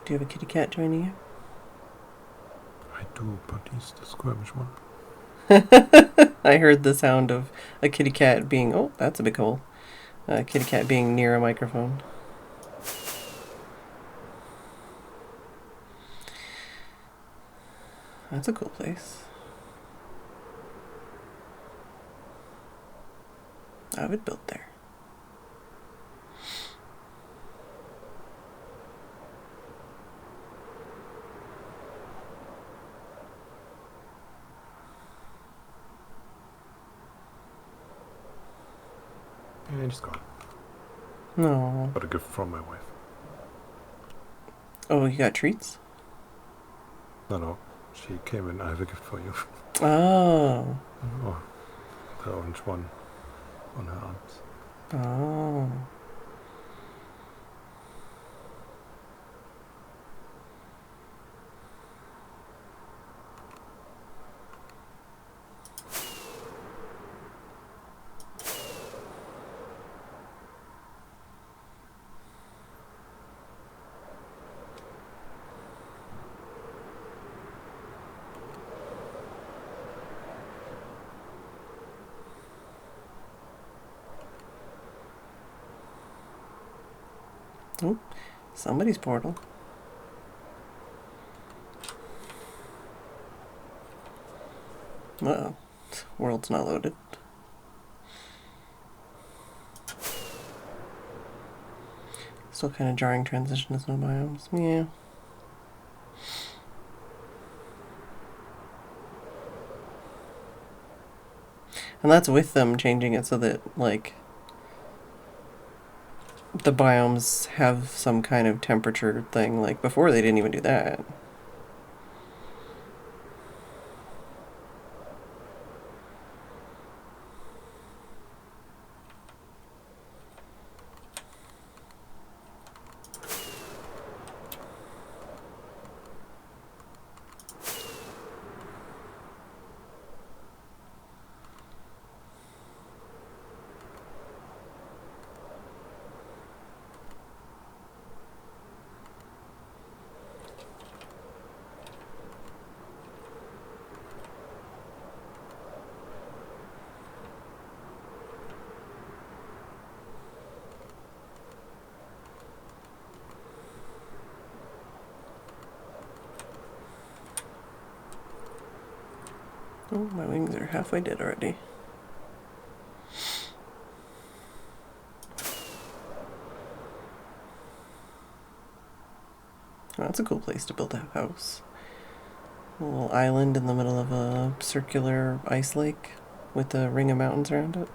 A: Do you have a kitty cat joining you?
G: I do, but he's the squirmish one.
A: I heard the sound of a kitty cat being... Oh, that's a big hole. A kitty cat being near a microphone. That's a cool place. I would build there.
G: And he's gone.
A: No.
G: Got a gift from my wife.
A: Oh, you got treats?
G: No. She came in. I have a gift for you.
A: Oh.
G: Oh, the orange one on her arms.
A: Oh. Oh, somebody's portal. Uh-oh. World's not loaded. Still kind of jarring transition to snow biomes. Yeah. And that's with them changing it so that, like, the biomes have some kind of temperature thing. Like, before they didn't even do that. Oh, my wings are halfway dead already. Oh, that's a cool place to build a house. A little island in the middle of a circular ice lake with a ring of mountains around it.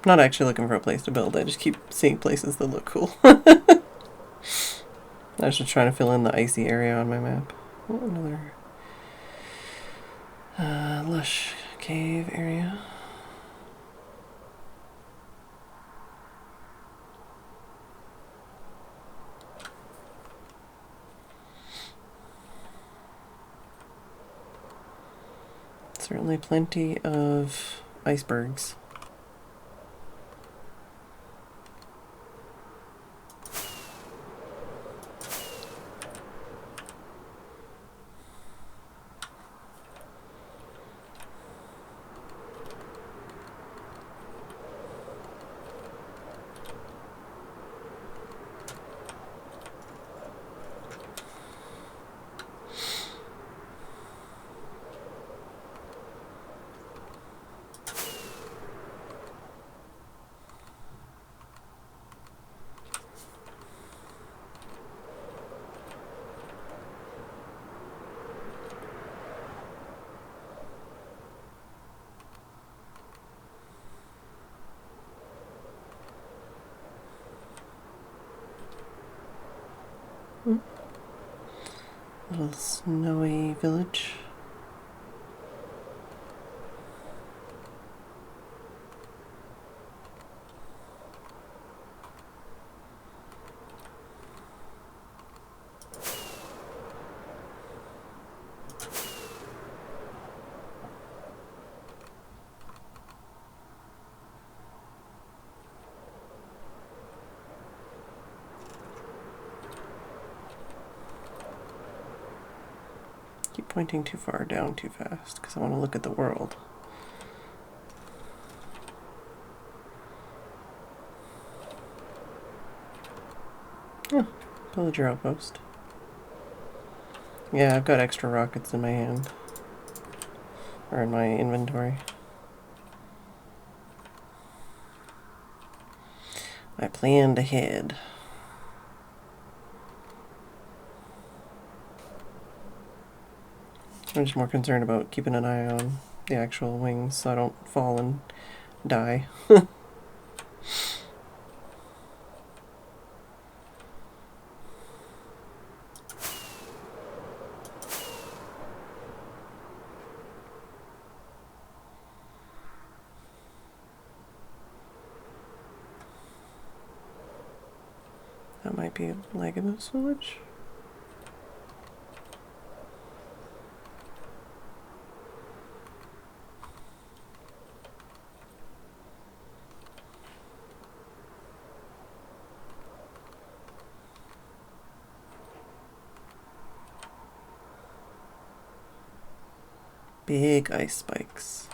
A: I'm not actually looking for a place to build. I just keep seeing places that look cool. I was just trying to fill in the icy area on my map. Oh, another lush cave area. Certainly plenty of icebergs. Little snowy village. Keep pointing too far down too fast because I want to look at the world. Oh, villager outpost. Yeah, I've got extra rockets in my hand. Or in my inventory. I planned ahead. I'm just more concerned about keeping an eye on the actual wings so I don't fall and die. That might be a leg of this village. Big ice spikes.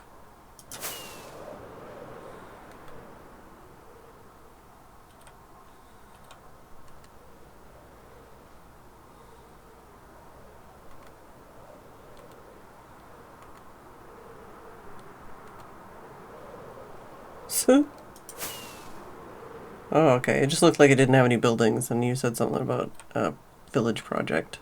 A: Oh, okay. It just looked like it didn't have any buildings, and you said something about a village project.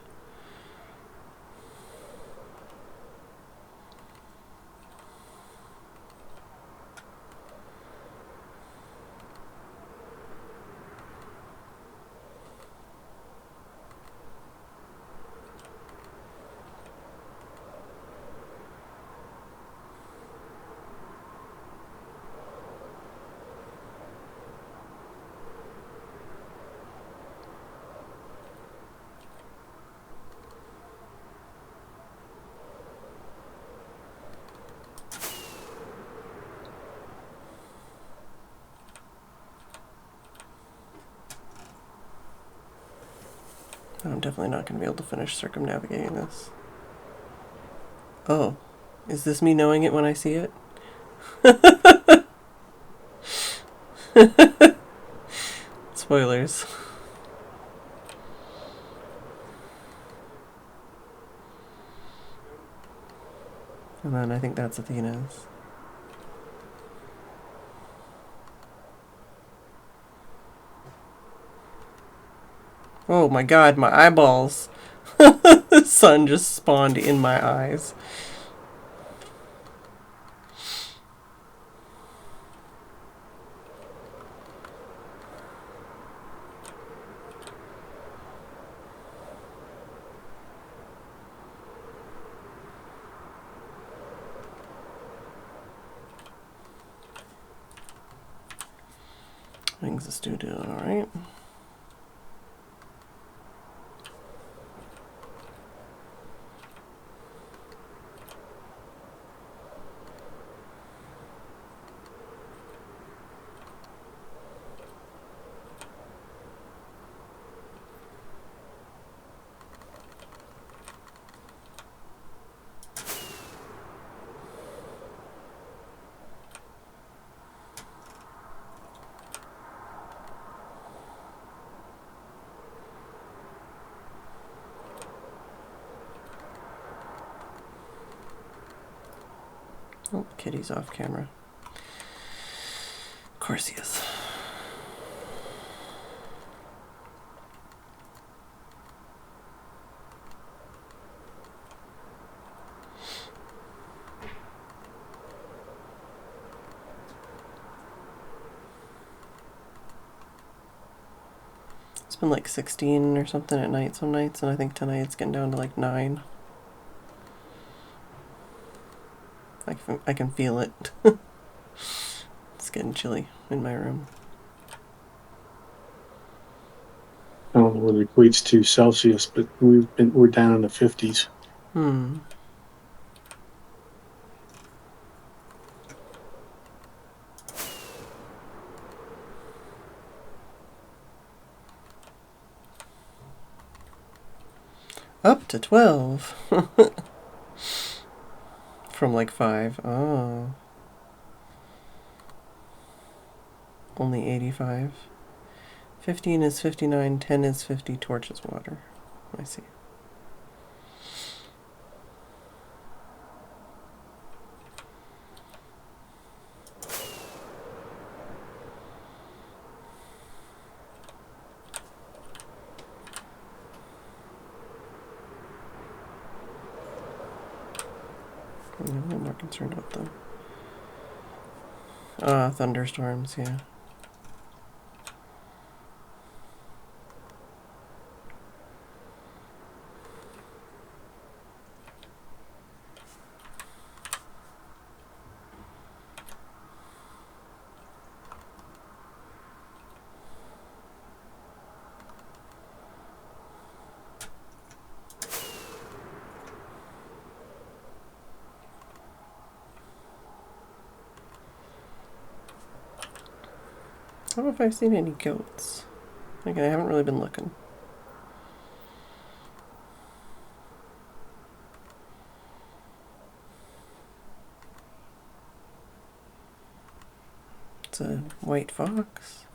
A: I'm definitely not going to be able to finish circumnavigating this. Oh, is this me knowing it when I see it? Spoilers. And then I think that's Athena's. Oh my god, my eyeballs. The sun just spawned in my eyes. Wings is still doing alright. Oh, Kitty's off camera. Of course he is. It's been like 16 or something at night some nights, and I think tonight it's getting down to like 9. I can feel it. It's getting chilly in my room.
E: I don't know what it equates to Celsius, but we're down in the 50s.
A: Up to 12. From like 5. Oh. Only 85. 15 is 59, 10 is 50 torches water. I see. I'm a little more concerned about them. Thunderstorms, yeah. I don't know if I've seen any goats. Like, I haven't really been looking. It's a white fox.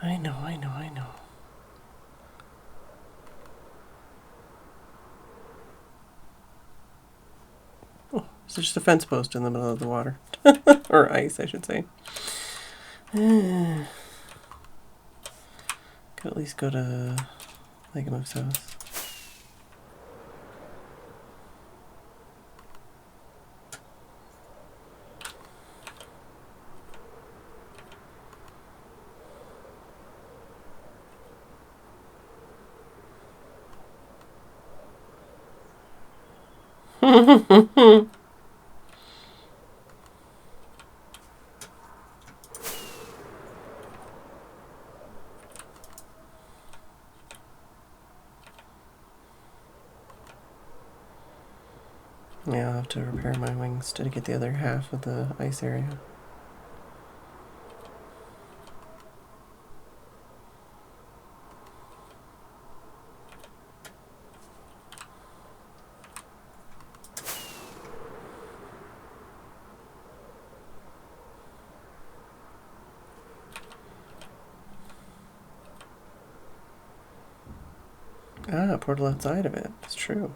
A: I know. Oh, it's just a fence post in the middle of the water. Or ice, I should say. Could at least go to Legamove's house. Yeah, I'll have to repair my wings to get the other half of the ice area. Ah, portal outside of it. It's true.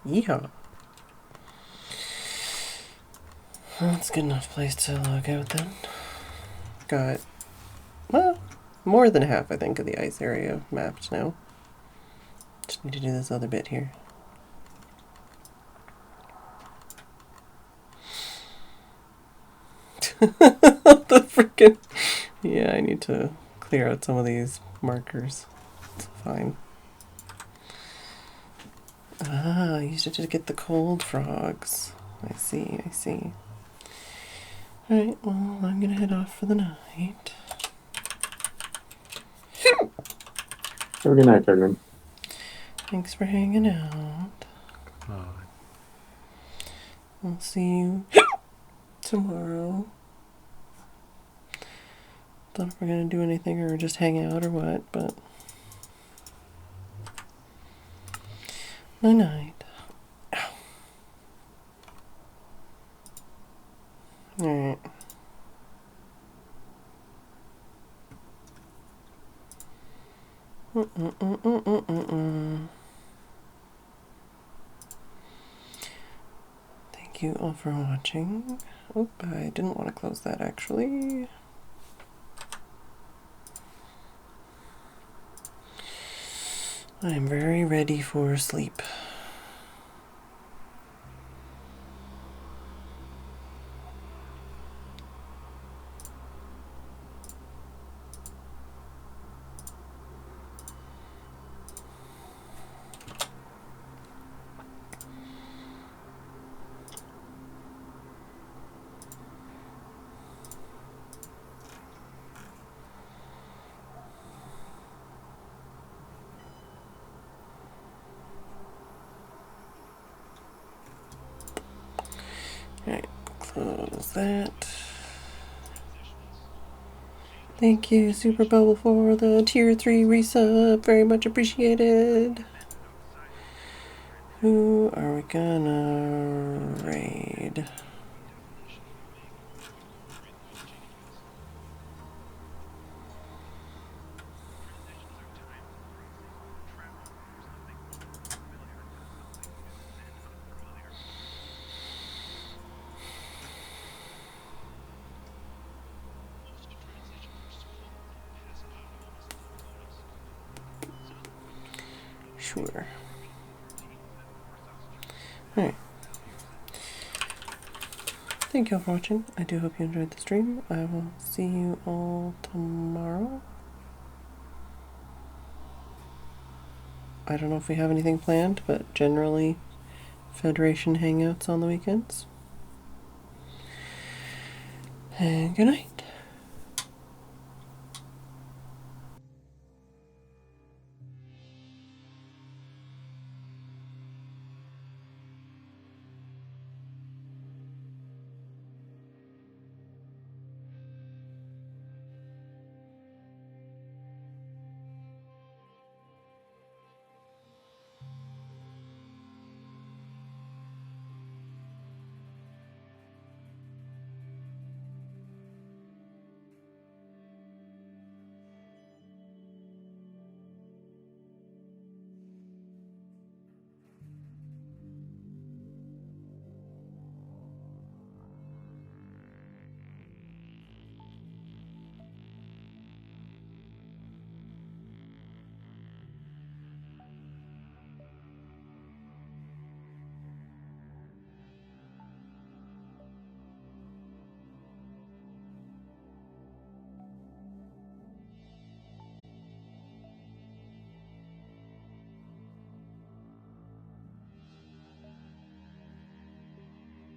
A: Yeehaw. Well, that's a good enough place to log out then. Got, well, more than half, I think, of the ice area mapped now. Just need to do this other bit here. The freaking... Yeah, I need to clear out some of these markers. It's fine. Ah, I used it to get the cold frogs. I see. Alright, well, I'm gonna head off for the night.
E: Have a good night, Phedran.
A: Thanks for hanging out. I'll see you tomorrow. Don't know if we're gonna do anything or just hang out or what, but night night. Alright. Thank you all for watching. Oh, I didn't want to close that actually. I am very ready for sleep. Alright, close that. Thank you, Super Bubble, for the tier 3 resub. Very much appreciated. Who are we gonna raid? Sure. Alright. Thank you all for watching. I do hope you enjoyed the stream. I will see you all tomorrow. I don't know if we have anything planned, but generally Federation hangouts on the weekends. And good night.